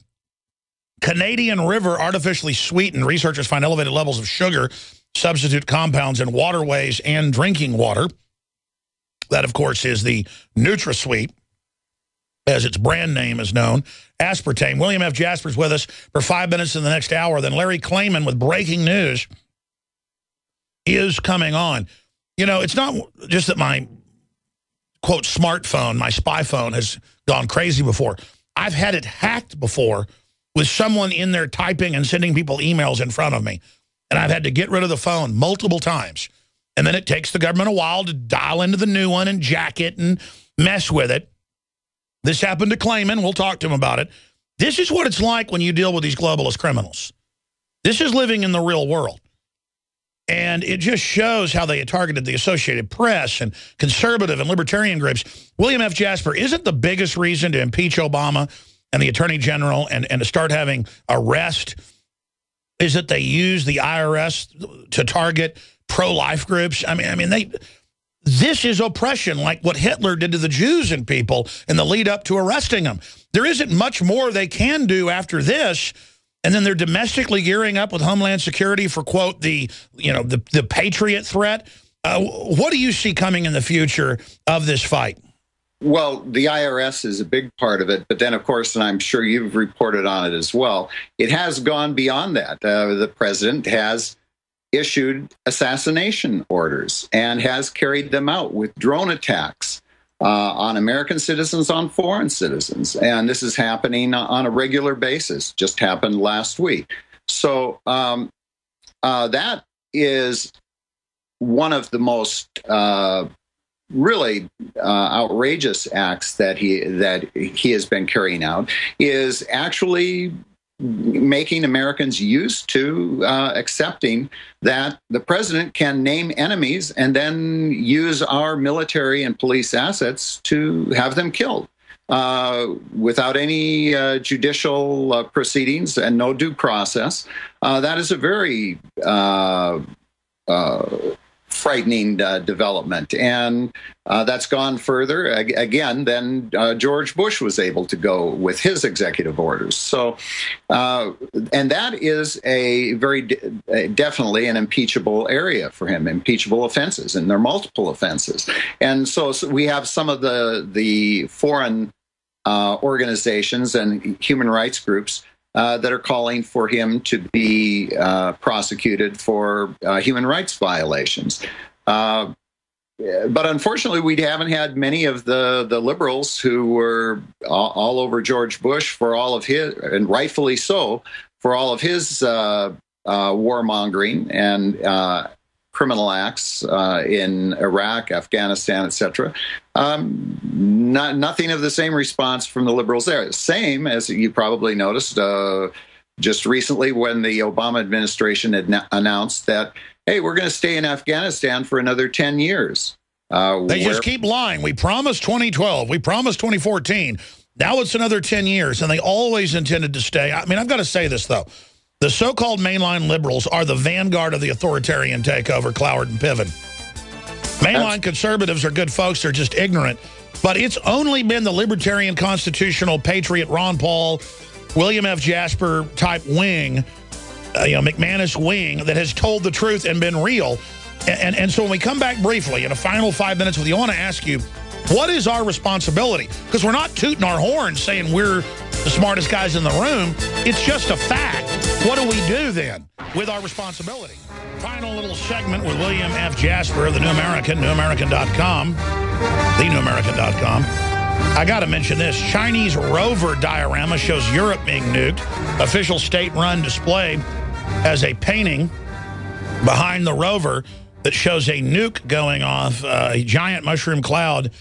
Canadian River artificially sweetened. Researchers find elevated levels of sugar substitute compounds in waterways and drinking water. That, of course, is the NutraSweet, as its brand name is known, aspartame. William F. Jasper's with us for 5 minutes in the next hour. Then Larry Klayman with breaking news is coming on. You know, it's not just that my, quote, smartphone, my spy phone, has gone crazy before. I've had it hacked before with someone in there typing and sending people emails in front of me. And I've had to get rid of the phone multiple times. And then it takes the government a while to dial into the new one and jack it and mess with it. This happened to Klayman. We'll talk to him about it. This is what it's like when you deal with these globalist criminals. This is living in the real world. And it just shows how they targeted the Associated Press and conservative and libertarian groups. William F. Jasper, isn't the biggest reason to impeach Obama and the Attorney General and to start having arrest is that they use the IRS to target pro-life groups? I mean, this is oppression, like what Hitler did to the Jews and people in the lead up to arresting them. There isn't much more they can do after this. And then they're domestically gearing up with Homeland Security for, quote, the Patriot threat. What do you see coming in the future of this fight? Well, the IRS is a big part of it. But then, of course, and I'm sure you've reported on it as well, it has gone beyond that. The president has issued assassination orders and has carried them out with drone attacks on American citizens, on foreign citizens. And this is happening on a regular basis, just happened last week. So that is one of the most really outrageous acts that he has been carrying out, is actually making Americans used to accepting that the president can name enemies and then use our military and police assets to have them killed. without any judicial proceedings and no due process. That is a very frightening development. And that's gone further. Again, then George Bush was able to go with his executive orders. So, and that is a very definitely an impeachable area for him, impeachable offenses, and there are multiple offenses. And so we have some of the foreign organizations and human rights groups that are calling for him to be prosecuted for human rights violations. But unfortunately, we haven't had many of the liberals who were all over George Bush for all of his, and rightfully so, for all of his warmongering and criminal acts in Iraq, Afghanistan, etc. Nothing of the same response from the liberals there. Same as you probably noticed just recently when the Obama administration had announced that, hey, we're going to stay in Afghanistan for another 10 years. They just keep lying. We promised 2012. We promised 2014. Now it's another 10 years, and they always intended to stay. I mean, I've got to say this, though. The so-called mainline liberals are the vanguard of the authoritarian takeover, Cloward and Piven. Mainline conservatives are good folks. They're just ignorant. But it's only been the libertarian constitutional patriot Ron Paul, William F. Jasper type wing, McManus wing, that has told the truth and been real. And so when we come back briefly in a final 5 minutes with you, I want to ask you, what is our responsibility? Because we're not tooting our horns saying we're the smartest guys in the room. It's just a fact. What do we do then with our responsibility? Final little segment with William F. Jasper of the New American, newamerican.com, thenewamerican.com. I got to mention this. Chinese rover diorama shows Europe being nuked. Official state-run display has a painting behind the rover that shows a nuke going off, a giant mushroom cloud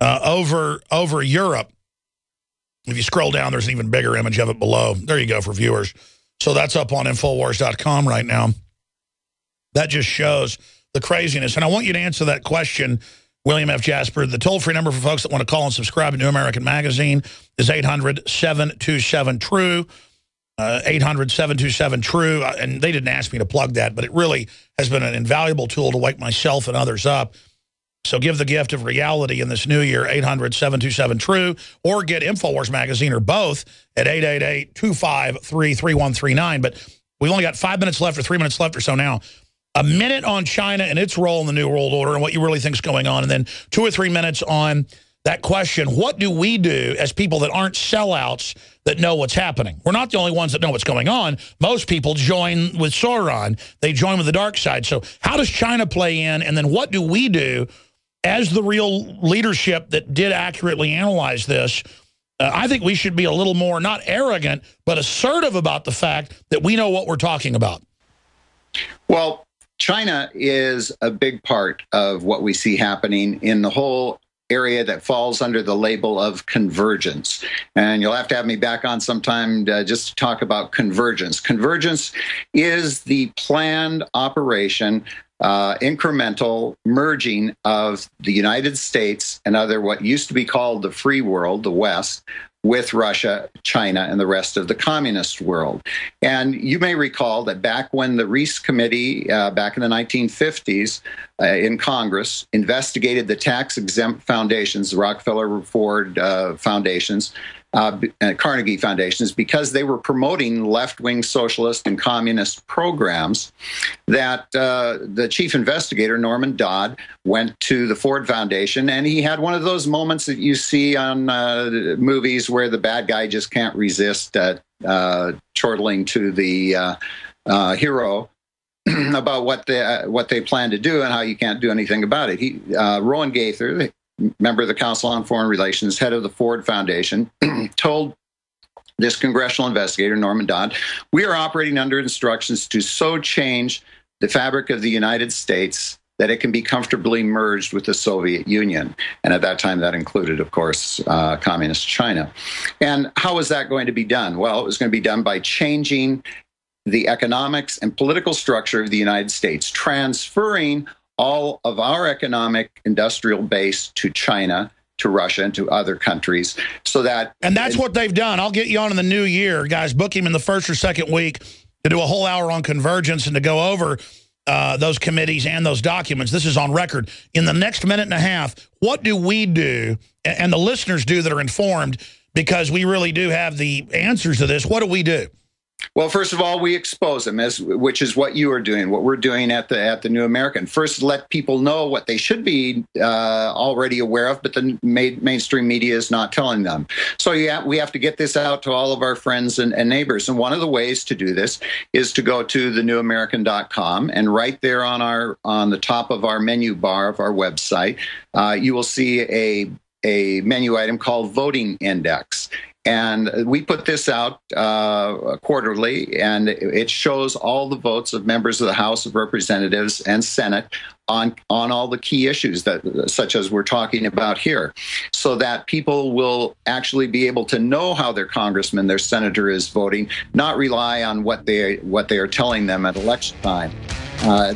over Europe. If you scroll down, there's an even bigger image of it below. There you go for viewers. So that's up on Infowars.com right now. That just shows the craziness. And I want you to answer that question, William F. Jasper. The toll-free number for folks that want to call and subscribe to New American Magazine is 800-727-TRUE. 800-727-TRUE. And they didn't ask me to plug that, but it really has been an invaluable tool to wake myself and others up. So give the gift of reality in this new year, 800-727-TRUE, or get InfoWars Magazine, or both, at 888-253-3139. But we've only got 5 minutes left, or 3 minutes left or so now. A minute on China and its role in the New World Order and what you really think is going on, and then 2 or 3 minutes on that question, what do we do as people that aren't sellouts that know what's happening? We're not the only ones that know what's going on. Most people join with Sauron. They join with the dark side. So how does China play in, and then what do we do as the real leadership that did accurately analyze this? I think we should be a little more, not arrogant, but assertive about the fact that we know what we're talking about. Well, China is a big part of what we see happening in the whole area that falls under the label of convergence. And you'll have to have me back on sometime just to talk about convergence. Convergence is the planned operation, incremental merging of the United States and other what used to be called the free world, the West, with Russia, China, and the rest of the communist world. And you may recall that back when the Reese Committee, back in the 1950s, in Congress, investigated the tax-exempt foundations, the Rockefeller Ford foundations, Carnegie foundations, because they were promoting left-wing socialist and communist programs, that the chief investigator, Norman Dodd, went to the Ford Foundation, and he had one of those moments that you see on movies where the bad guy just can't resist chortling to the hero about what they plan to do and how you can't do anything about it. Rowan Gaither, member of the Council on Foreign Relations, head of the Ford Foundation, told this congressional investigator, Norman Dodd, we are operating under instructions to so change the fabric of the United States that it can be comfortably merged with the Soviet Union. And at that time, that included, of course, communist China. And how was that going to be done? Well, it was going to be done by changing the economics and political structure of the United States, transferring all of our economic industrial base to China, to Russia and to other countries, so that... And that's what they've done. I'll get you on in the new year, guys. Book him in the first or second week to do a whole hour on convergence and to go over those committees and those documents. This is on record. In the next minute and a half, what do we do, and the listeners do that are informed, because we really do have the answers to this? What do we do? Well, first of all, we expose them, which is what you are doing, what we're doing at the New American. First, let people know what they should be already aware of, but the mainstream media is not telling them. So we have to get this out to all of our friends and neighbors. And one of the ways to do this is to go to thenewamerican.com, and right there on the top of our menu bar of our website, you will see a menu item called Voting Index. And we put this out quarterly, and it shows all the votes of members of the House of Representatives and Senate on all the key issues, such as we're talking about here, so that people will actually be able to know how their congressman, their senator is voting, not rely on what they are telling them at election time.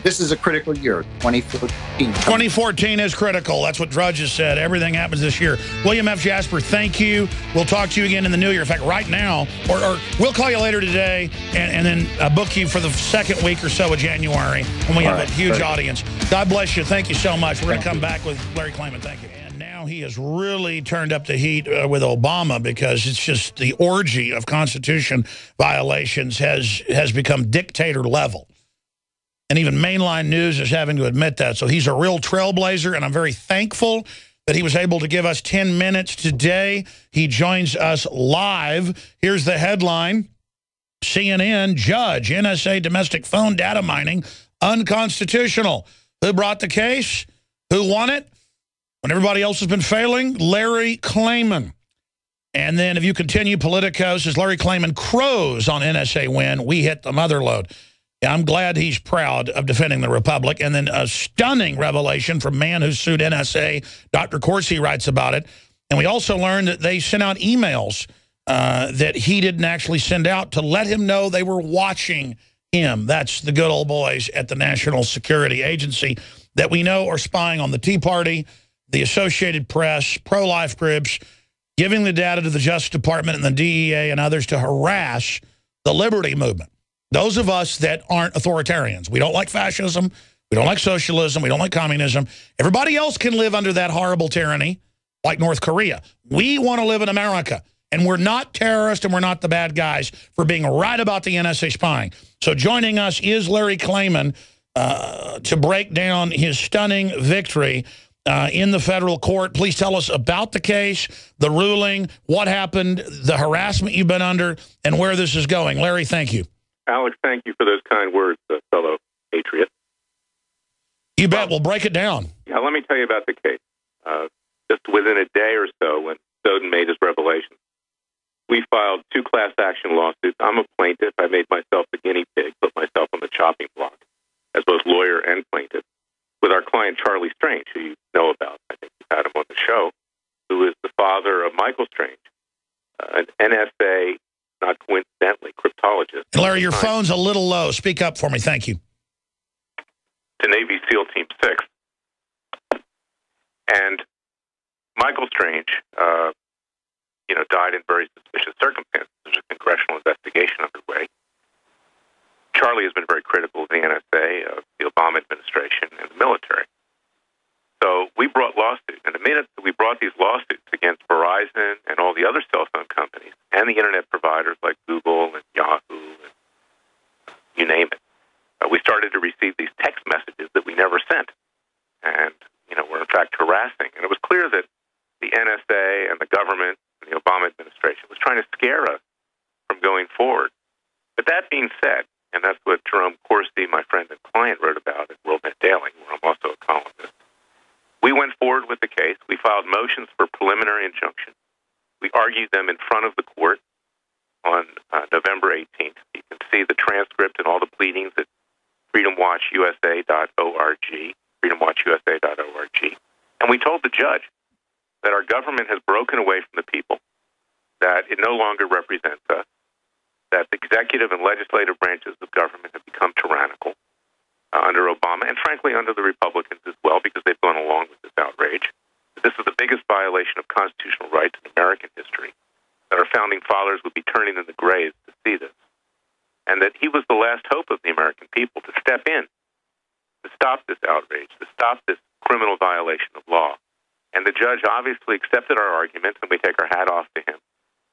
This is a critical year, 2014. 2014 is critical. That's what Drudge has said. Everything happens this year. William F. Jasper, thank you. We'll talk to you again in the new year. In fact, right now, or we'll call you later today and then book you for the second week or so of January when we have a huge audience. God bless you. Thank you so much. We're going to come back with Larry Klayman. Thank you. And now he has really turned up the heat with Obama, because it's just the orgy of Constitution violations has become dictator level. And even mainline news is having to admit that. So he's a real trailblazer, and I'm very thankful that he was able to give us 10 minutes today. He joins us live. Here's the headline. CNN, judge, NSA domestic phone data mining, unconstitutional. Who brought the case? Who won it? When everybody else has been failing? Larry Klayman. And then if you continue, Politico says Larry Klayman crows on NSA win. We hit the mother lode. I'm glad he's proud of defending the Republic. And then a stunning revelation from man who sued NSA. Dr. Corsi writes about it. And we also learned that they sent out emails that he didn't actually send out to let him know they were watching him. That's the good old boys at the National Security Agency that we know are spying on the Tea Party, the Associated Press, pro-life groups, giving the data to the Justice Department and the DEA and others to harass the liberty movement. Those of us that aren't authoritarians. We don't like fascism. We don't like socialism. We don't like communism. Everybody else can live under that horrible tyranny, like North Korea. We want to live in America. And we're not terrorists, and we're not the bad guys for being right about the NSA spying. So joining us is Larry Klayman to break down his stunning victory in the federal court. Please tell us about the case, the ruling, what happened, the harassment you've been under, and where this is going. Larry, thank you. Alex, thank you for those kind words, fellow patriot. You bet. We'll break it down. Yeah, let me tell you about the case. Just within a day or so, when Snowden made his revelations, we filed 2 class action lawsuits. I'm a plaintiff. I made myself the guinea pig, put myself on the chopping block as both lawyer and plaintiff, with our client Charlie Strange, who you know about. I think you've had him on the show, who is the father of Michael Strange, an NSA, not coincidentally, cryptologist. And Larry, your phone's a little low. Speak up for me. Thank you. To Navy SEAL Team 6. And Michael Strange, died in very suspicious circumstances. There's a congressional investigation underway. Charlie has been very critical of the NSA, of the Obama administration, and the military. So we brought lawsuits. And the minute that we brought these lawsuits against Verizon and all the other cell phone companies and the internet providers like Google and Yahoo and you name it, we started to receive these text messages that we never sent. And, were in fact harassing. And it was clear that the NSA and the government and the Obama administration was trying to scare us from going forward. But that being said, and that's what Jerome Corsi, my friend and client, wrote about at WorldNet Daily, where I'm also a columnist. We went forward with the case. We filed motions for preliminary injunction. We argued them in front of the court on November 18th. You can see the transcript and all the pleadings at freedomwatchusa.org, freedomwatchusa.org. And we told the judge that our government has broken away from the people, that it no longer represents us, that the executive and legislative branches of government have become tyrannical under Obama, and frankly under the Republicans as well, because they've gone along with this outrage. This is the biggest violation of constitutional rights in American history, that our founding fathers would be turning in the graves to see this, and that he was the last hope of the American people to step in, to stop this outrage, to stop this criminal violation of law. And the judge obviously accepted our arguments, and we take our hat off to him.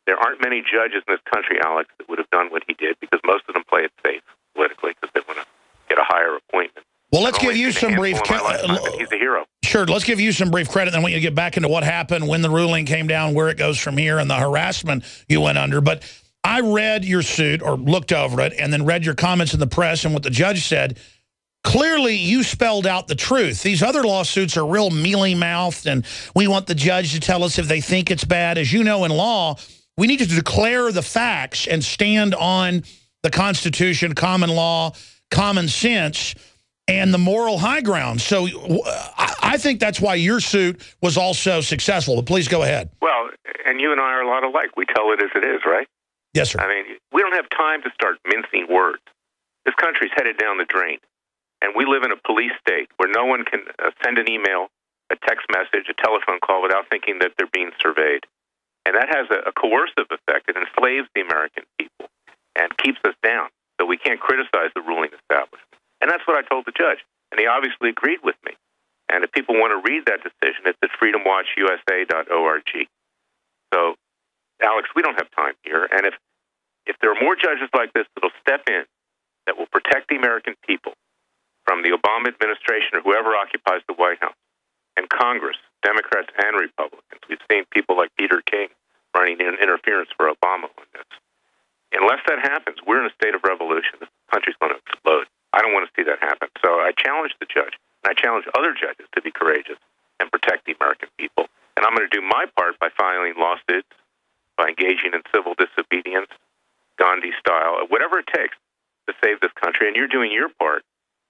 There aren't many judges in this country, Alex, that would have done what he did, because most of them play it safe politically because they want to get a higher appointment. Well, let's give you some brief he's a hero. Sure, let's give you some brief credit, then I want you to get back into what happened when the ruling came down, where it goes from here, and the harassment you went under. But I read your suit, or looked over it, and then read your comments in the press and what the judge said. Clearly, you spelled out the truth. These other lawsuits are real mealy-mouthed, and we want the judge to tell us if they think it's bad. As you know, in law, we need to declare the facts and stand on the Constitution, common law, common sense, and the moral high ground. So I think that's why your suit was also successful. But please go ahead. Well, and you and I are a lot alike. We tell it as it is, right? Yes, sir. I mean, we don't have time to start mincing words. This country's headed down the drain, and we live in a police state where no one can send an email, a text message, a telephone call without thinking that they're being surveyed. And that has a coercive effect. It enslaves the American people and keeps us down, so we can't criticize the ruling establishment. And that's what I told the judge, and he obviously agreed with me. And if people want to read that decision, it's at freedomwatchusa.org. So, Alex, we don't have time here. And if there are more judges like this that will step in, that will protect the American people from the Obama administration or whoever occupies the White House, and Congress, Democrats and Republicans. We've seen people like Peter King running in interference for Obama on this. Unless that happens, we're in a state of revolution. This country's going to explode. I don't want to see that happen. So I challenge the judge, and I challenge other judges to be courageous and protect the American people. And I'm going to do my part by filing lawsuits, by engaging in civil disobedience, Gandhi style, whatever it takes to save this country. And you're doing your part.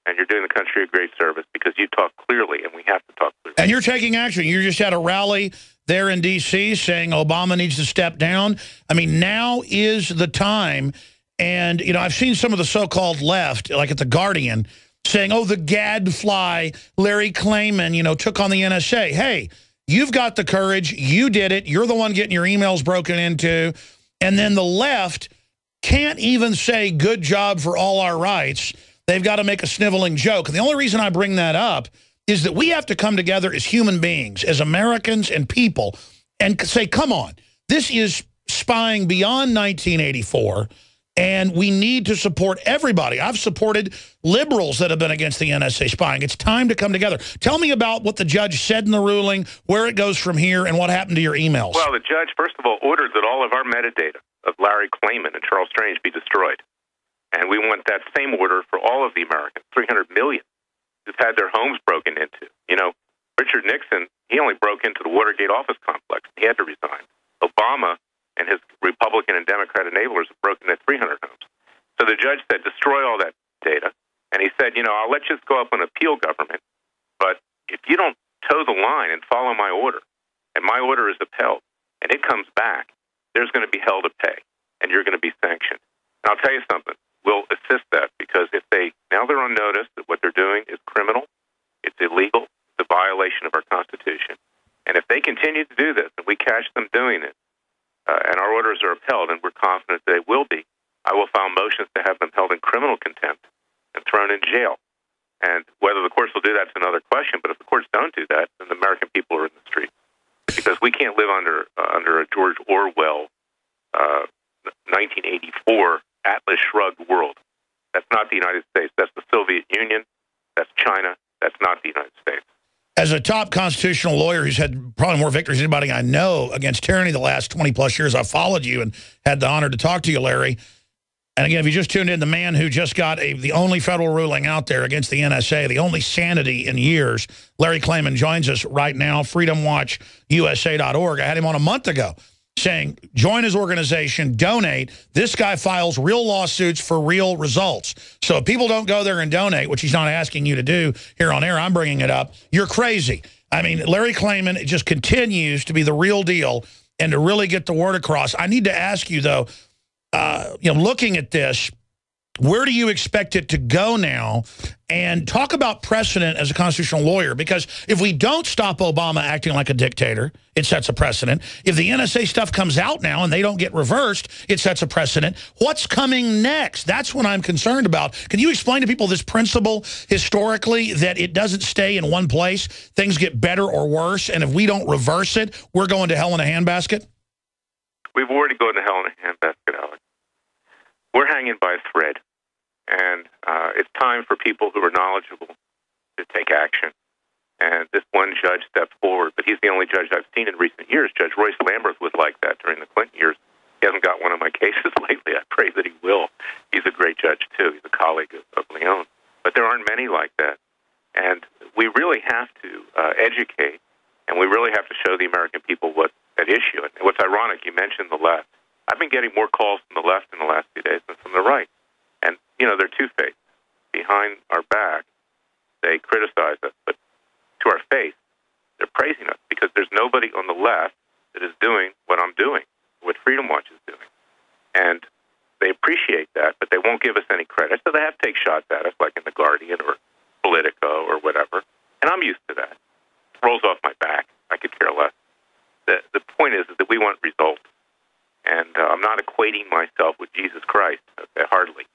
And you're doing the country a great service because you talk clearly, and we have to talk clearly. And you're taking action. You just had a rally there in D.C. saying Obama needs to step down. I mean, now is the time. And, you know, I've seen some of the so-called left, like at The Guardian, saying, oh, the gadfly Larry Klayman, you know, took on the NSA. Hey, you've got the courage. You did it. You're the one getting your emails broken into. And then the left can't even say good job for all our rights. They've got to make a sniveling joke. And the only reason I bring that up is that we have to come together as human beings, as Americans and people, and say, come on, this is spying beyond 1984, and we need to support everybody. I've supported liberals that have been against the NSA spying. It's time to come together. Tell me about what the judge said in the ruling, where it goes from here, and what happened to your emails. Well, the judge, first of all, ordered that all of our metadata of Larry Klayman and Charles Strange be destroyed. And we want that same order for all of the Americans, 300 million, who've had their homes broken into. You know, Richard Nixon, he only broke into the Watergate office complex. He had to resign. Obama and his Republican and Democrat enablers have broken into 300 homes. So the judge said, destroy all that data. And he said, you know, I'll let you go up and appeal government, but if you don't toe the line and follow my order, and my order is upheld, and it comes back, there's going to be hell to pay, and you're going to be sanctioned. And I'll tell you something. We'll assist that, because if now they're on notice that what they're doing is criminal, it's illegal, it's a violation of our Constitution. And if they continue to do this, and we catch them doing it, and our orders are upheld, and we're confident they will be, I will file motions to have them held in criminal contempt and thrown in jail. And whether the courts will do that's another question, but if the courts don't do that, then the American people are in the street. Because we can't live under a George Orwell 1984 Atlas Shrugged world. That's not the United States. That's the Soviet Union. That's China. That's not the United States. As a top constitutional lawyer who's had probably more victories than anybody I know against tyranny the last 20-plus years, I've followed you and had the honor to talk to you, Larry. And again, if you just tuned in, the man who just got the only federal ruling out there against the NSA, the only sanity in years, Larry Klayman, joins us right now, freedomwatchusa.org. I had him on a month ago saying, join his organization, donate. This guy files real lawsuits for real results. So if people don't go there and donate, which he's not asking you to do here on air, I'm bringing it up, you're crazy. I mean, Larry Klayman just continues to be the real deal and to really get the word across. I need to ask you, though, you know, looking at this, Where do you expect it to go now? And talk about precedent as a constitutional lawyer, because if we don't stop Obama acting like a dictator, it sets a precedent. If the NSA stuff comes out now and they don't get reversed, it sets a precedent. What's coming next? That's what I'm concerned about. Can you explain to people this principle historically, that it doesn't stay in one place? Things get better or worse, and if we don't reverse it, we're going to hell in a handbasket? We've already gone to hell in a handbasket, Alex. We're hanging by a thread. And it's time for people who are knowledgeable to take action. And this one judge stepped forward, but he's the only judge I've seen in recent years. Judge Royce Lamberth was like that during the Clinton years. He hasn't got one of my cases lately. I pray that he will. He's a great judge, too. He's a colleague of Leon. But there aren't many like that. And we really have to educate, and we really have to show the American people what's at issue. And what's ironic, you mentioned the left. I've been getting more calls from the left in the last few days than from the right. And, you know, they're two-faced. Behind our back, they criticize us, but to our face, they're praising us, because there's nobody on the left that is doing what I'm doing, what Freedom Watch is doing. And they appreciate that, but they won't give us any credit. So they have to take shots at us, like in The Guardian or Politico or whatever. And I'm used to that. It rolls off my back. I could care less. The point is that we want results. And I'm not equating myself with Jesus Christ. Okay, hardly.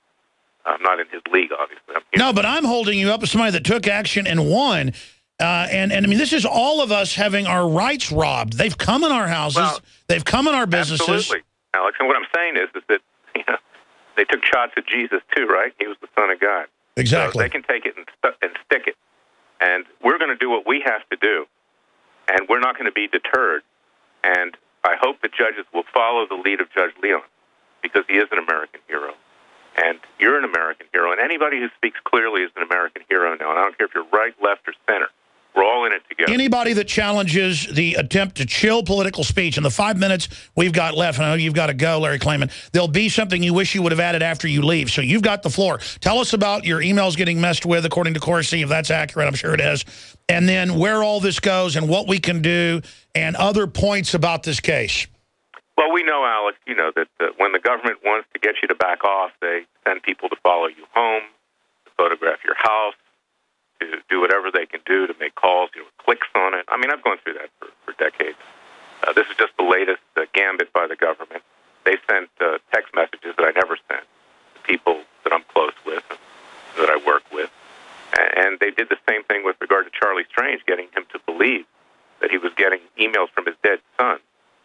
I'm not in his league, obviously. No, but I'm holding you up as somebody that took action and won. And I mean, this is all of us having our rights robbed. They've come in our houses. Well, they've come in our businesses. Absolutely, Alex. And what I'm saying is that, you know, they took shots at Jesus too, right? He was the Son of God. Exactly. So they can take it and stick it. And we're going to do what we have to do. And we're not going to be deterred. And I hope that judges will follow the lead of Judge Leon, because he is an American hero. And you're an American hero, and anybody who speaks clearly is an American hero now. And I don't care if you're right, left, or center. We're all in it together. Anybody that challenges the attempt to chill political speech, in the 5 minutes we've got left, and I know you've got to go, Larry Klayman, there'll be something you wish you would have added after you leave. So you've got the floor. Tell us about your emails getting messed with, according to Corsi, if that's accurate. I'm sure it is. And then where all this goes and what we can do and other points about this case. Well, we know, Alex, you know, that when the government wants to get you to back off, they send people to follow you home, to photograph your house, to do whatever they can do to make calls, you know, with clicks on it. I mean, I've gone through that for decades. This is just the latest gambit by the government. They sent text messages that I never sent to people that I'm close with, that I work with. And they did the same thing with regard to Charlie Strange, getting him to believe that he was getting emails from his dead son.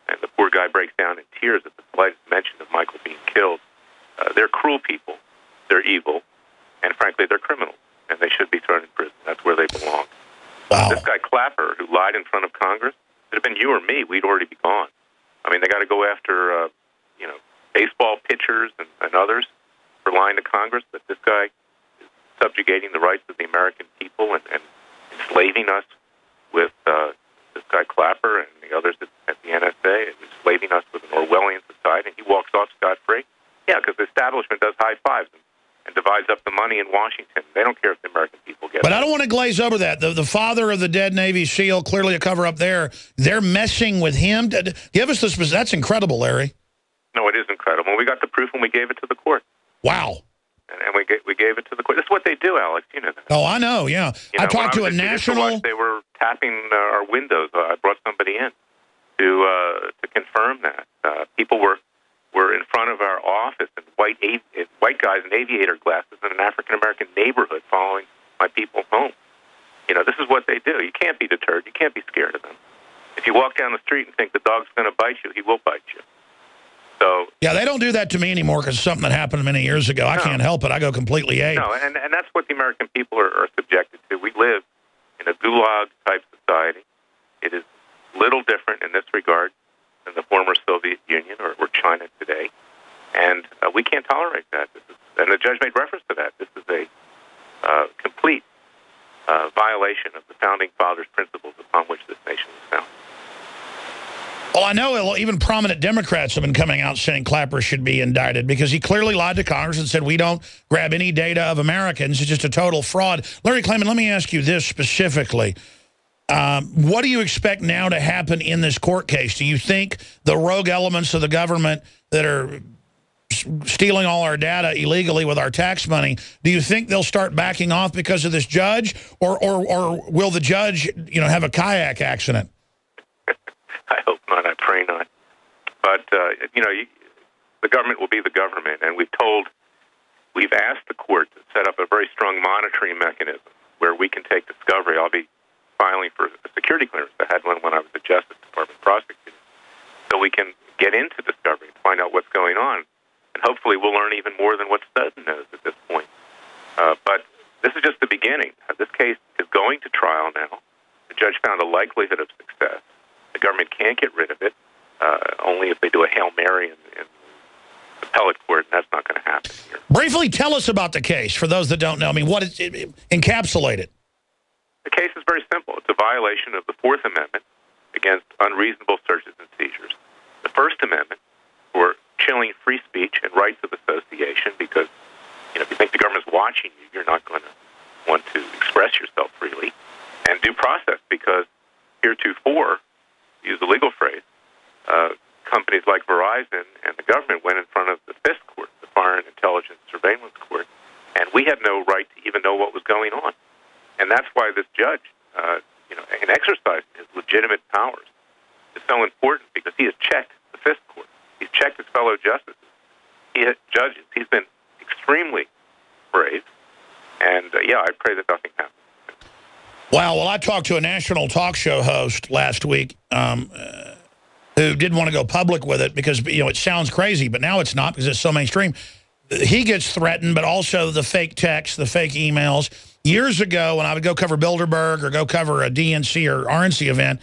And the poor guy breaks down in tears at the slightest mention of Michael being killed. They're cruel people. They're evil. And frankly, they're criminals. And they should be thrown in prison. That's where they belong. Wow. This guy Clapper, who lied in front of Congress, if it had been you or me, we'd already be gone. I mean, they got to go after, you know, baseball pitchers and others for lying to Congress, but this guy is subjugating the rights of the American people and enslaving us with this guy Clapper and the others at the NSA, and enslaving us with an Orwellian society, and he walks off scot-free? Yeah, because the establishment does high fives and divides up the money in Washington. They don't care if the American people get it. But I don't want to glaze over that. The father of the dead Navy SEAL, clearly a cover-up there, they're messing with him. Give us this. That's incredible, Larry. No, it is incredible. We got the proof when we gave it to the court. Wow. And we gave it to the court. This is what they do, Alex. You know that. Oh, I know, yeah. You know, I talked to a national... They were tapping our windows. I brought somebody in to confirm that. People were in front of our office in white guys in aviator glasses in an African-American neighborhood following my people home. You know, this is what they do. You can't be deterred. You can't be scared of them. If you walk down the street and think the dog's going to bite you, he will bite you. So, yeah, they don't do that to me anymore because it's something that happened many years ago. I can't help it. I go completely ape. No, and that's what the American people are subjected to. We live in a gulag-type society. It is little different in this regard than the former Soviet Union or China today. And we can't tolerate that. And the judge made reference to that. This is a complete violation of the Founding Fathers' principles upon which this nation was founded. Well, I know even prominent Democrats have been coming out saying Clapper should be indicted because he clearly lied to Congress and said we don't grab any data of Americans. It's just a total fraud. Larry Klayman, let me ask you this specifically. What do you expect now to happen in this court case? Do you think the rogue elements of the government that are stealing all our data illegally with our tax money. Do you think they'll start backing off because of this judge, or will the judge, have a kayak accident? I hope not. I pray not. But the government will be the government, and we've asked the court to set up a very strong monitoring mechanism where we can take discovery. I'll be filing for a security clearance. I had one when I was the Justice Department prosecutor, so we can get into discovery and find out what's going on. And hopefully we'll learn even more than what Snowden knows at this point. But this is just the beginning. This case is going to trial now. The judge found a likelihood of success. The government can't get rid of it, only if they do a Hail Mary in the appellate court, and that's not going to happen here. Briefly, tell us about the case, for those that don't know. I mean, what is it? Encapsulate it. The case is very simple. It's a violation of the Fourth Amendment against unreasonable searches and seizures. The First Amendment for chilling free speech and rights of association, because if you think the government's watching you, you're not going to want to express yourself freely. And due process, because heretofore, to use the legal phrase, companies like Verizon and the government went in front of the FISC court, the Foreign Intelligence Surveillance Court, and we had no right to even know what was going on. And that's why this judge, in exercising his legitimate powers, is so important, because he has checked the FISC court. He's checked his fellow justices. Judges. He's been extremely brave. And, I pray that nothing happens. Wow. Well, I talked to a national talk show host last week who didn't want to go public with it because, it sounds crazy, but now it's not because it's so mainstream. He gets threatened, but also the fake texts, the fake emails. Years ago, when I would go cover Bilderberg or go cover a DNC or RNC event,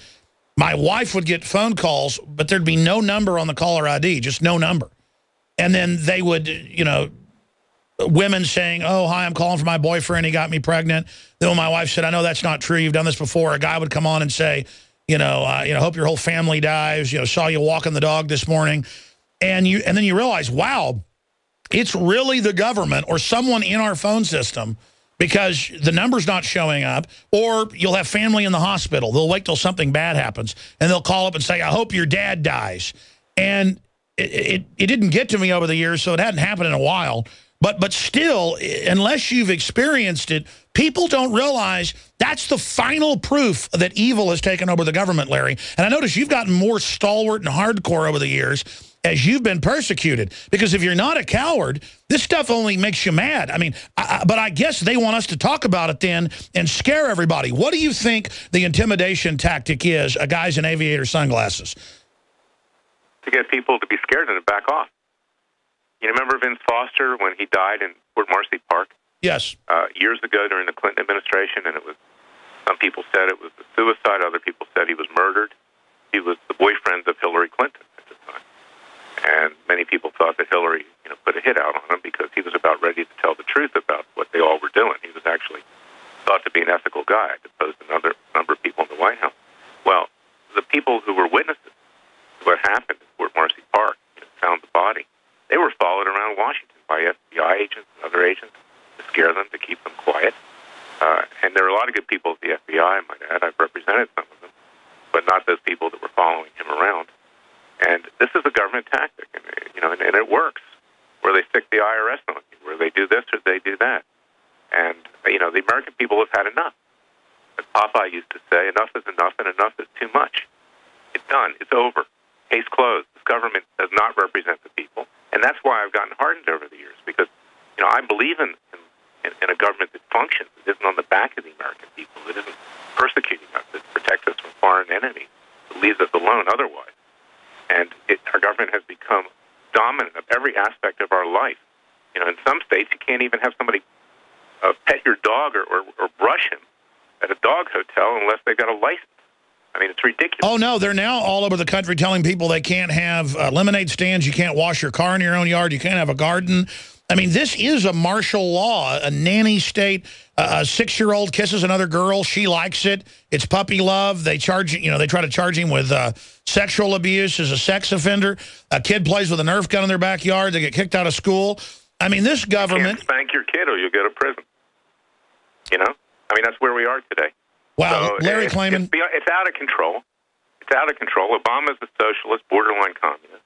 my wife would get phone calls, but there'd be no number on the caller ID, just no number. And then they would, women saying, oh, hi, I'm calling for my boyfriend. He got me pregnant. Then when my wife said, I know that's not true. You've done this before. A guy would come on and say, hope your whole family dies. Saw you walking the dog this morning. And then you realize, wow, it's really the government or someone in our phone system, because the number's not showing up. Or you'll have family in the hospital. They'll wait till something bad happens, and they'll call up and say, I hope your dad dies. And it didn't get to me over the years, so it hadn't happened in a while. But still, unless you've experienced it, people don't realize that's the final proof that evil has taken over the government, Larry. And I notice you've gotten more stalwart and hardcore over the years as you've been persecuted. Because if you're not a coward, this stuff only makes you mad. I mean, but I guess they want us to talk about it then and scare everybody. What do you think the intimidation tactic is, guys in aviator sunglasses? To get people to be scared and to back off. You remember Vince Foster when he died in Fort Marcy Park? Yes. Years ago during the Clinton administration, and some people said it was a suicide, other people said he was murdered. He was the boyfriend of Hillary Clinton at the time. And many people thought that Hillary, put a hit out on him because he was about ready to tell the truth about what they all were doing. He was actually thought to be an ethical guy, as opposed to another number of people in the White House. Well, the people who were witnesses to what happened at Fort Marcy Park, found the body, they were followed around Washington by FBI agents and other agents to scare them, to keep them quiet. And there are a lot of good people at the FBI, I might add. I've represented some of them, but not those people that were following him around. And this is a government tactic, and it works, where they stick the IRS on you, where they do this or they do that. And, the American people have had enough. As Popeye used to say, enough is enough and enough is too much. It's done. It's over. Case closed. This government does not represent the people. And that's why I've gotten hardened over the years, because, I believe in a government that functions. It isn't on the back of the American people. It isn't persecuting us. It protects us from foreign enemies. It leaves us alone otherwise. And our government has become dominant of every aspect of our life. In some states, you can't even have somebody pet your dog or brush him at a dog hotel unless they've got a license. I mean, it's ridiculous. Oh, no, they're now all over the country telling people they can't have lemonade stands, you can't wash your car in your own yard, you can't have a garden. I mean, this is a martial law, a nanny state. A 6-year-old kisses another girl, she likes it. It's puppy love. They charge, they try to charge him with sexual abuse as a sex offender. A kid plays with a Nerf gun in their backyard, they get kicked out of school. I mean, this government... You can't spank your kid or you'll go to prison. I mean, that's where we are today. Wow, So Larry Klayman. It's out of control. It's out of control. Obama's a socialist, borderline communist.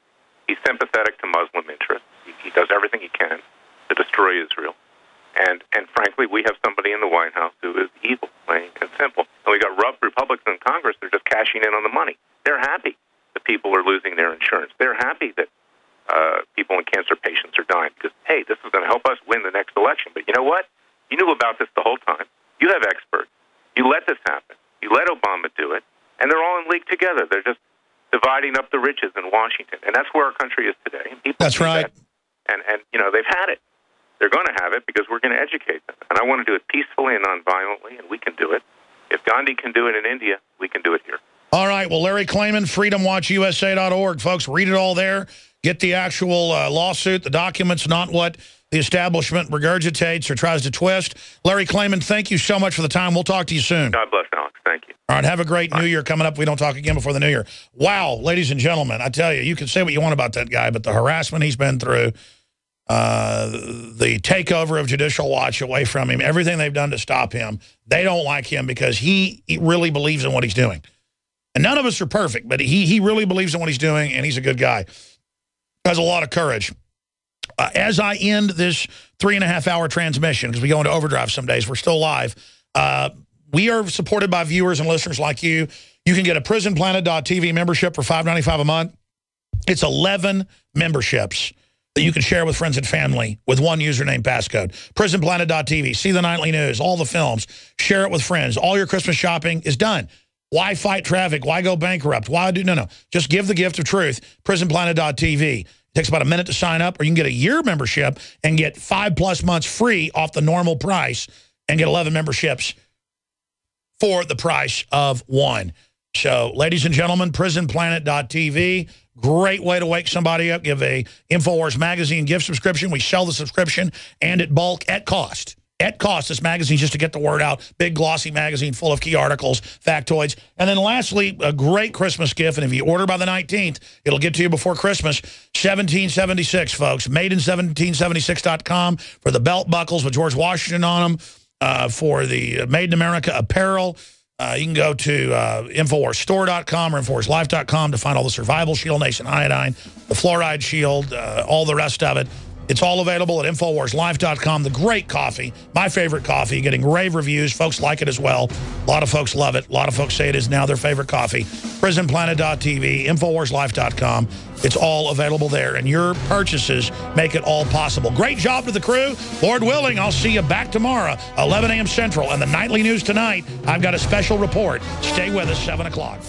He's sympathetic to Muslim interests. He does everything he can to destroy Israel. And frankly, we have somebody in the White House who is evil, plain and simple. And we got Republicans in Congress. They're just cashing in on the money. They're happy that people are losing their insurance. They're happy that people and cancer patients are dying because, hey, this is going to help us win the next election. But you know what? You knew about this the whole time. You have experts. You let this happen. You let Obama do it. And they're all in league together. They're just dividing up the riches in Washington. And that's where our country is today. And people that's right. That. And, you know, they've had it. They're going to have it because we're going to educate them. And I want to do it peacefully and nonviolently, and we can do it. If Gandhi can do it in India, we can do it here. All right. Well, Larry Klayman, freedomwatchusa.org. Folks, read it all there. Get the actual lawsuit, the documents, not what the establishment regurgitates or tries to twist. Larry Klayman, thank you so much for the time. We'll talk to you soon. God bless, Alex. Thank you. All right. Have a great New Year coming up. We don't talk again before the New Year. Wow, ladies and gentlemen, I tell you, you can say what you want about that guy, but the harassment he's been through, the takeover of Judicial Watch away from him, everything they've done to stop him, they don't like him because he really believes in what he's doing. And none of us are perfect, but he really believes in what he's doing, and he's a good guy. Has a lot of courage. As I end this 3.5-hour transmission, because we go into overdrive some days, we're still live, we are supported by viewers and listeners like you. You can get a prisonplanet.tv membership for $5.95 a month. It's 11 memberships that you can share with friends and family with one username passcode. prisonplanet.tv. See the nightly news, all the films. Share it with friends. All your Christmas shopping is done. Why fight traffic? Why go bankrupt? Why do no? Just give the gift of truth. prisonplanet.tv. It takes about a minute to sign up, or you can get a year membership and get 5+ months free off the normal price and get 11 memberships for the price of one. So, ladies and gentlemen, prisonplanet.tv. Great way to wake somebody up. Give a InfoWars magazine gift subscription. We sell the subscription and at bulk at cost. At cost, this magazine just to get the word out. Big, glossy magazine full of key articles, factoids. And then lastly, a great Christmas gift. And if you order by the 19th, it'll get to you before Christmas. 1776, folks. Made-in-1776.com for the belt buckles with George Washington on them. For the Made in America apparel. You can go to InfoWarsStore.com or InfoWarsLife.com to find all the Survival Shield, Nation Iodine, the Fluoride Shield, all the rest of it. It's all available at InfoWarsLife.com. The great coffee, my favorite coffee, getting rave reviews. Folks like it as well. A lot of folks love it. A lot of folks say it is now their favorite coffee. PrisonPlanet.tv, InfoWarsLife.com. It's all available there, and your purchases make it all possible. Great job to the crew. Lord willing, I'll see you back tomorrow, 11 a.m. Central. And the nightly news tonight, I've got a special report. Stay with us, 7 o'clock.